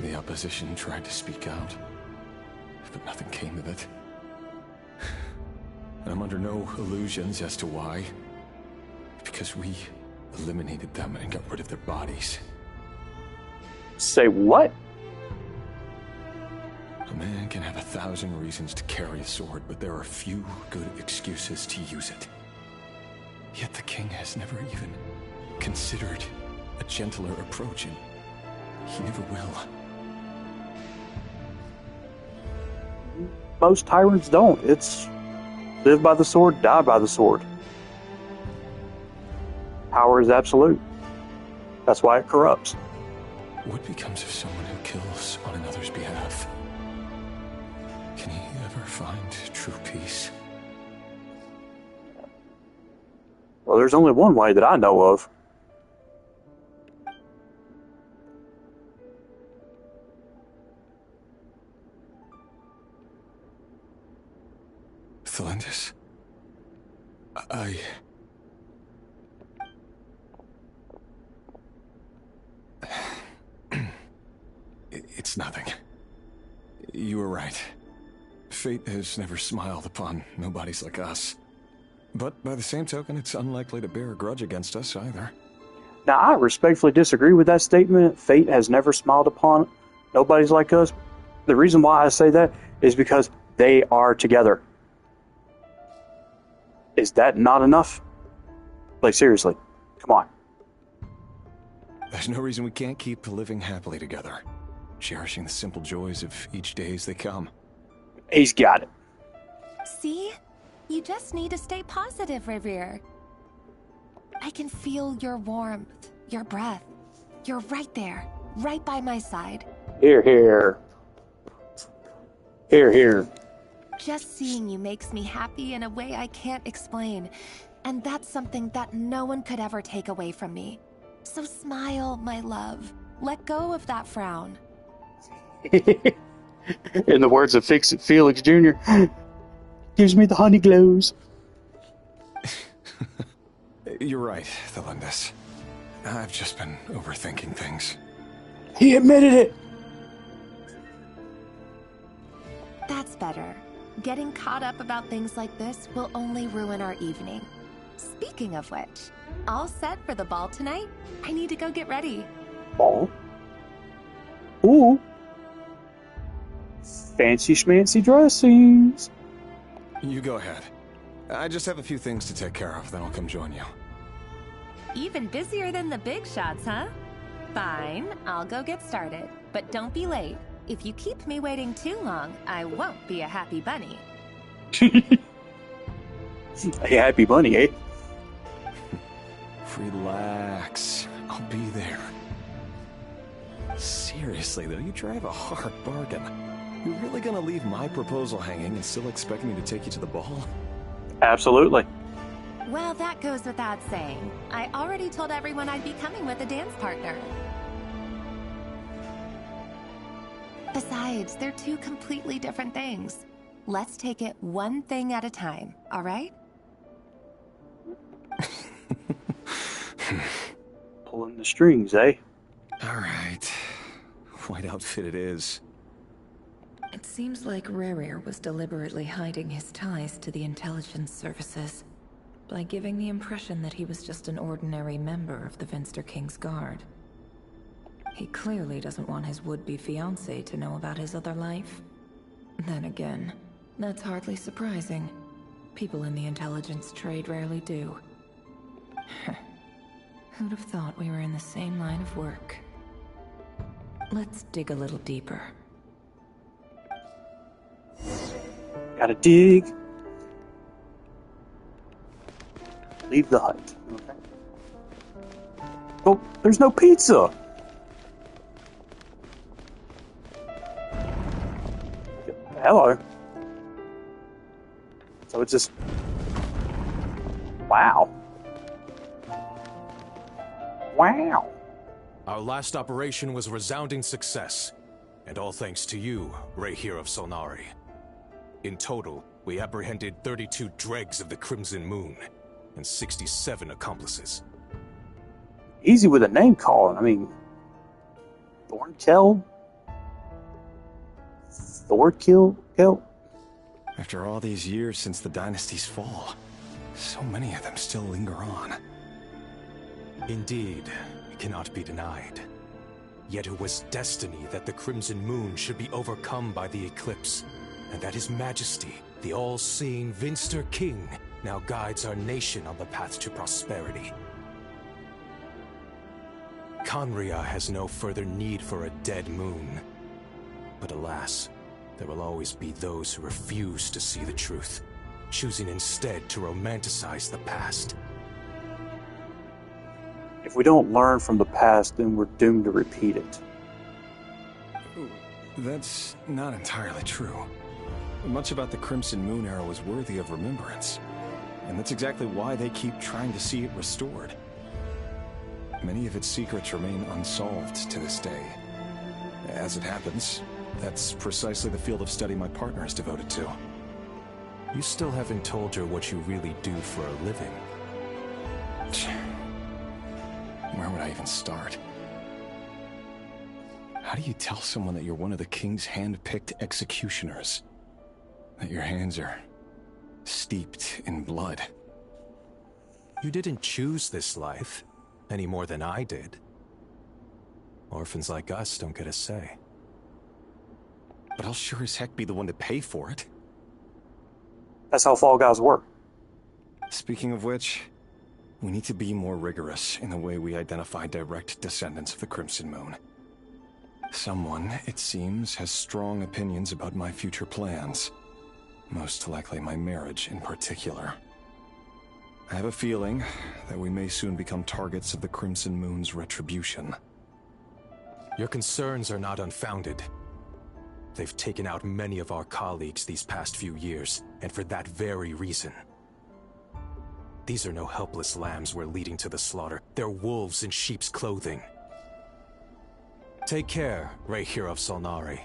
[SPEAKER 16] The opposition tried to speak out, but nothing came of it. And I'm under no illusions as to why. Because we eliminated them and got rid of their bodies.
[SPEAKER 1] Say what?
[SPEAKER 16] A man can have 1,000 reasons to carry a sword, but there are few good excuses to use it. Yet the king has never even considered a gentler approach, and He never will.
[SPEAKER 1] Most tyrants don't. It's live by the sword, die by the sword. Power is absolute. That's why it corrupts.
[SPEAKER 16] What becomes of someone who kills on another's behalf? Can he ever find true peace?
[SPEAKER 1] Well, there's only one way that I know of.
[SPEAKER 16] Felindis? It's nothing. You were right. Fate has never smiled upon nobodies like us. But by the same token, it's unlikely to bear a grudge against us either.
[SPEAKER 1] Now, I respectfully disagree with that statement. Fate has never smiled upon nobodies like us. The reason why I say that is because they are together. Is that not enough? Like, seriously, come on.
[SPEAKER 16] There's no reason we can't keep living happily together, cherishing the simple joys of each day as they come.
[SPEAKER 1] He's got it.
[SPEAKER 15] See? You just need to stay positive, Revere. I can feel your warmth, your breath. You're right there, right by my side.
[SPEAKER 1] Here, here. Here, here.
[SPEAKER 15] Just seeing you makes me happy in a way I can't explain. And that's something that no one could ever take away from me. So smile, my love. Let go of that frown.
[SPEAKER 1] In the words of Felix Jr., gives me the honey glows.
[SPEAKER 16] You're right, Felindis. I've just been overthinking things.
[SPEAKER 1] He admitted it!
[SPEAKER 15] That's better. Getting caught up about things like this will only ruin our evening. Speaking of which, all set for the ball tonight? I need to go get ready.
[SPEAKER 1] Ball? Ooh. Fancy schmancy dressings.
[SPEAKER 16] You go ahead. I just have a few things to take care of, then I'll come join you.
[SPEAKER 15] Even busier than the big shots, huh? Fine, I'll go get started. But don't be late. If you keep me waiting too long, I won't be a happy bunny.
[SPEAKER 1] A happy bunny, eh?
[SPEAKER 16] Relax. I'll be there. Seriously, though, you drive a hard bargain. You're really gonna leave my proposal hanging and still expect me to take you to the ball?
[SPEAKER 1] Absolutely.
[SPEAKER 15] Well, that goes without saying. I already told everyone I'd be coming with a dance partner. Besides, they're two completely different things. Let's take it one thing at a time, all right?
[SPEAKER 1] Pulling the strings, eh?
[SPEAKER 16] All right. White outfit it is.
[SPEAKER 12] It seems like Rerir was deliberately hiding his ties to the intelligence services by giving the impression that he was just an ordinary member of the Venster King's Guard. He clearly doesn't want his would-be fiancée to know about his other life. Then again, that's hardly surprising. People in the intelligence trade rarely do. Who'd have thought we were in the same line of work? Let's dig a little deeper.
[SPEAKER 1] Gotta dig. Leave the hut. Okay. Oh, there's no pizza! Hello. So it's just... Wow. Wow.
[SPEAKER 3] Our last operation was a resounding success, and all thanks to you, Rehir of Solnari. In total, we apprehended 32 dregs of the Crimson Moon, and 67 accomplices.
[SPEAKER 1] Easy with a name calling. I mean... Thornkel? Thorkill?
[SPEAKER 16] After all these years since the dynasty's fall, so many of them still linger on.
[SPEAKER 3] Indeed, it cannot be denied. Yet it was destiny that the Crimson Moon should be overcome by the eclipse, and that His Majesty, the all-seeing Venster King, now guides our nation on the path to prosperity. Khaenri'ah has no further need for a dead moon. But alas, there will always be those who refuse to see the truth, choosing instead to romanticize the past.
[SPEAKER 1] If we don't learn from the past, then we're doomed to repeat it.
[SPEAKER 16] That's not entirely true. Much about the Crimson Moon era was worthy of remembrance. And that's exactly why they keep trying to see it restored. Many of its secrets remain unsolved to this day. As it happens, that's precisely the field of study my partner is devoted to.
[SPEAKER 3] You still haven't told her what you really do for a living.
[SPEAKER 16] Where would I even start? How do you tell someone that you're one of the king's hand-picked executioners? That your hands are steeped in blood?
[SPEAKER 3] You didn't choose this life, any more than I did. Orphans like us don't get a say.
[SPEAKER 16] But I'll sure as heck be the one to pay for it.
[SPEAKER 1] That's how Fall Guys work.
[SPEAKER 16] Speaking of which, we need to be more rigorous in the way we identify direct descendants of the Crimson Moon. Someone, it seems, has strong opinions about my future plans. Most likely my marriage in particular. I have a feeling that we may soon become targets of the Crimson Moon's retribution.
[SPEAKER 3] Your concerns are not unfounded. They've taken out many of our colleagues these past few years, and for that very reason. These are no helpless lambs we're leading to the slaughter. They're wolves in sheep's clothing. Take care, Rahier of Solnari.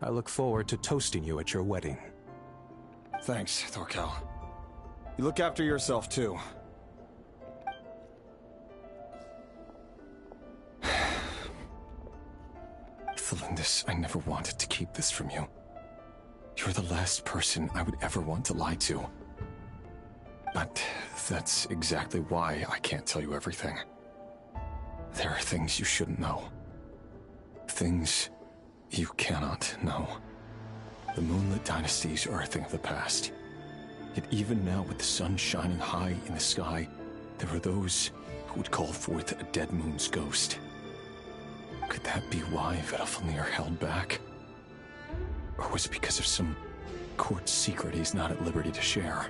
[SPEAKER 3] I look forward to toasting you at your wedding.
[SPEAKER 16] Thanks, Thorkel. You look after yourself, too. Thelindis, I never wanted to keep this from you. You're the last person I would ever want to lie to. But that's exactly why I can't tell you everything. There are things you shouldn't know. Things you cannot know. The Moonlit Dynasties are a thing of the past. Yet even now, with the sun shining high in the sky, there are those who would call forth a dead moon's ghost. Could that be why Vedalfnir held back? Or was it because of some court secret he's not at liberty to share?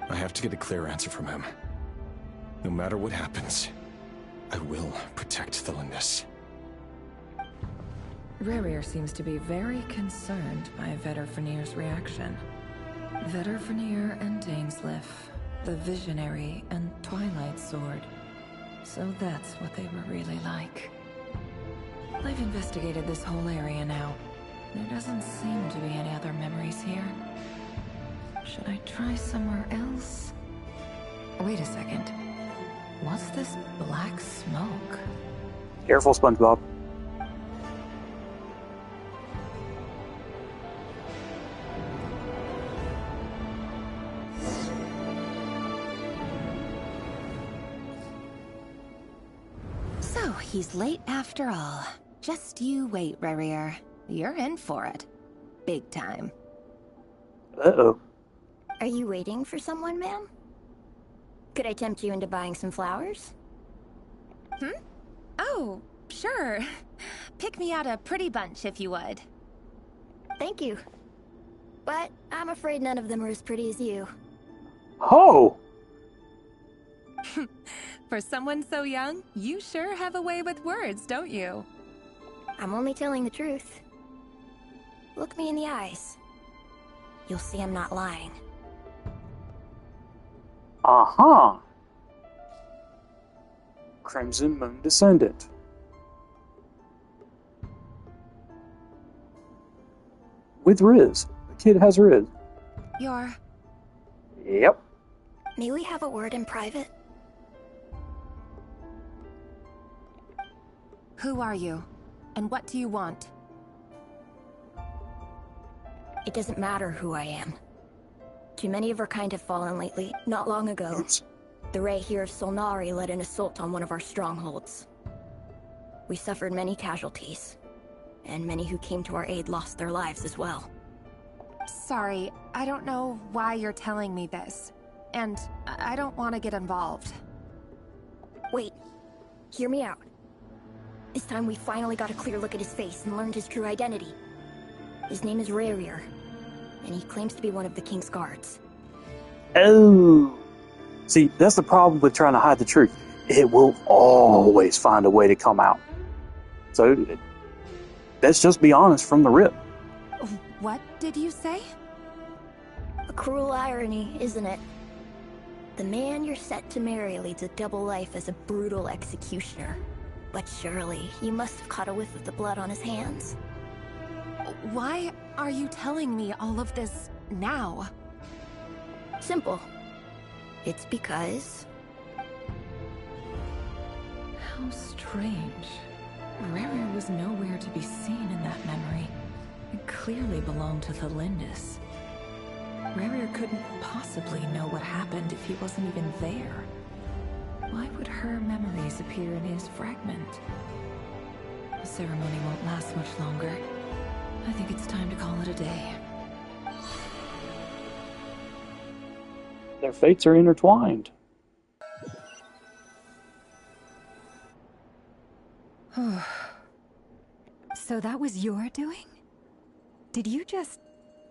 [SPEAKER 16] I have to get a clear answer from him. No matter what happens, I will protect Thelindis.
[SPEAKER 12] Rarir seems to be very concerned by Vedalfnir's reaction. Vedalfnir and Dainsleif, the Visionary and Twilight Sword. So that's what they were really like. I've investigated this whole area now. There doesn't seem to be any other memories here. Should I try somewhere else? Wait a second. What's this black smoke?
[SPEAKER 1] Careful, SpongeBob.
[SPEAKER 15] So, he's late after all. Just you wait, Rarir. You're in for it. Big time.
[SPEAKER 1] Uh-oh.
[SPEAKER 8] Are you waiting for someone, ma'am? Could I tempt you into buying some flowers?
[SPEAKER 15] Oh, sure. Pick me out a pretty bunch if you would.
[SPEAKER 8] Thank you. But I'm afraid none of them are as pretty as you.
[SPEAKER 1] Oh!
[SPEAKER 15] For someone so young, you sure have a way with words, don't you?
[SPEAKER 8] I'm only telling the truth. Look me in the eyes. You'll see I'm not lying.
[SPEAKER 1] Uh-huh. Crimson Moon Descendant. With Riz. The kid has Riz.
[SPEAKER 15] You're...
[SPEAKER 1] Yep.
[SPEAKER 8] May we have a word in private?
[SPEAKER 15] Who are you? And what do you want?
[SPEAKER 8] It doesn't matter who I am. Too many of our kind have fallen lately. Not long ago, the Rahier of Solnari led an assault on one of our strongholds. We suffered many casualties, and many who came to our aid lost their lives as well.
[SPEAKER 15] Sorry, I don't know why you're telling me this. And I don't want to get involved.
[SPEAKER 8] Wait,
[SPEAKER 13] Hear me out. This time we finally got a clear look at his face and learned his true identity. His name is Rerir, and he claims to be one of the King's guards.
[SPEAKER 1] Oh. See, that's the problem with trying to hide the truth. It will always find a way to come out. So, let's just be honest from the rip.
[SPEAKER 15] What did you say?
[SPEAKER 13] A cruel irony, isn't it? The man you're set to marry leads a double life as a brutal executioner. But surely, you must have caught a whiff of the blood on his hands.
[SPEAKER 15] Why are you telling me all of this now?
[SPEAKER 13] Simple. It's because...
[SPEAKER 12] How strange. Rerir was nowhere to be seen in that memory. It clearly belonged to Thelindis. Rerir couldn't possibly know what happened if he wasn't even there. Why would her memories appear in his fragment? The ceremony won't last much longer. I think it's time to call it a day.
[SPEAKER 1] Their fates are intertwined.
[SPEAKER 4] So that was your doing? Did you just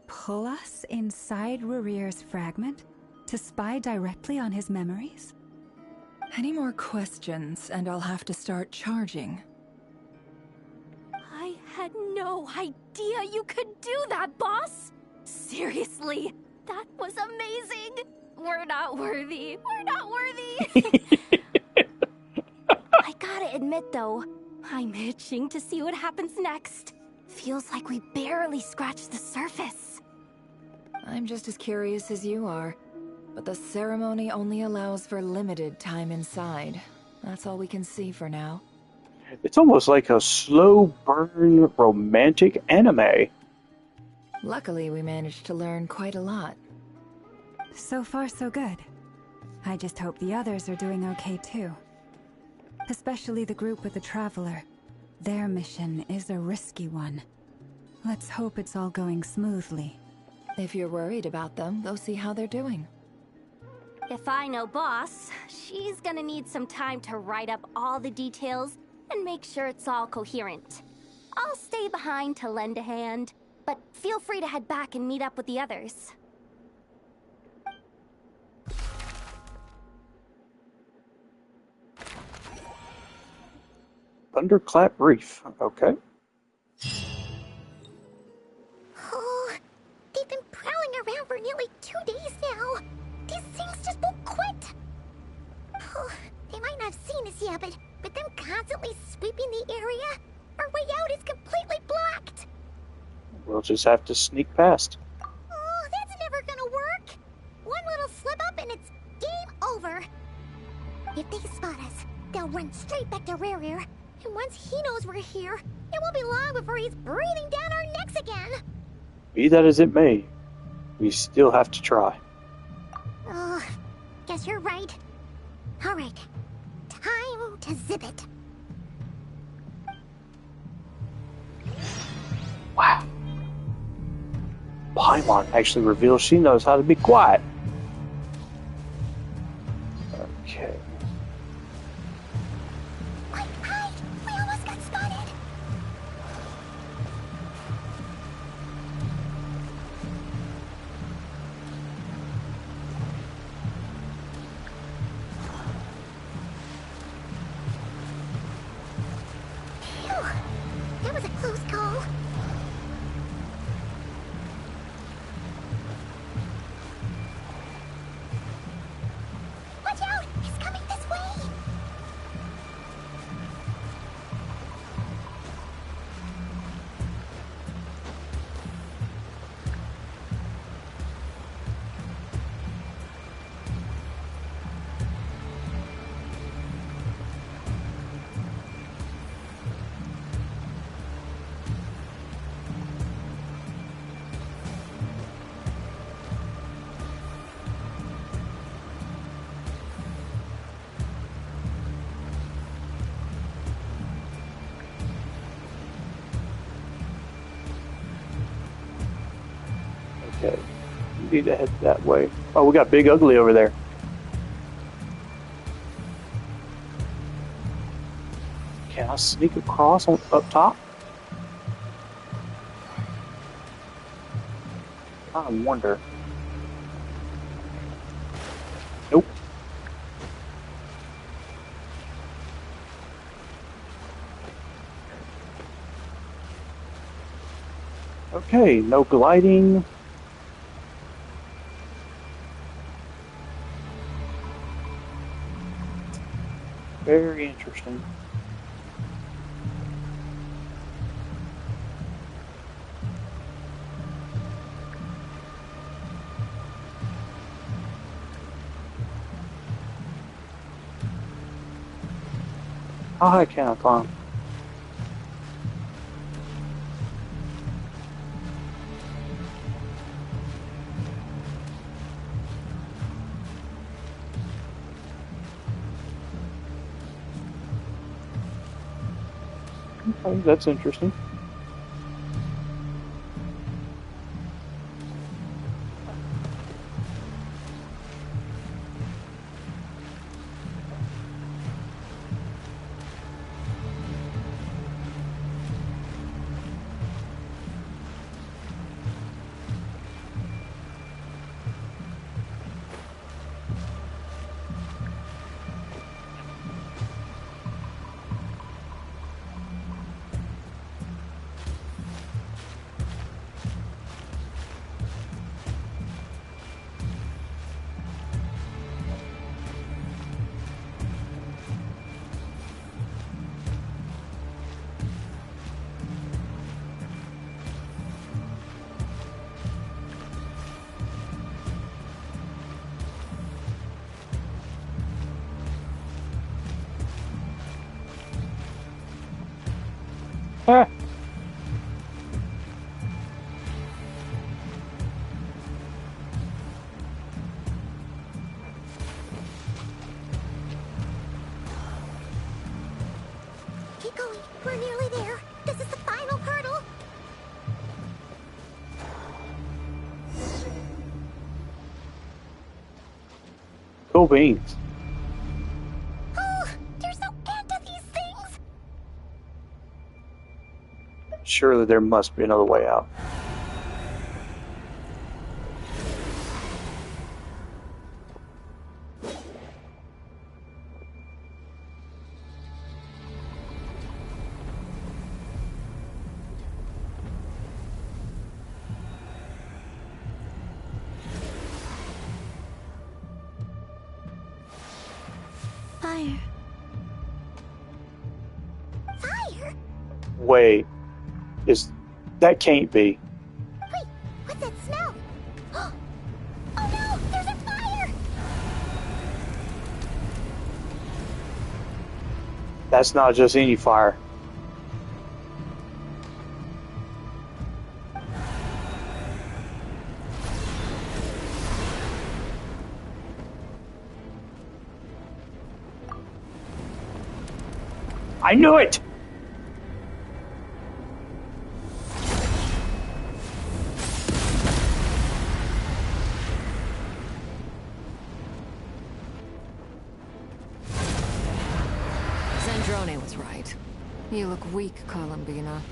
[SPEAKER 4] pull us inside Rerir's fragment to spy directly on his memories?
[SPEAKER 12] Any more questions, and I'll have to start charging.
[SPEAKER 6] I had no idea you could do that, boss! Seriously, that was amazing! We're not worthy. We're not worthy! I gotta admit, though, I'm itching to see what happens next. Feels like we barely scratched the surface.
[SPEAKER 12] I'm just as curious as you are. But the ceremony only allows for limited time inside. That's all we can see for now.
[SPEAKER 1] It's almost like a slow burn romantic anime.
[SPEAKER 12] Luckily, we managed to learn quite a lot.
[SPEAKER 4] So far, so good. I just hope the others are doing okay too. Especially the group with the Traveler. Their mission is a risky one. Let's hope it's all going smoothly.
[SPEAKER 12] If you're worried about them, go see how they're doing.
[SPEAKER 6] If I know Boss, she's gonna need some time to write up all the details and make sure it's all coherent. I'll stay behind to lend a hand, but feel free to head back and meet up with the others.
[SPEAKER 1] Thunderclap Reef, okay.
[SPEAKER 2] Oh, they've been prowling around for nearly 2 days now. These things just won't quit. Oh, they might not have seen us yet, but them constantly sweeping the area, our way out is completely blocked.
[SPEAKER 1] We'll just have to sneak past.
[SPEAKER 2] Oh, that's never gonna work. One little slip up and it's game over. If they spot us, they'll run straight back to Rerir. And once he knows we're here, it won't be long before he's breathing down our necks again.
[SPEAKER 1] Be that as it may, we still have to try.
[SPEAKER 2] Oh, guess you're right. All right, time to zip it.
[SPEAKER 1] Wow. Paimon actually reveals she knows how to be quiet. Okay.
[SPEAKER 2] Quick, hide! We almost got spotted! Phew! That was a close call. Watch out! He's coming this way!
[SPEAKER 1] Okay. We need to head that way. Oh, we got Big Ugly over there. Can I sneak across on up top? I wonder. Nope. Okay, no gliding. Very interesting. How high can I climb? Okay, that's interesting. Ah.
[SPEAKER 2] Keep going. We're nearly there. This is the final hurdle.
[SPEAKER 1] Cool beans.
[SPEAKER 2] Oh, there's no end to these things.
[SPEAKER 1] Surely there must be another way out.
[SPEAKER 10] Fire.
[SPEAKER 2] Fire?
[SPEAKER 1] Wait, that can't be.
[SPEAKER 2] Wait, what's that smell? Oh no, there's a fire!
[SPEAKER 1] That's not just any fire. I knew it!
[SPEAKER 12] Zandrone was right. You look weak, Columbina.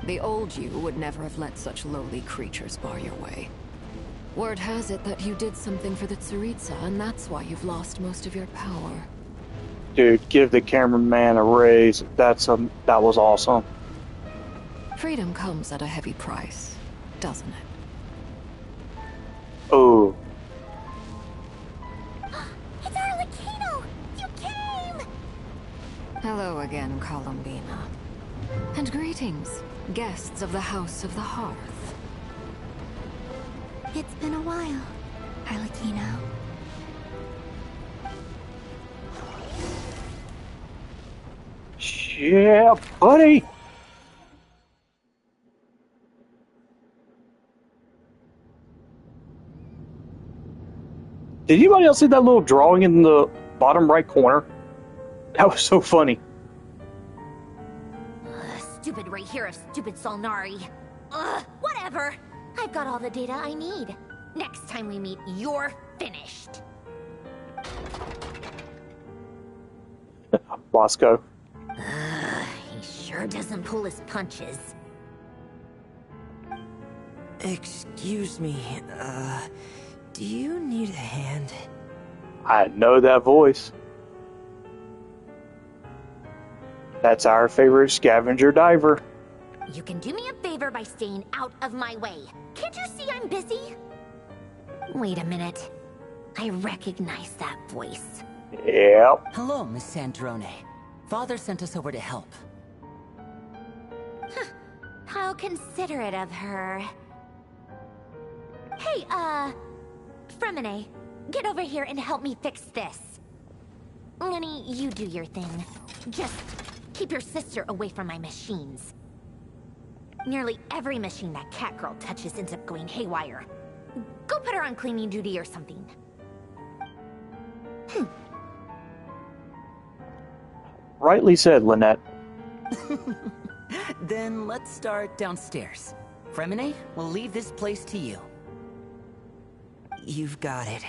[SPEAKER 12] The old you would never have let such lowly creatures bar your way. Word has it that you did something for the Tsaritsa, and that's why you've lost most of your power.
[SPEAKER 1] Dude, give the cameraman a raise. That was awesome.
[SPEAKER 12] Freedom comes at a heavy price, doesn't it?
[SPEAKER 1] Oh.
[SPEAKER 2] It's Arlecchino! You came!
[SPEAKER 12] Hello again, Columbina. And greetings, guests of the House of the Hearth.
[SPEAKER 10] It's been a while, Arlecchino.
[SPEAKER 1] Yeah, buddy! Did anybody else see that little drawing in the bottom right corner? That was so funny.
[SPEAKER 14] Stupid Rahere of stupid Solnari. Ugh, whatever. I've got all the data I need. Next time we meet, you're finished.
[SPEAKER 1] Bosco.
[SPEAKER 14] He sure doesn't pull his punches.
[SPEAKER 19] Excuse me, do you need a hand?
[SPEAKER 1] I know that voice. That's our favorite scavenger diver.
[SPEAKER 14] You can do me a favor by staying out of my way. Can't you see I'm busy? Wait a minute. I recognize that voice.
[SPEAKER 1] Yep.
[SPEAKER 20] Hello, Miss Sandrone. Father sent us over to help.
[SPEAKER 14] How considerate of her. Hey, Fremine, get over here and help me fix this. Lenny, you do your thing. Just keep your sister away from my machines. Nearly every machine that Catgirl touches ends up going haywire. Go put her on cleaning duty or something.
[SPEAKER 1] Rightly said, Lynette.
[SPEAKER 20] Then let's start downstairs. Fremine, we'll leave this place to you. You've got it.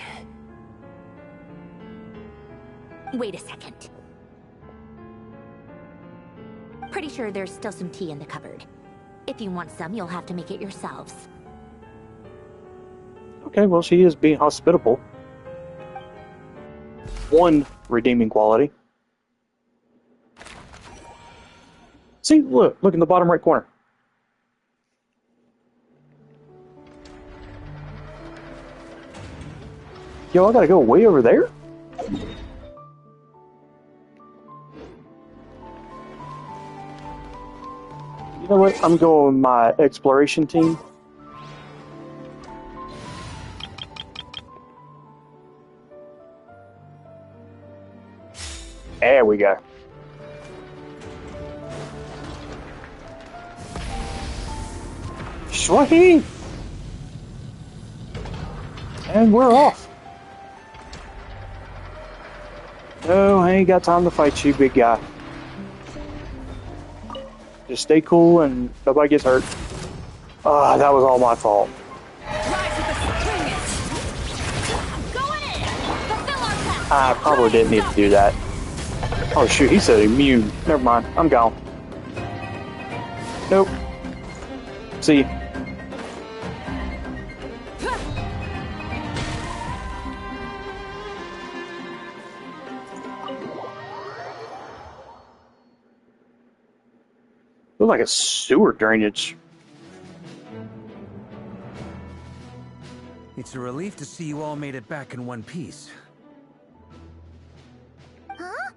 [SPEAKER 14] Wait a second. Pretty sure there's still some tea in the cupboard. If you want some, you'll have to make it yourselves.
[SPEAKER 1] Okay, well, she is being hospitable. One redeeming quality. See, look in the bottom right corner. Yo, I gotta go way over there? You know what? I'm going with my exploration team. There we go. Sweet! And we're off. No, I ain't got time to fight you, big guy. Just stay cool and nobody gets hurt. Ah, that was all my fault. I probably didn't need to do that. Oh shoot, he said immune. Never mind, I'm gone. Nope. See you. Look like a sewer drainage.
[SPEAKER 11] It's a relief to see you all made it back in one piece.
[SPEAKER 2] Huh?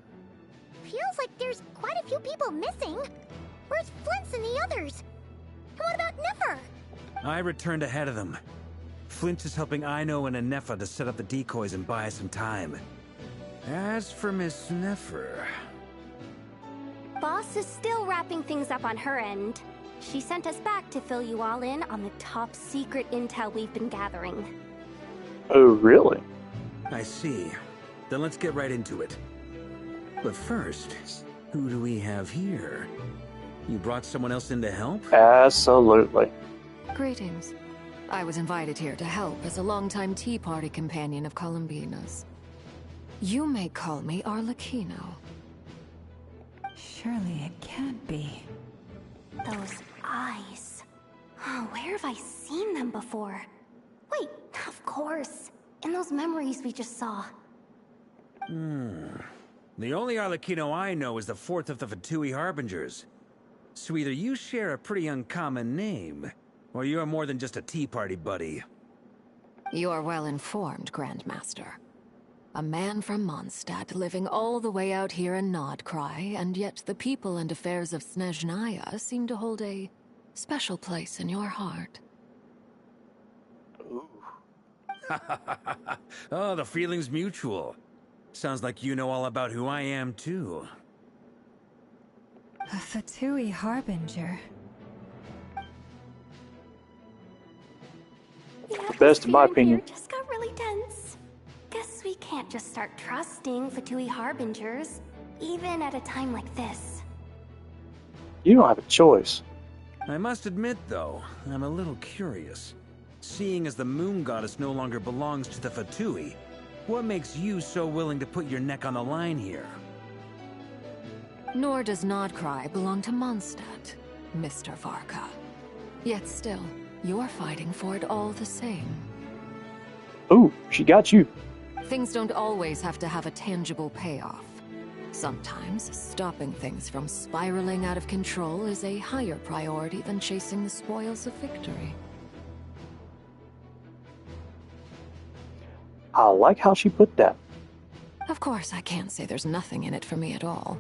[SPEAKER 2] Feels like there's quite a few people missing. Where's Flint's and the others? And what about Nefer?
[SPEAKER 11] I returned ahead of them. Flint is helping Ino and Anefa to set up the decoys and buy some time. As for Miss Nefer...
[SPEAKER 6] Boss is still wrapping things up on her end. She sent us back to fill you all in on the top secret intel we've been gathering.
[SPEAKER 1] Oh, really?
[SPEAKER 11] I see. Then let's get right into it. But first, who do we have here? You brought someone else in to help?
[SPEAKER 1] Absolutely.
[SPEAKER 12] Greetings. I was invited here to help as a longtime Tea Party companion of Columbina's. You may call me Arlecchino.
[SPEAKER 4] Surely it can't be.
[SPEAKER 6] Those eyes. Oh, where have I seen them before? Wait, of course. In those memories we just saw.
[SPEAKER 11] The only Arlecchino I know is the fourth of the Fatui Harbingers. So either you share a pretty uncommon name, or you're more than just a Tea Party buddy.
[SPEAKER 12] You are well informed, Grandmaster. A man from Mondstadt living all the way out here in Nodcry, and yet the people and affairs of Snezhnaya seem to hold a special place in your heart.
[SPEAKER 11] Oh, the feeling's mutual. Sounds like you know all about who I am, too.
[SPEAKER 4] A Fatui Harbinger.
[SPEAKER 1] Best in my opinion.
[SPEAKER 6] Just got really tense. Guess we can't just start trusting Fatui Harbingers, even at a time like this.
[SPEAKER 1] You don't have a choice.
[SPEAKER 11] I must admit, though, I'm a little curious. Seeing as the Moon Goddess no longer belongs to the Fatui, what makes you so willing to put your neck on the line here?
[SPEAKER 21] Nor does Nordcry belong to Mondstadt, Mr. Varka. Yet still, you're fighting for it all the same.
[SPEAKER 1] Ooh, she got you.
[SPEAKER 21] Things don't always have to have a tangible payoff. Sometimes, stopping things from spiraling out of control is a higher priority than chasing the spoils of victory.
[SPEAKER 1] I like how she put that.
[SPEAKER 21] Of course, I can't say there's nothing in it for me at all.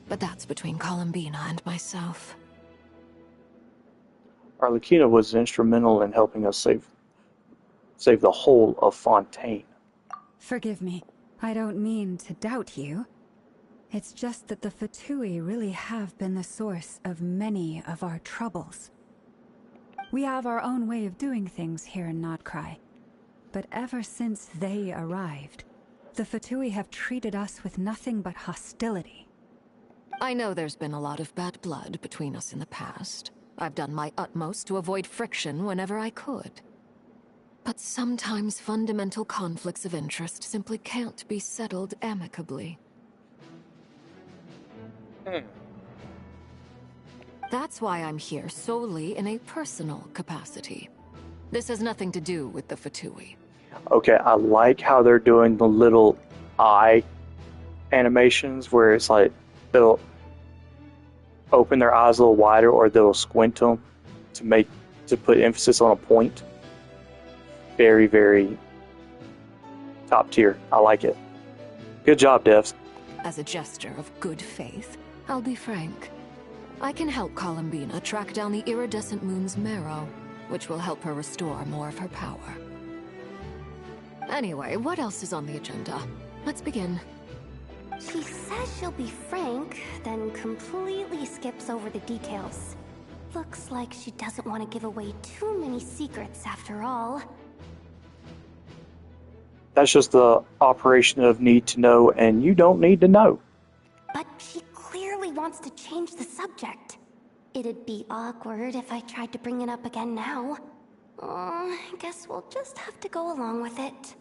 [SPEAKER 21] But that's between Columbina and myself.
[SPEAKER 1] Arlecchino was instrumental in helping us save the whole of Fontaine.
[SPEAKER 4] Forgive me. I don't mean to doubt you. It's just that the Fatui really have been the source of many of our troubles. We have our own way of doing things here in Nordcry. But ever since they arrived, the Fatui have treated us with nothing but hostility.
[SPEAKER 21] I know there's been a lot of bad blood between us in the past. I've done my utmost to avoid friction whenever I could. But sometimes fundamental conflicts of interest simply can't be settled amicably. That's why I'm here solely in a personal capacity. This has nothing to do with the Fatui.
[SPEAKER 1] Okay, I like how they're doing the little eye animations where it's like they'll open their eyes a little wider or they'll squint them to put emphasis on a point. Very, very top tier. I like it. Good job, devs.
[SPEAKER 21] As a gesture of good faith, I'll be frank. I can help Columbina track down the iridescent moon's marrow, which will help her restore more of her power. Anyway, what else is on the agenda? Let's begin.
[SPEAKER 6] She says she'll be frank, then completely skips over the details. Looks like she doesn't want to give away too many secrets after all.
[SPEAKER 1] That's just the operation of need to know, and you don't need to know.
[SPEAKER 6] But she clearly wants to change the subject. It'd be awkward if I tried to bring it up again now. I guess we'll just have to go along with it.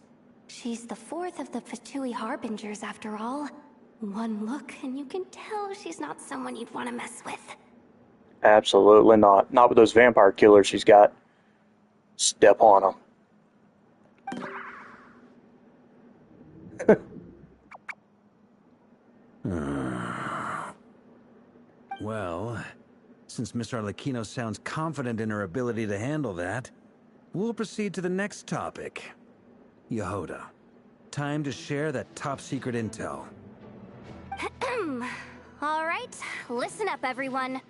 [SPEAKER 6] She's the fourth of the Fatui Harbingers after all. One look and you can tell she's not someone you'd want to mess with.
[SPEAKER 1] Absolutely not. Not with those vampire killers she's got. Step on them.
[SPEAKER 11] Well, since Miss Arlecchino sounds confident in her ability to handle that, we'll proceed to the next topic. Yehuda, time to share that top-secret intel.
[SPEAKER 6] Alright, listen up everyone.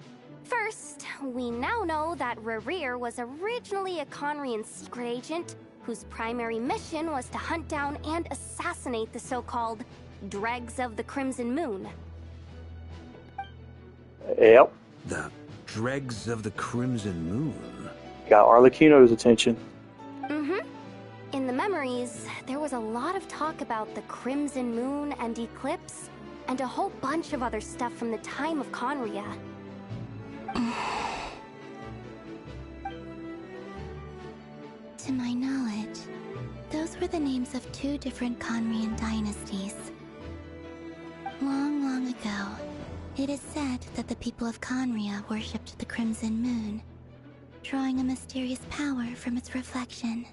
[SPEAKER 6] First, we now know that Rerir was originally a Conrian secret agent whose primary mission was to hunt down and assassinate the so-called Dregs of the Crimson Moon.
[SPEAKER 1] Yep.
[SPEAKER 11] The Dregs of the Crimson Moon?
[SPEAKER 1] Got Arlecchino's attention.
[SPEAKER 6] In the memories, there was a lot of talk about the Crimson Moon and Eclipse, and a whole bunch of other stuff from the time of Conria.
[SPEAKER 10] To my knowledge, those were the names of two different Conrian dynasties. Long, long ago, it is said that the people of Conria worshipped the Crimson Moon, drawing a mysterious power from its reflection.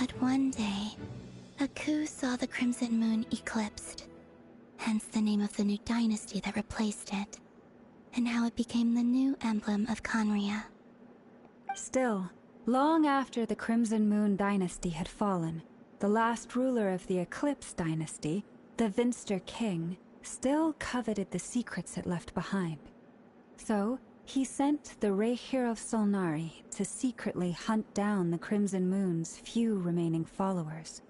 [SPEAKER 10] But one day, a coup saw the Crimson Moon eclipsed, hence the name of the new dynasty that replaced it, and how it became the new emblem of Conria.
[SPEAKER 4] Still, long after the Crimson Moon dynasty had fallen, the last ruler of the Eclipse dynasty, the Vinster King, still coveted the secrets it left behind. So, he sent the Rehir of Solnari to secretly hunt down the Crimson Moon's few remaining followers.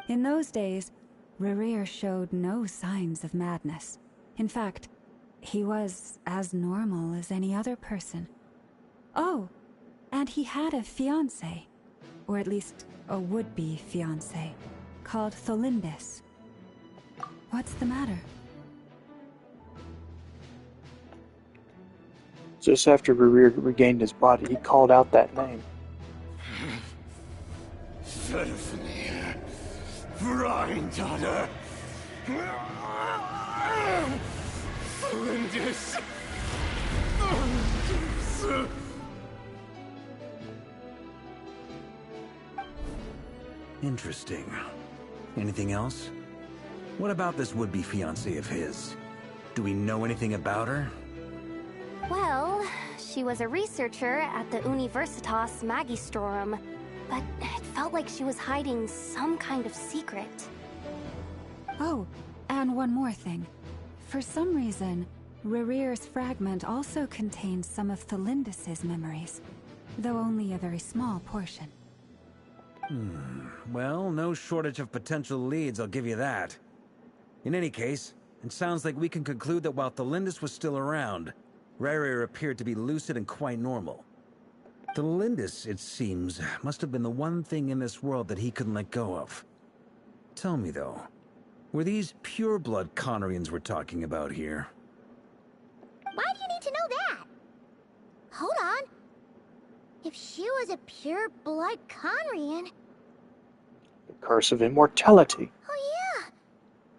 [SPEAKER 4] In those days, Rerir showed no signs of madness. In fact, he was as normal as any other person. Oh, and he had a fiancé, or at least a would-be fiancé, called Tholindis. What's the matter?
[SPEAKER 1] Just after Rerir regained his body, he called out that name.
[SPEAKER 9] Citizenir, Rhine daughter, Flinders!
[SPEAKER 11] Interesting. Anything else? What about this would-be fiancée of his? Do we know anything about her?
[SPEAKER 6] Well, she was a researcher at the Universitas Magistrorum, but it felt like she was hiding some kind of secret.
[SPEAKER 4] Oh, and one more thing. For some reason, Rerear's fragment also contains some of Thelindis' memories, though only a very small portion.
[SPEAKER 11] Well, no shortage of potential leads, I'll give you that. In any case, it sounds like we can conclude that while Thelindis was still around, Rerear appeared to be lucid and quite normal. Thelindis, it seems, must have been the one thing in this world that he couldn't let go of. Tell me, though, were these pure-blood Conorians we're talking about here?
[SPEAKER 2] Why do you need to know that? Hold on. If she was a pure-blood Conrian...
[SPEAKER 1] The curse of immortality.
[SPEAKER 2] Oh yeah!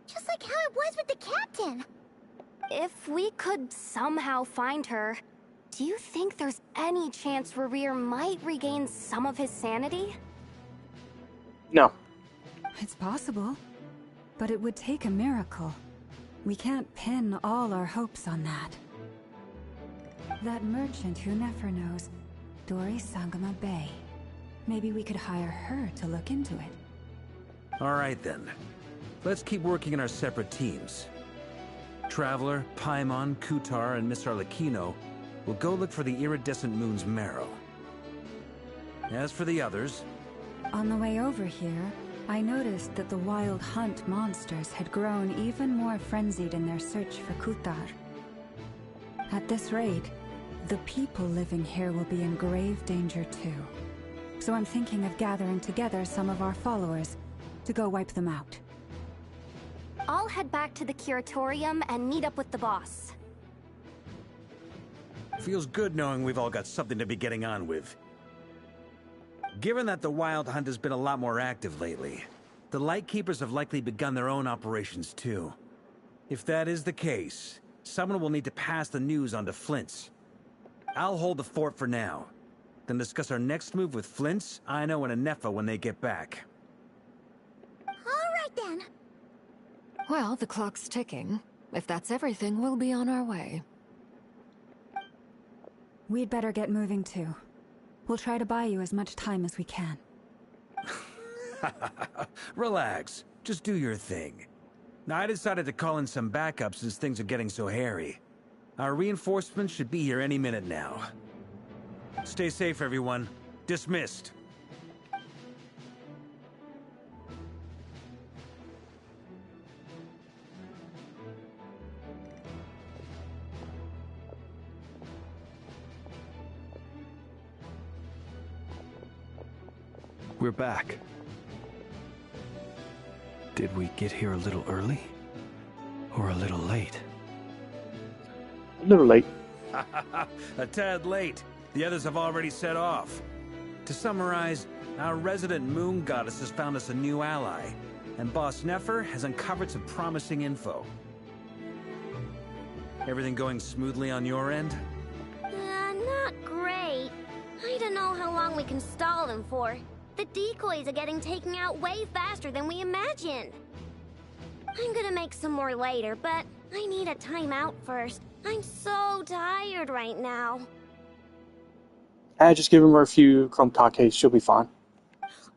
[SPEAKER 2] Just like how it was with the captain.
[SPEAKER 6] If we could somehow find her, do you think there's any chance Rerear might regain some of his sanity?
[SPEAKER 1] No.
[SPEAKER 4] It's possible, but it would take a miracle. We can't pin all our hopes on that. That merchant who Nefer knows, Dori Sangama Bay. Maybe we could hire her to look into it.
[SPEAKER 11] All right, then. Let's keep working in our separate teams. Traveler, Paimon, Kutar, and Miss Arlecchino will go look for the iridescent moon's marrow. As for the others...
[SPEAKER 4] On the way over here, I noticed that the Wild Hunt monsters had grown even more frenzied in their search for Kutar. At this rate, the people living here will be in grave danger too. So I'm thinking of gathering together some of our followers to go wipe them out.
[SPEAKER 6] I'll head back to the Curatorium and meet up with the boss.
[SPEAKER 11] Feels good knowing we've all got something to be getting on with. Given that the Wild Hunt has been a lot more active lately, the Lightkeepers have likely begun their own operations too. If that is the case, someone will need to pass the news on to Flint's. I'll hold the fort for now, then discuss our next move with Flint's, Ino, and Anefa when they get back.
[SPEAKER 2] Alright then.
[SPEAKER 21] Well, the clock's ticking. If that's everything, we'll be on our way.
[SPEAKER 4] We'd better get moving too. We'll try to buy you as much time as we can.
[SPEAKER 11] Relax. Just do your thing. Now, I decided to call in some backup since things are getting so hairy. Our reinforcements should be here any minute now. Stay safe, everyone. Dismissed.
[SPEAKER 5] We're back. Did we get here a little early? Or a little late?
[SPEAKER 1] A little late.
[SPEAKER 11] A tad late. The others have already set off. To summarize, our resident moon goddess has found us a new ally, and Boss Nefer has uncovered some promising info. Everything going smoothly on your end?
[SPEAKER 8] Not great. I don't know how long we can stall them for. The decoys are getting taken out way faster than we imagined. I'm gonna make some more later, but I need a timeout first. I'm so tired right now.
[SPEAKER 1] Just give him a few Chromkakes, she'll be fine.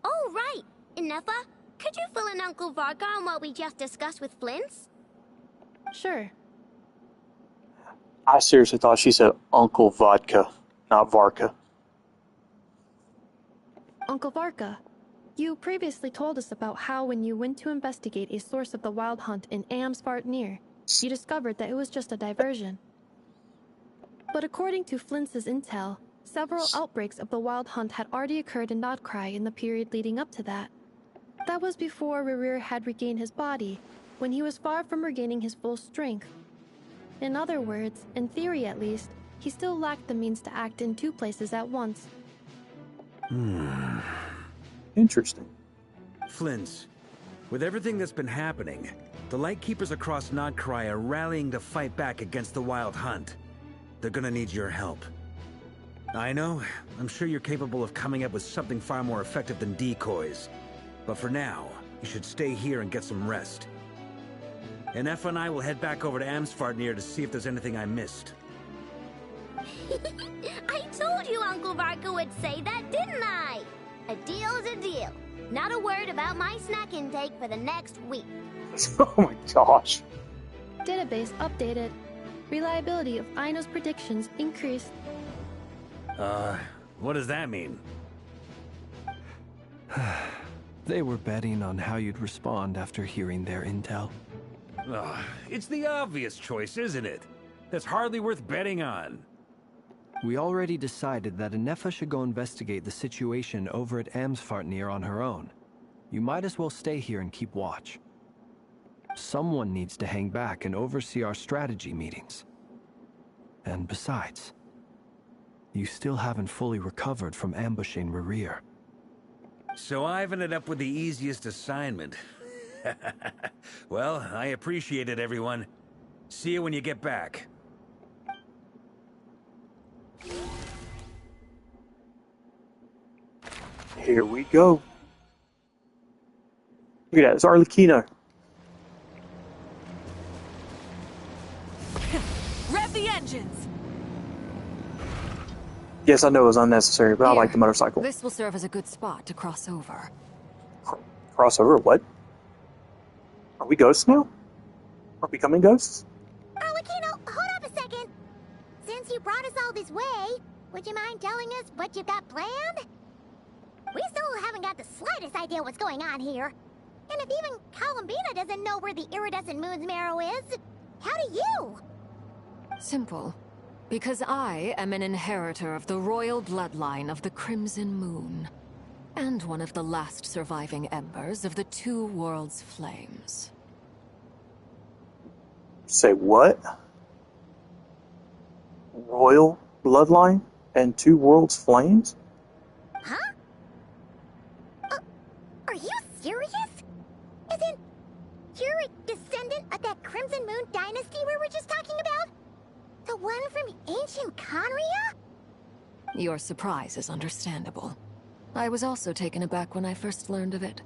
[SPEAKER 8] Oh, right! Anefa, could you fill in Uncle Varka on what we just discussed with Flint's?
[SPEAKER 7] Sure.
[SPEAKER 1] I seriously thought she said Uncle Vodka, not Varka.
[SPEAKER 7] Uncle Varka, you previously told us about how when you went to investigate a source of the Wild Hunt in Amsvartnir, you discovered that it was just a diversion. But according to Flint's intel, several outbreaks of the Wild Hunt had already occurred in Nodcry in the period leading up to that. That was before Rerear had regained his body, when he was far from regaining his full strength. In other words, in theory at least, he still lacked the means to act in two places at once.
[SPEAKER 1] Interesting.
[SPEAKER 11] Flint's, with everything that's been happening, The Lightkeepers across Nodcry are rallying to fight back against the Wild Hunt. They're gonna need your help. I know, I'm sure you're capable of coming up with something far more effective than decoys. But for now, you should stay here and get some rest. And Effa and I will head back over to Amsfartnir to see if there's anything I missed.
[SPEAKER 8] I told you Uncle Varka would say that, didn't I? A deal's a deal. Not a word about my snack intake for the next week.
[SPEAKER 1] Oh my gosh.
[SPEAKER 7] Database updated. Reliability of Aino's predictions increased.
[SPEAKER 11] What does that mean?
[SPEAKER 5] They were betting on how you'd respond after hearing their intel.
[SPEAKER 11] It's the obvious choice, isn't it? That's hardly worth betting on.
[SPEAKER 5] We already decided that Anefa should go investigate the situation over at Amsfartnir on her own. You might as well stay here and keep watch. Someone needs to hang back and oversee our strategy meetings. And besides, you still haven't fully recovered from ambushing Rerir.
[SPEAKER 11] So I've ended up with the easiest assignment. Well, I appreciate it, everyone. See you when you get back.
[SPEAKER 1] Here we go. Look at that, it's Arlecchino.
[SPEAKER 21] Rev the engines!
[SPEAKER 1] Yes, I know it was unnecessary, but I like the motorcycle.
[SPEAKER 21] This will serve as a good spot to cross over.
[SPEAKER 1] Crossover? What? Are we ghosts now? Are we becoming ghosts?
[SPEAKER 2] Arlecchino, hold up a second. Since you brought us all this way, would you mind telling us what you've got planned? We still haven't got the slightest idea what's going on here. And if even Columbina doesn't know where the iridescent moon's marrow is, how do you?
[SPEAKER 21] Simple. Because I am an inheritor of the royal bloodline of the Crimson Moon, and one of the last surviving embers of the Two Worlds' flames.
[SPEAKER 1] Say what? Royal bloodline and Two Worlds flames?
[SPEAKER 2] Huh? Are you serious? Isn't you're a descendant of that Crimson Moon dynasty we were just talking about? The one from ancient Conria?
[SPEAKER 21] Your surprise is understandable. I was also taken aback when I first learned of it.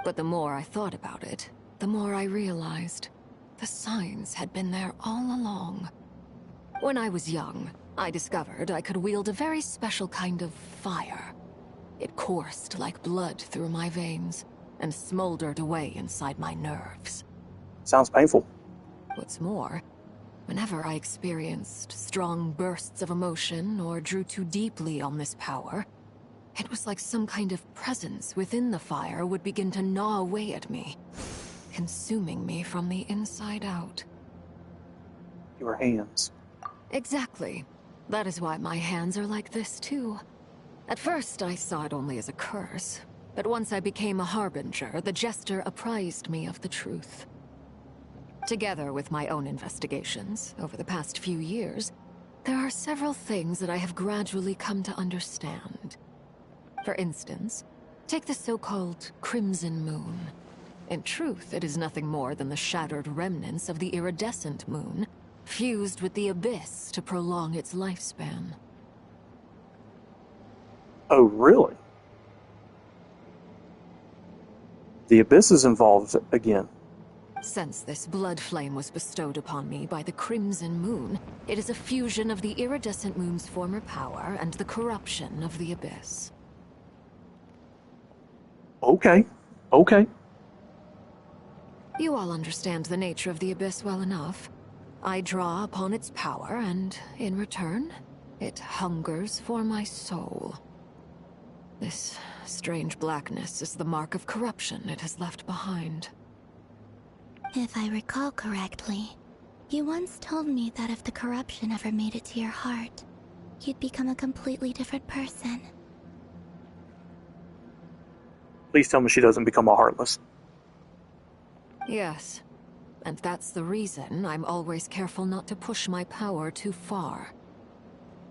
[SPEAKER 21] But the more I thought about it, the more I realized the signs had been there all along. When I was young, I discovered I could wield a very special kind of fire. It coursed like blood through my veins and smoldered away inside my nerves.
[SPEAKER 1] Sounds painful.
[SPEAKER 21] What's more, whenever I experienced strong bursts of emotion or drew too deeply on this power, it was like some kind of presence within the fire would begin to gnaw away at me, consuming me from the inside out.
[SPEAKER 1] Your hands.
[SPEAKER 21] Exactly. That is why my hands are like this too. At first, I saw it only as a curse, but once I became a harbinger, the Jester apprised me of the truth. Together with my own investigations, over the past few years, there are several things that I have gradually come to understand. For instance, take the so-called Crimson Moon. In truth, it is nothing more than the shattered remnants of the iridescent moon, fused with the Abyss to prolong its lifespan.
[SPEAKER 1] Oh, really? The Abyss is involved again.
[SPEAKER 21] Since this blood flame was bestowed upon me by the Crimson Moon, it is a fusion of the iridescent moon's former power and the corruption of the Abyss.
[SPEAKER 1] Okay. Okay.
[SPEAKER 21] You all understand the nature of the Abyss well enough. I draw upon its power, and in return, it hungers for my soul. This strange blackness is the mark of corruption it has left behind.
[SPEAKER 10] If I recall correctly, you once told me that if the corruption ever made it to your heart, you'd become a completely different person.
[SPEAKER 1] Please tell me she doesn't become a Heartless.
[SPEAKER 21] Yes. And that's the reason I'm always careful not to push my power too far.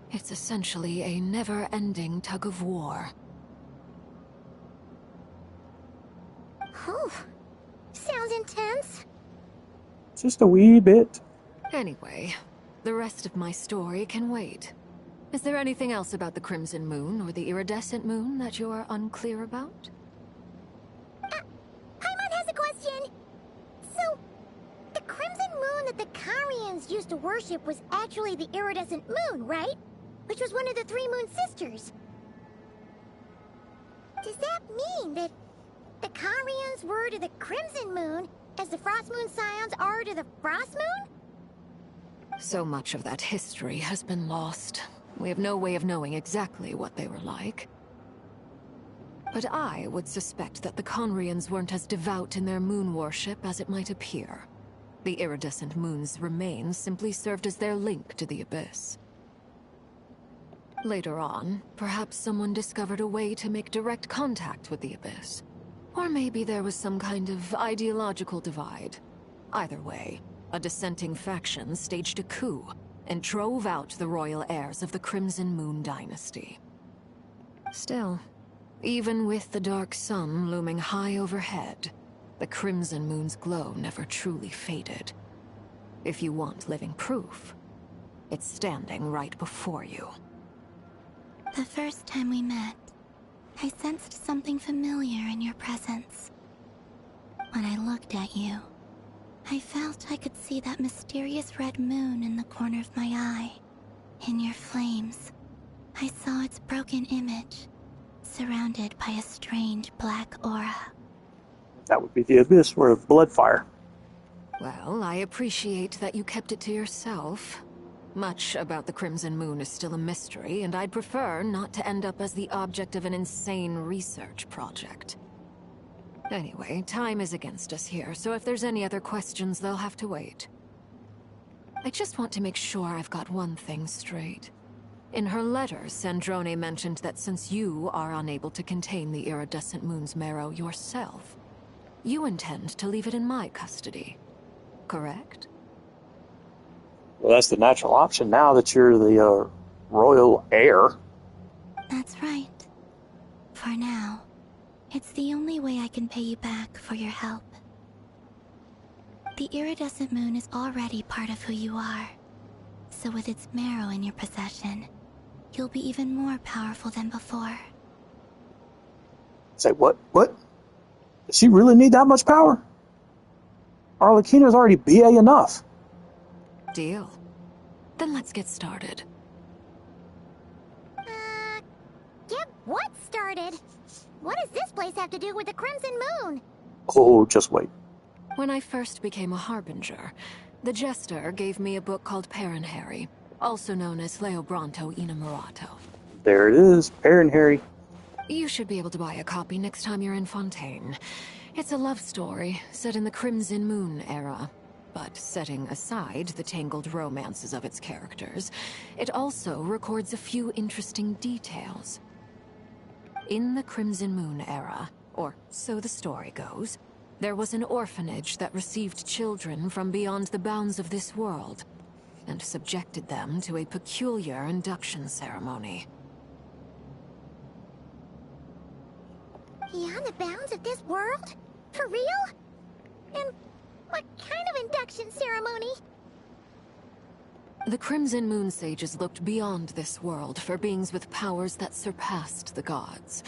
[SPEAKER 21] It's essentially a never-ending tug of war.
[SPEAKER 2] Oh, Sounds intense.
[SPEAKER 1] Just a wee bit.
[SPEAKER 21] Anyway, the rest of my story can wait. Is there anything else about the Crimson Moon or the Iridescent Moon that you're unclear about?
[SPEAKER 2] Paimon has a question. So, the crimson moon that the Carians used to worship was actually the iridescent moon, right? Which was one of the three moon sisters. Does that mean that the Carians were to the crimson moon as the frost moon scions are to the frost moon?
[SPEAKER 21] So much of that history has been lost. We have no way of knowing exactly what they were like. But I would suspect that the Conrians weren't as devout in their moon worship as it might appear. The iridescent moon's remains simply served as their link to the Abyss. Later on, perhaps someone discovered a way to make direct contact with the Abyss. Or maybe there was some kind of ideological divide. Either way, a dissenting faction staged a coup and drove out the royal heirs of the Crimson Moon dynasty. Still, even with the dark sun looming high overhead, the Crimson Moon's glow never truly faded. If you want living proof, it's standing right before you.
[SPEAKER 10] The first time we met, I sensed something familiar in your presence. When I looked at you, I felt I could see that mysterious red moon in the corner of my eye. In your flames, I saw its broken image, surrounded by a strange black aura.
[SPEAKER 1] That would be the Abyss, or Bloodfire.
[SPEAKER 21] Well, I appreciate that you kept it to yourself. Much about the Crimson Moon is still a mystery, and I'd prefer not to end up as the object of an insane research project. Anyway, time is against us here, so if there's any other questions, they'll have to wait. I just want to make sure I've got one thing straight. In her letter, Sandrone mentioned that since you are unable to contain the iridescent moon's marrow yourself, you intend to leave it in my custody, correct?
[SPEAKER 1] Well, that's the natural option now that you're the royal heir.
[SPEAKER 10] That's right. For now, it's the only way I can pay you back for your help. The iridescent moon is already part of who you are, so with its marrow in your possession, you'll be even more powerful than before.
[SPEAKER 1] Say, what? What? Does she really need that much power? Arlecchino's already BA enough.
[SPEAKER 21] Deal. Then let's get started.
[SPEAKER 2] Get what started? What does this place have to do with the Crimson Moon?
[SPEAKER 1] Oh, just wait.
[SPEAKER 21] When I first became a Harbinger, the Jester gave me a book called Parenheri, also known as Leobranto Innamorato.
[SPEAKER 1] There it is, Parenheri.
[SPEAKER 21] You should be able to buy a copy next time you're in Fontaine. It's a love story set in the Crimson Moon era. But setting aside the tangled romances of its characters, it also records a few interesting details. In the Crimson Moon era, or so the story goes, there was an orphanage that received children from beyond the bounds of this world, and subjected them to a peculiar induction ceremony.
[SPEAKER 2] Beyond the bounds of this world? For real? And what kind of induction ceremony?
[SPEAKER 21] The Crimson Moon sages looked beyond this world for beings with powers that surpassed the gods.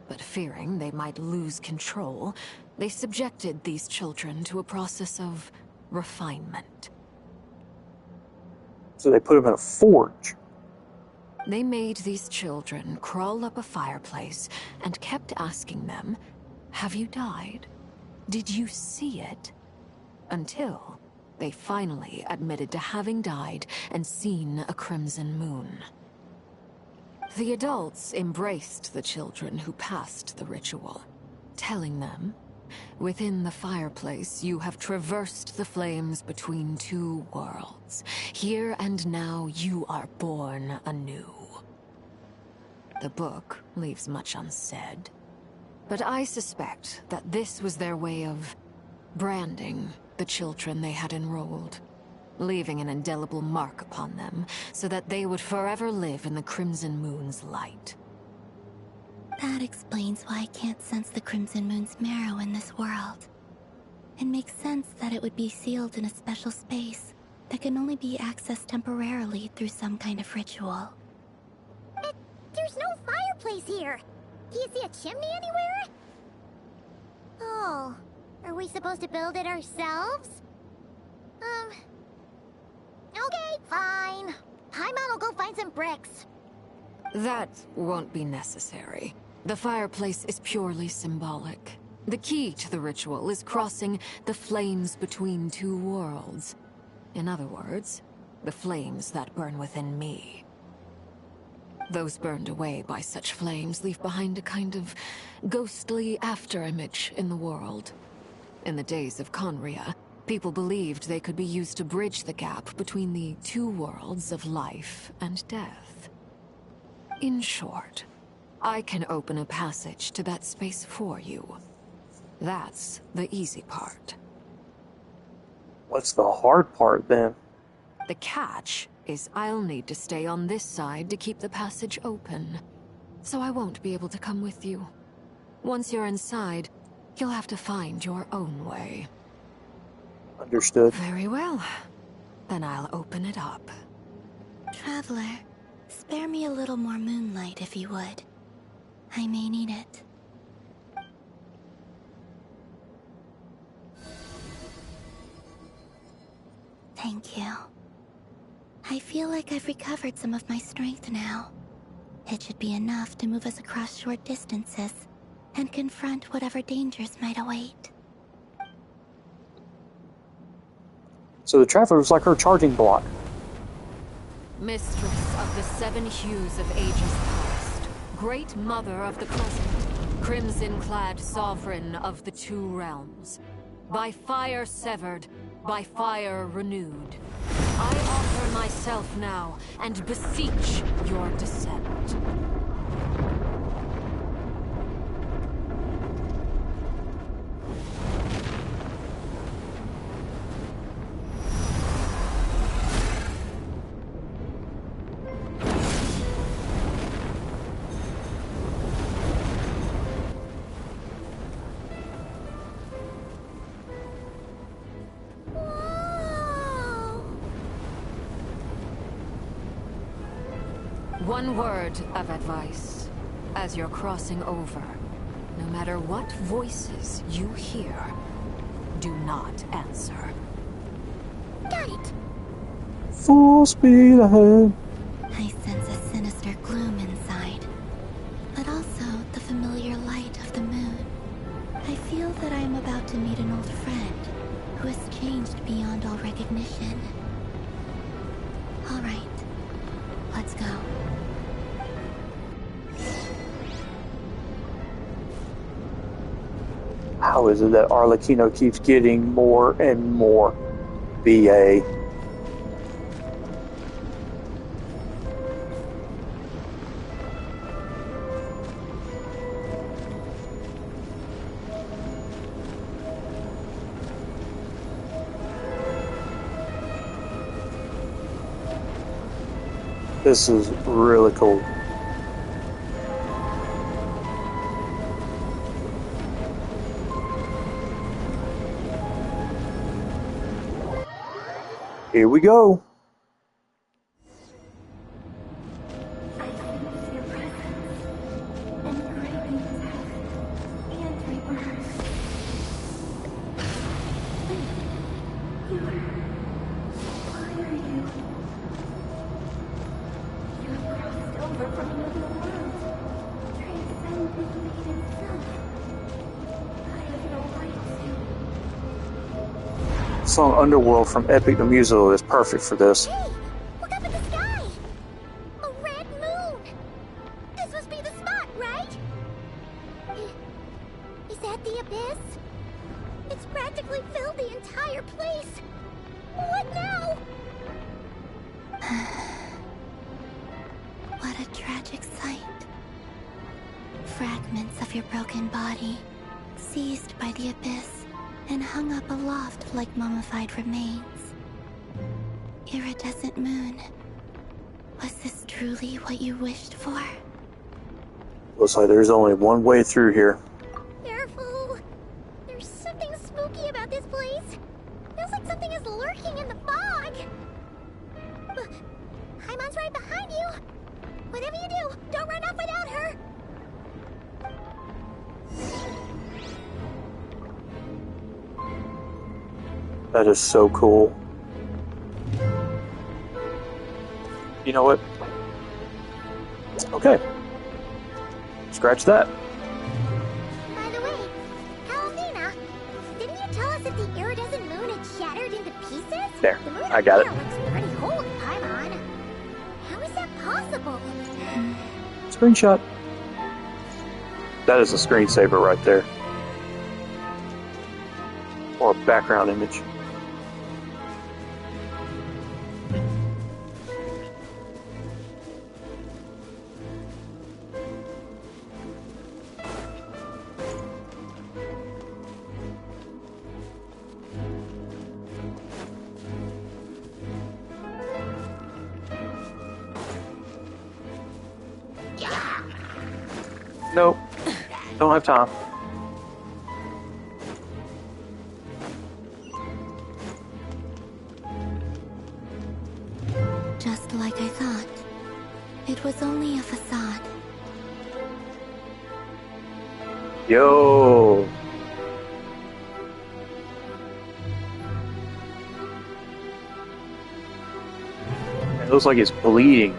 [SPEAKER 21] But fearing they might lose control, they subjected these children to a process of refinement.
[SPEAKER 1] So they put them in a forge.
[SPEAKER 21] They made these children crawl up a fireplace and kept asking them, "Have you died? Did you see it?" Until they finally admitted to having died and seen a crimson moon. The adults embraced the children who passed the ritual, telling them, "Within the fireplace, you have traversed the flames between two worlds. Here and now, you are born anew." The book leaves much unsaid, but I suspect that this was their way of branding the children they had enrolled, leaving an indelible mark upon them so that they would forever live in the Crimson Moon's light.
[SPEAKER 10] That explains why I can't sense the Crimson Moon's marrow in this world. It makes sense that it would be sealed in a special space that can only be accessed temporarily through some kind of ritual.
[SPEAKER 2] There's no fireplace here. Do you see a chimney anywhere? Oh, are we supposed to build it ourselves? Okay, fine. Paimon will go find some bricks.
[SPEAKER 21] That won't be necessary. The fireplace is purely symbolic. The key to the ritual is crossing the flames between two worlds. In other words, the flames that burn within me. Those burned away by such flames leave behind a kind of ghostly afterimage in the world. In the days of Conria, people believed they could be used to bridge the gap between the two worlds of life and death. In short, I can open a passage to that space for you. That's the easy part.
[SPEAKER 1] What's the hard part then?
[SPEAKER 21] The catch is I'll need to stay on this side to keep the passage open. So I won't be able to come with you. Once you're inside, you'll have to find your own way.
[SPEAKER 1] Understood.
[SPEAKER 21] Very well. Then I'll open it up.
[SPEAKER 10] Traveler, spare me a little more moonlight if you would. I may need it. Thank you. I feel like I've recovered some of my strength now. It should be enough to move us across short distances and confront whatever dangers might await.
[SPEAKER 1] So the Traveler was like her charging block.
[SPEAKER 21] Mistress of the seven hues of ages past, great mother of the present, crimson-clad sovereign of the two realms, by fire severed, by fire renewed. I offer myself now and beseech your descent. One word of advice. As you're crossing over, no matter what voices you hear, do not answer.
[SPEAKER 2] Got it.
[SPEAKER 1] Full speed ahead.
[SPEAKER 10] I sense a sinister gloom inside, but also the familiar light of the moon. I feel that I am about to meet an old friend who has changed beyond all recognition. All right, let's go.
[SPEAKER 1] How is it that Arlecchino keeps getting more and more BA? This is really cool. Here we go. The song Underworld from Epic the Musical is perfect for this.
[SPEAKER 2] Hey, look up at the sky! A red moon! This must be the spot, right? Is that the abyss? It's practically filled the entire place. What now?
[SPEAKER 10] What a tragic sight. Fragments of your broken body, seized by the abyss and hung up aloft like mummified remains. Iridescent moon. Was this truly what you wished for?
[SPEAKER 1] Looks like there's only one way through here.
[SPEAKER 2] Careful! There's something spooky about this place. Feels like something is lurking in the fog. Paimon's right behind you. Whatever you do, don't run off without her.
[SPEAKER 1] That is so cool. You know what? Okay. Scratch that.
[SPEAKER 2] By the way, Kalafina, didn't you tell us that the iridescent moon had shattered into pieces?
[SPEAKER 1] There,
[SPEAKER 2] The moon
[SPEAKER 1] I got it.
[SPEAKER 2] up there looks pretty whole, Paimon. How is that possible?
[SPEAKER 1] Screenshot. That is a screensaver right there. Or a background image. Nope. Don't have time.
[SPEAKER 10] Just like I thought. It was only a facade.
[SPEAKER 1] Yo. It looks like it's bleeding.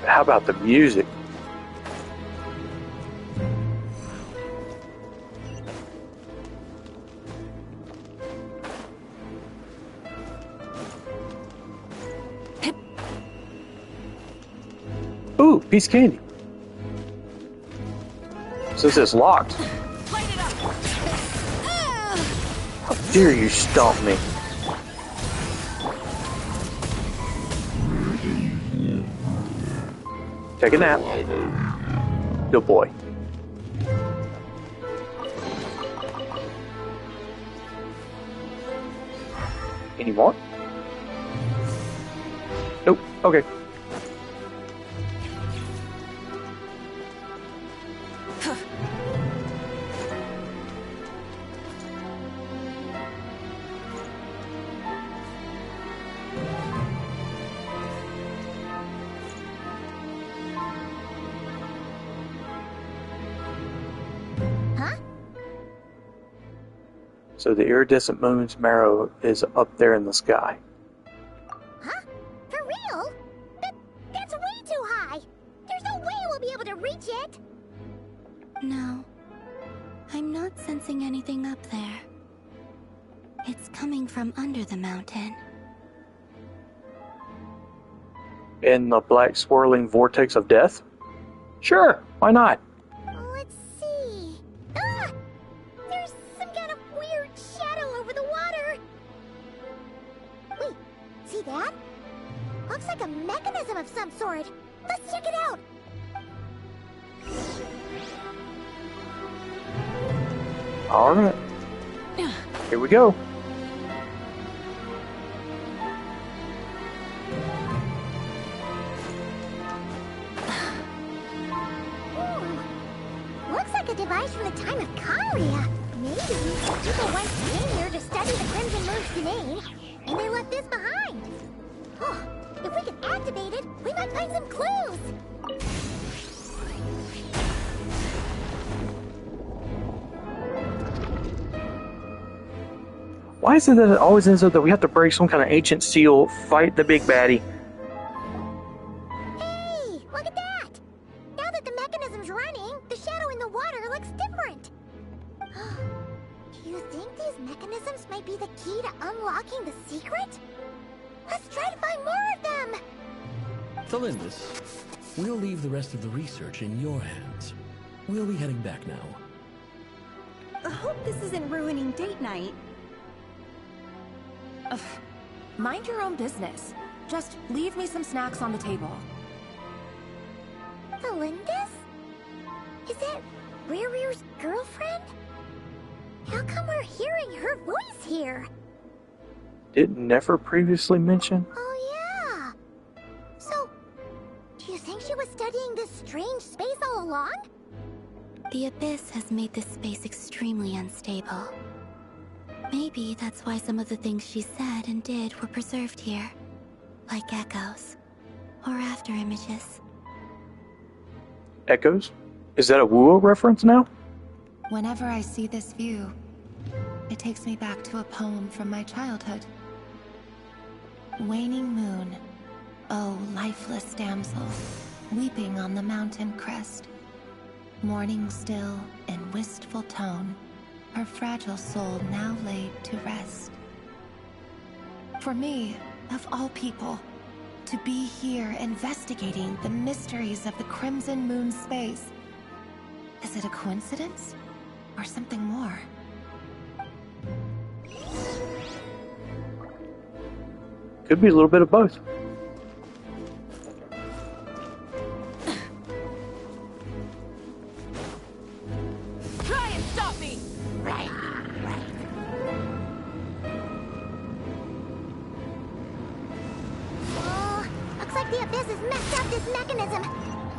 [SPEAKER 1] But how about the music? Ooh, piece of candy. Since it's locked. How dare you stomp me? Take a nap. Good boy. Any more? Nope. Okay. So the iridescent moon's marrow is up there in the sky.
[SPEAKER 2] Huh? For real? That's way too high. There's no way we'll be able to reach it.
[SPEAKER 10] No. I'm not sensing anything up there. It's coming from under the mountain.
[SPEAKER 1] In the black swirling vortex of death? Sure, why not?
[SPEAKER 2] Let's see. Ah! There's some kind of weird shadow over the water. Wait, see that? Looks like a mechanism of some sort. Let's check it out.
[SPEAKER 1] Alright. Here we go.
[SPEAKER 2] Looks like a device from the time of Conria. Maybe people once came here to study the Crimson Moon's domain, and they left this behind. Oh, if we can activate it, we might find some clues.
[SPEAKER 1] Why is it that it always ends up that we have to break some kind of ancient seal, fight the big baddie?
[SPEAKER 2] Hey, look at that! Now that the mechanism's running, the shadow in the water looks different. Do you think these mechanisms might be the key to unlocking the secret? Let's try to find more of them!
[SPEAKER 17] Thalindis, we'll leave the rest of the research in your hands. We'll be heading back now.
[SPEAKER 22] I hope this isn't ruining date night.
[SPEAKER 15] Ugh. Mind your own business. Just leave me some snacks on the table.
[SPEAKER 2] Thalindis? Is that Rearrear's girlfriend? How come we're hearing her voice here?
[SPEAKER 1] Did never previously mention?
[SPEAKER 2] Oh studying this strange space all along?
[SPEAKER 10] The Abyss has made this space extremely unstable. Maybe that's why some of the things she said and did were preserved here. Like echoes. Or after images.
[SPEAKER 1] Echoes? Is that a Wuo reference now?
[SPEAKER 15] Whenever I see this view, it takes me back to a poem from my childhood. Waning moon, oh lifeless damsel, weeping on the mountain crest. Mourning still in wistful tone, her fragile soul now laid to rest. For me, of all people, to be here investigating the mysteries of the Crimson Moon space, is it a coincidence or something more?
[SPEAKER 1] Could be a little bit of both.
[SPEAKER 6] Try and stop me! Right.
[SPEAKER 2] Oh, looks like the Abyss has messed up this mechanism.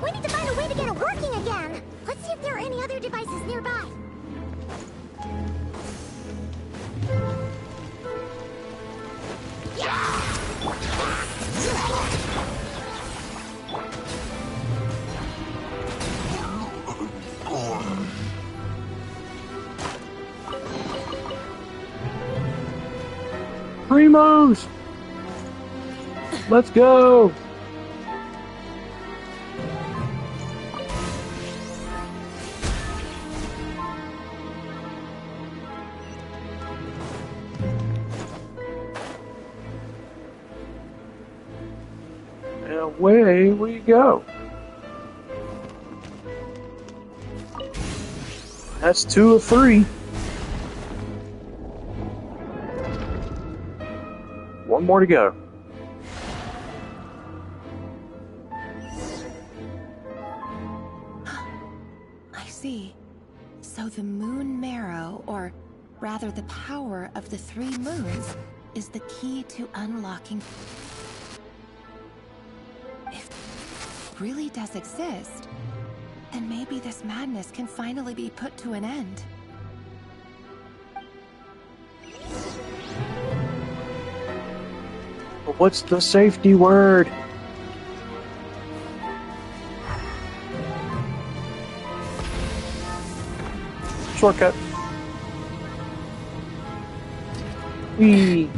[SPEAKER 2] We need to find a way to get it working again. Let's see if there are any other devices nearby.
[SPEAKER 1] Primos! Let's go! And away we go. That's 2 of 3. One more to go.
[SPEAKER 15] I see. So the moon marrow, or rather the power of the 3 moons, is the key to unlocking. If it really does exist, then maybe this madness can finally be put to an end.
[SPEAKER 1] But what's the safety word? Shortcut. Whee!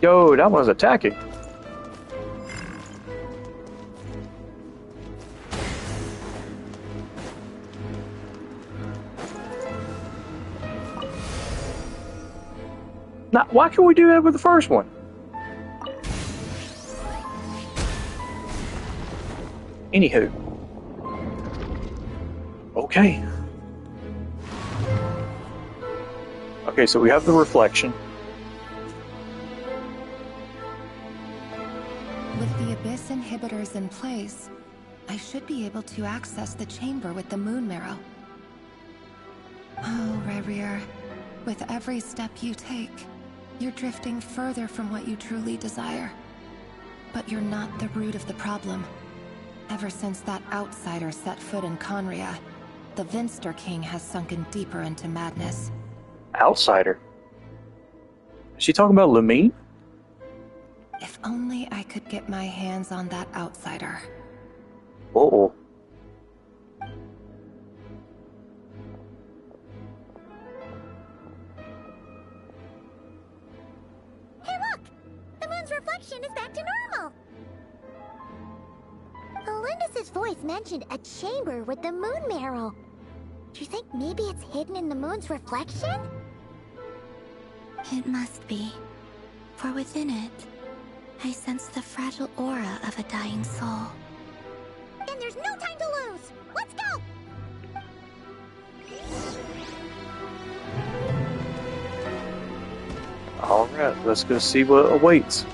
[SPEAKER 1] Yo, that one's attacking. Now, why can't we do that with the first one? Anywho. Okay. Okay, so we have the reflection.
[SPEAKER 15] With the Abyss inhibitors in place, I should be able to access the chamber with the moon marrow. Oh, Rerir, with every step you take, you're drifting further from what you truly desire. But you're not the root of the problem. Ever since that outsider set foot in Conria, the Vinster King has sunken deeper into madness.
[SPEAKER 1] Outsider? Is she talking about Lumine?
[SPEAKER 15] If only I could get my hands on that outsider.
[SPEAKER 1] Uh-oh.
[SPEAKER 2] Hey look! The moon's reflection is back to normal! Elendis' voice mentioned a chamber with the moon marrow. Do you think maybe it's hidden in the moon's reflection?
[SPEAKER 10] It must be. For within it, I sense the fragile aura of a dying soul.
[SPEAKER 2] Then there's no time to lose! Let's go!
[SPEAKER 1] Alright, let's go see what awaits.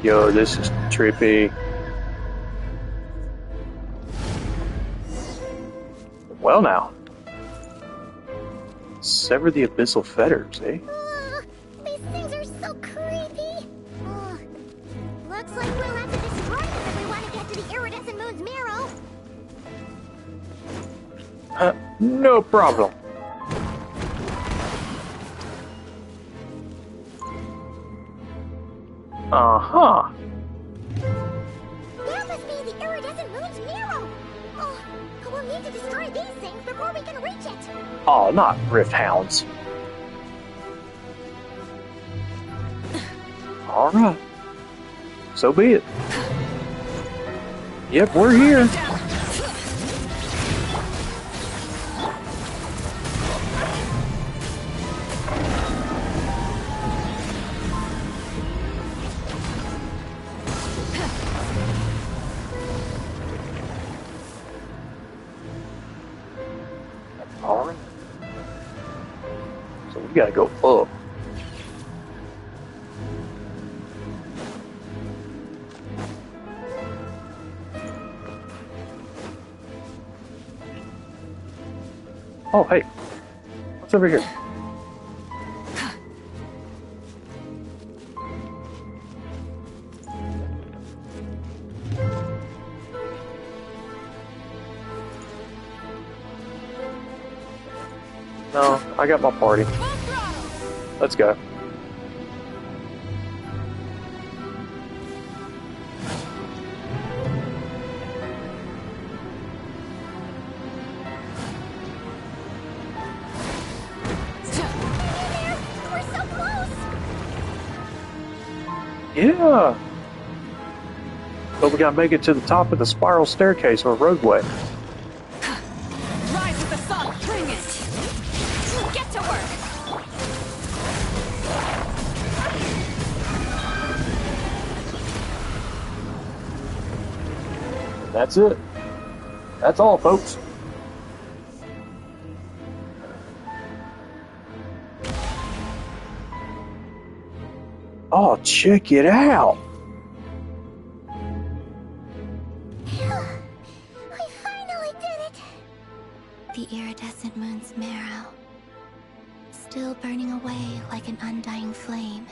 [SPEAKER 1] Yo, this is trippy. Well now. Sever the abyssal fetters, eh?
[SPEAKER 2] These things are so creepy. Looks like we'll have to destroy them if we want to get to the iridescent moon's marrow.
[SPEAKER 1] No problem. Uh-huh.
[SPEAKER 2] That must be the iridescent moon's marrow. Oh, we'll need to destroy these things before we can reach it.
[SPEAKER 1] Oh, not rift hounds. Alright. So be it. Yep, we're here. Alright. So we gotta go up. Oh, hey. What's over here? No, I got my party. Let's go.
[SPEAKER 2] We're so close.
[SPEAKER 1] Yeah. But we gotta make it to the top of the spiral staircase or roadway.
[SPEAKER 6] Rise with the sun. Bring it. Get to work.
[SPEAKER 1] That's it. That's all, folks. Oh, check it out.
[SPEAKER 10] We finally did it! The iridescent moon's marrow. Still burning away like an undying flame,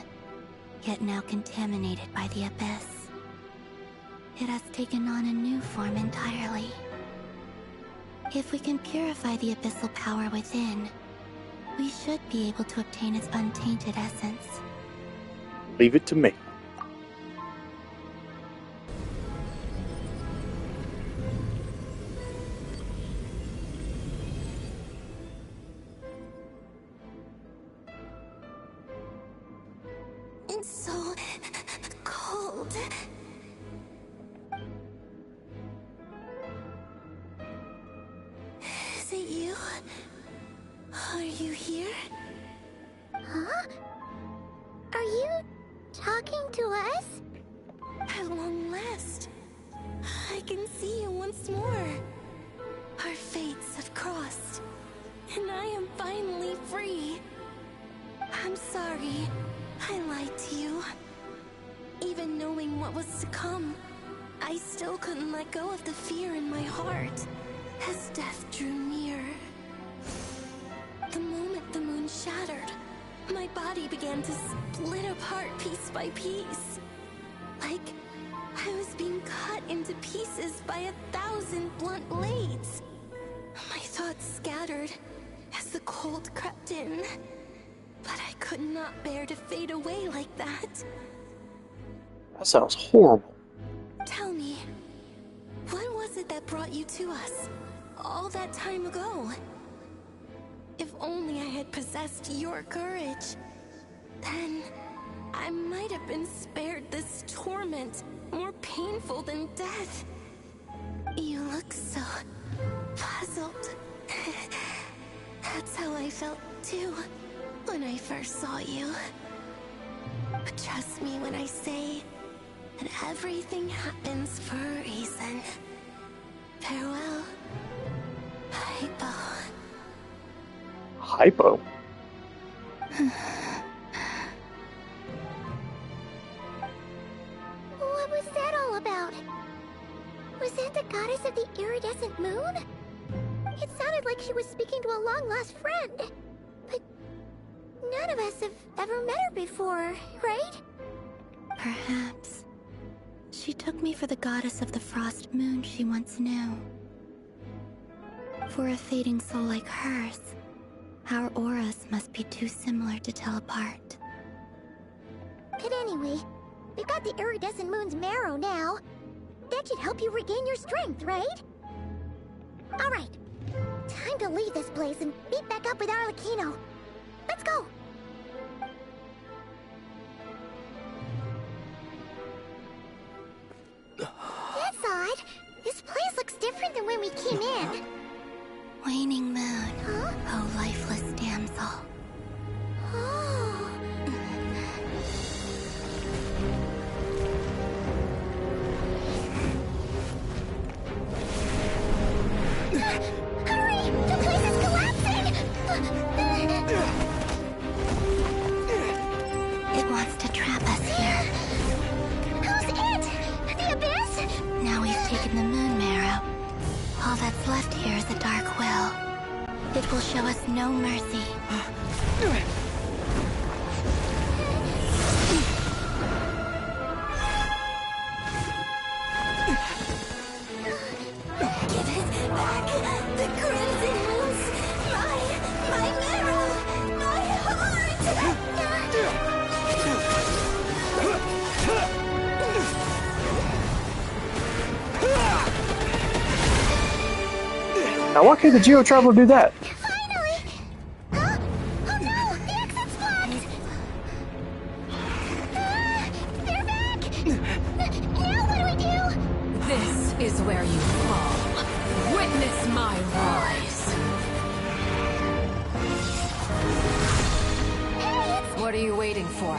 [SPEAKER 10] yet now contaminated by the abyss. It has taken on a new form entirely. If we can purify the abyssal power within, we should be able to obtain its untainted essence.
[SPEAKER 1] Leave it to me.
[SPEAKER 10] It's so cold. Is it you? Are you here?
[SPEAKER 2] Huh? Are you talking to us?
[SPEAKER 10] At long last, I can see you once more. Our fates have crossed, and I am finally free. I'm sorry, I lied to you. Even knowing what was to come, I still couldn't let go of the fear in my heart as death drew near. The moment the moon shattered, my body began to split apart piece by piece. Like I was being cut into pieces by 1,000 blunt blades. My thoughts scattered as the cold crept in. But I could not bear to fade away like that.
[SPEAKER 1] That sounds horrible.
[SPEAKER 10] Tell me, what was it that brought you to us all that time ago? If only I had possessed your courage, then I might have been spared this torment more painful than death. You look so puzzled. That's how I felt too when I first saw you. But trust me when I say that everything happens for a reason. Farewell, Hypo.
[SPEAKER 1] Hypo?
[SPEAKER 2] What was that all about? Was that the goddess of the iridescent moon? It It sounded like she was speaking to a long-lost friend. But none of us have ever met her before, right?
[SPEAKER 10] Perhaps. She took me for the goddess of the frost moon she once knew. For a fading soul like hers, our auras must be too similar to tell apart.
[SPEAKER 2] But anyway, we've got the iridescent moon's marrow now. That should help you regain your strength, right? Alright, time to leave this place and meet back up with Arlecchino. Let's go! That's odd. This place looks different than when we came in.
[SPEAKER 10] Waning moon,
[SPEAKER 2] huh?
[SPEAKER 10] oh lifeless damsel.
[SPEAKER 2] Oh. Hurry! The place is collapsing!
[SPEAKER 10] It wants to trap us here.
[SPEAKER 2] Who's it? The Abyss?
[SPEAKER 10] Now we've taken the moon marrow. All that's left here is a dark will. It will show us no mercy.
[SPEAKER 2] Give it back! The crimson moons! My marrow! My heart!
[SPEAKER 1] Now, why can't the Geo Traveler do that?
[SPEAKER 2] Finally! Huh? Oh no! The exit's blocked! They're back! Now what do we do?
[SPEAKER 21] This is where you fall. Witness my rise.
[SPEAKER 2] Hey,
[SPEAKER 21] What are you waiting for?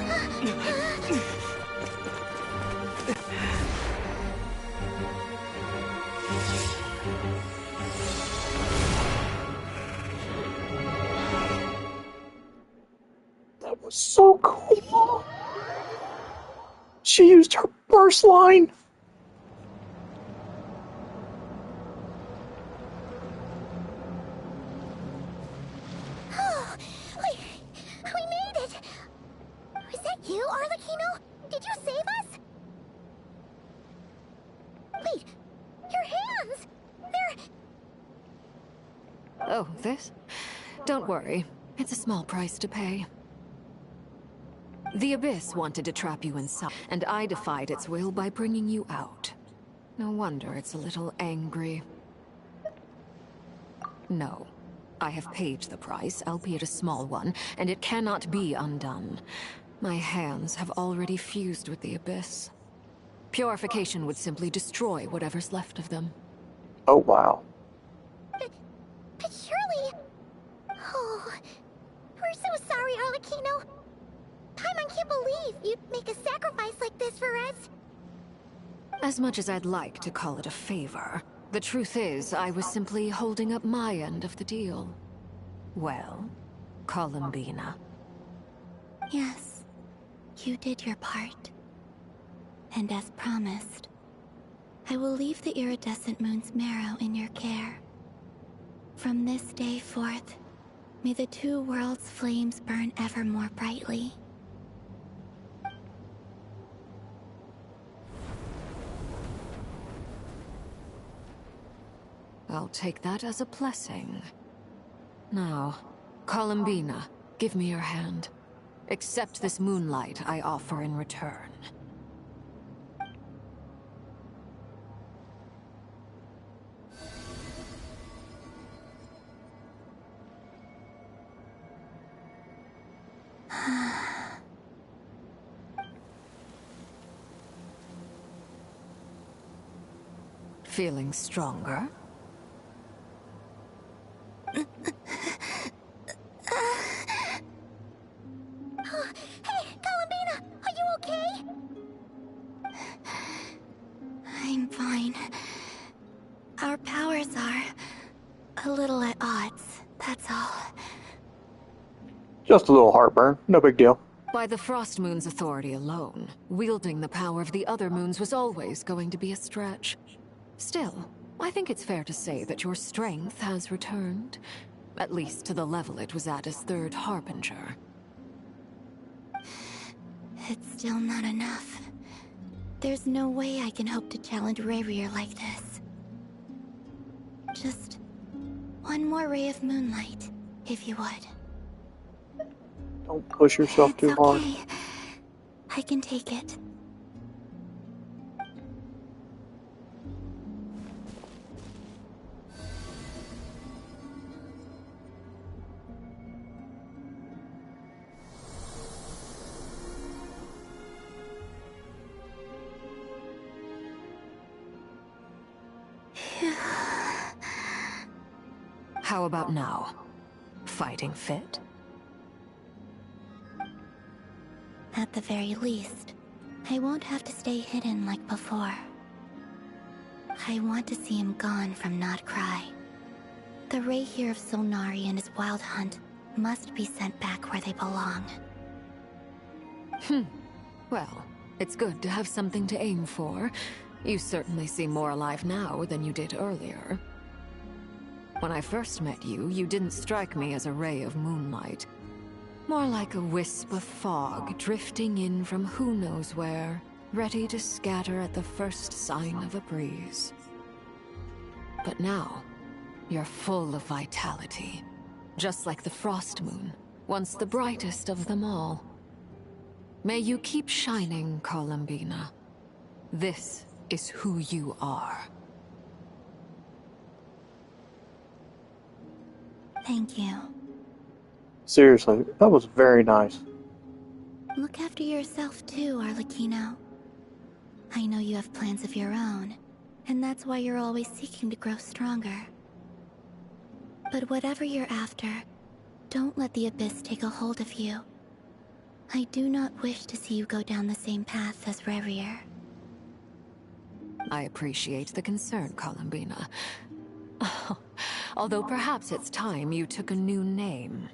[SPEAKER 1] That was so cool. She used her burst line.
[SPEAKER 2] Oh, we made it! Was that you, Arlecchino? Did you save us? Wait, your hands! They're...
[SPEAKER 21] Oh, this? Don't worry. It's a small price to pay. The Abyss wanted to trap you inside, and I defied its will by bringing you out. No wonder it's a little angry. No. I have paid the price, albeit a small one, and it cannot be undone. My hands have already fused with the Abyss. Purification would simply destroy whatever's left of them.
[SPEAKER 1] Oh, wow.
[SPEAKER 2] But surely... Oh, we're so sorry, Arlecchino. Paimon can't believe you'd make a sacrifice like this for us.
[SPEAKER 21] As much as I'd like to call it a favor, the truth is I was simply holding up my end of the deal. Well, Columbina.
[SPEAKER 10] Yes, you did your part. And as promised, I will leave the iridescent moon's marrow in your care. From this day forth, may the two worlds' flames burn ever more brightly.
[SPEAKER 21] I'll take that as a blessing. Now, Columbina, give me your hand. Accept this moonlight I offer in return. Feeling stronger?
[SPEAKER 2] Hey, Columbina, are you okay?
[SPEAKER 10] I'm fine. Our powers are a little at odds, that's all.
[SPEAKER 1] Just a little heartburn, no big deal.
[SPEAKER 21] By the Frost Moon's authority alone, wielding the power of the other moons was always going to be a stretch. Still, I think it's fair to say that your strength has returned. At least to the level it was at as Third Harbinger.
[SPEAKER 10] It's still not enough. There's no way I can hope to challenge Rayrir like this. Just one more ray of moonlight, if you would.
[SPEAKER 1] Don't push yourself too hard.
[SPEAKER 10] I can take it.
[SPEAKER 21] How about now? Fighting fit?
[SPEAKER 10] At the very least, I won't have to stay hidden like before. I want to see him gone from Not Cry. The Rayhir of Solnari and his wild hunt must be sent back where they belong.
[SPEAKER 21] Well, it's good to have something to aim for. You certainly seem more alive now than you did earlier. When I first met you, you didn't strike me as a ray of moonlight. More like a wisp of fog drifting in from who knows where, ready to scatter at the first sign of a breeze. But now, you're full of vitality. Just like the Frost Moon, once the brightest of them all. May you keep shining, Columbina. This is who you are.
[SPEAKER 10] Thank you.
[SPEAKER 1] Seriously, that was very nice.
[SPEAKER 10] Look after yourself too, Arlecchino. I know you have plans of your own, and that's why you're always seeking to grow stronger. But whatever you're after, don't let the Abyss take a hold of you. I do not wish to see you go down the same path as Rayrir.
[SPEAKER 21] I appreciate the concern, Columbina. Although perhaps it's time you took a new name.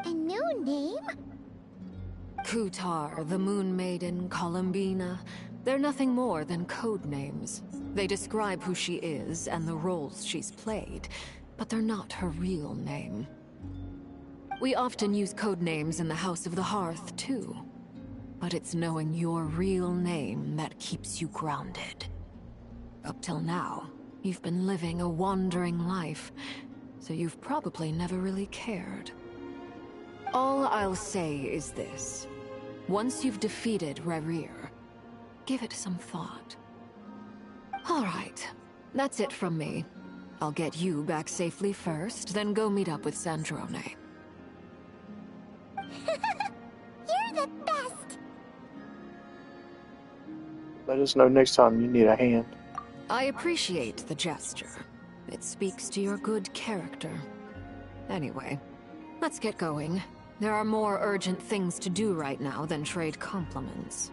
[SPEAKER 2] A new name?
[SPEAKER 21] Kutar, the Moon Maiden, Columbina. They're nothing more than code names. They describe who she is and the roles she's played, but they're not her real name. We often use code names in the House of the Hearth, too. But it's knowing your real name that keeps you grounded. Up till now, you've been living a wandering life, so you've probably never really cared. All I'll say is this. Once you've defeated Rayrir, give it some thought. All right, that's it from me. I'll get you back safely first, then go meet up with Sandrone.
[SPEAKER 2] You're the best!
[SPEAKER 1] Let us know next time you need a hand.
[SPEAKER 21] I appreciate the gesture. It speaks to your good character. Anyway, let's get going. There are more urgent things to do right now than trade compliments.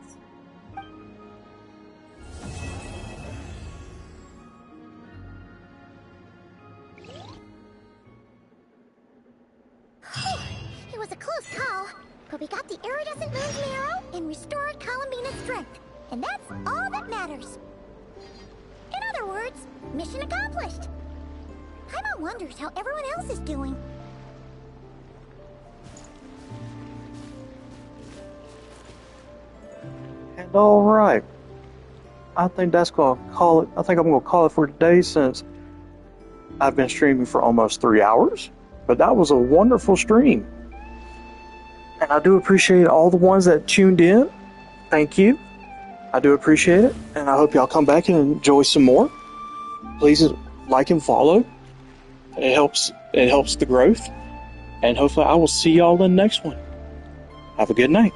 [SPEAKER 2] It was a close call, but we got the iridescent moon's marrow and restored Columbina's strength. And that's all that matters. In other words, mission accomplished. Paimon wonders how everyone else is doing.
[SPEAKER 1] And all right, I think that's gonna call it. I think I'm gonna call it for today since I've been streaming for almost 3 hours. But that was a wonderful stream, and I do appreciate all the ones that tuned in. Thank you. I do appreciate it, and I hope y'all come back and enjoy some more. Please like and follow. It helps the growth, and hopefully I will see y'all in the next one. Have a good night.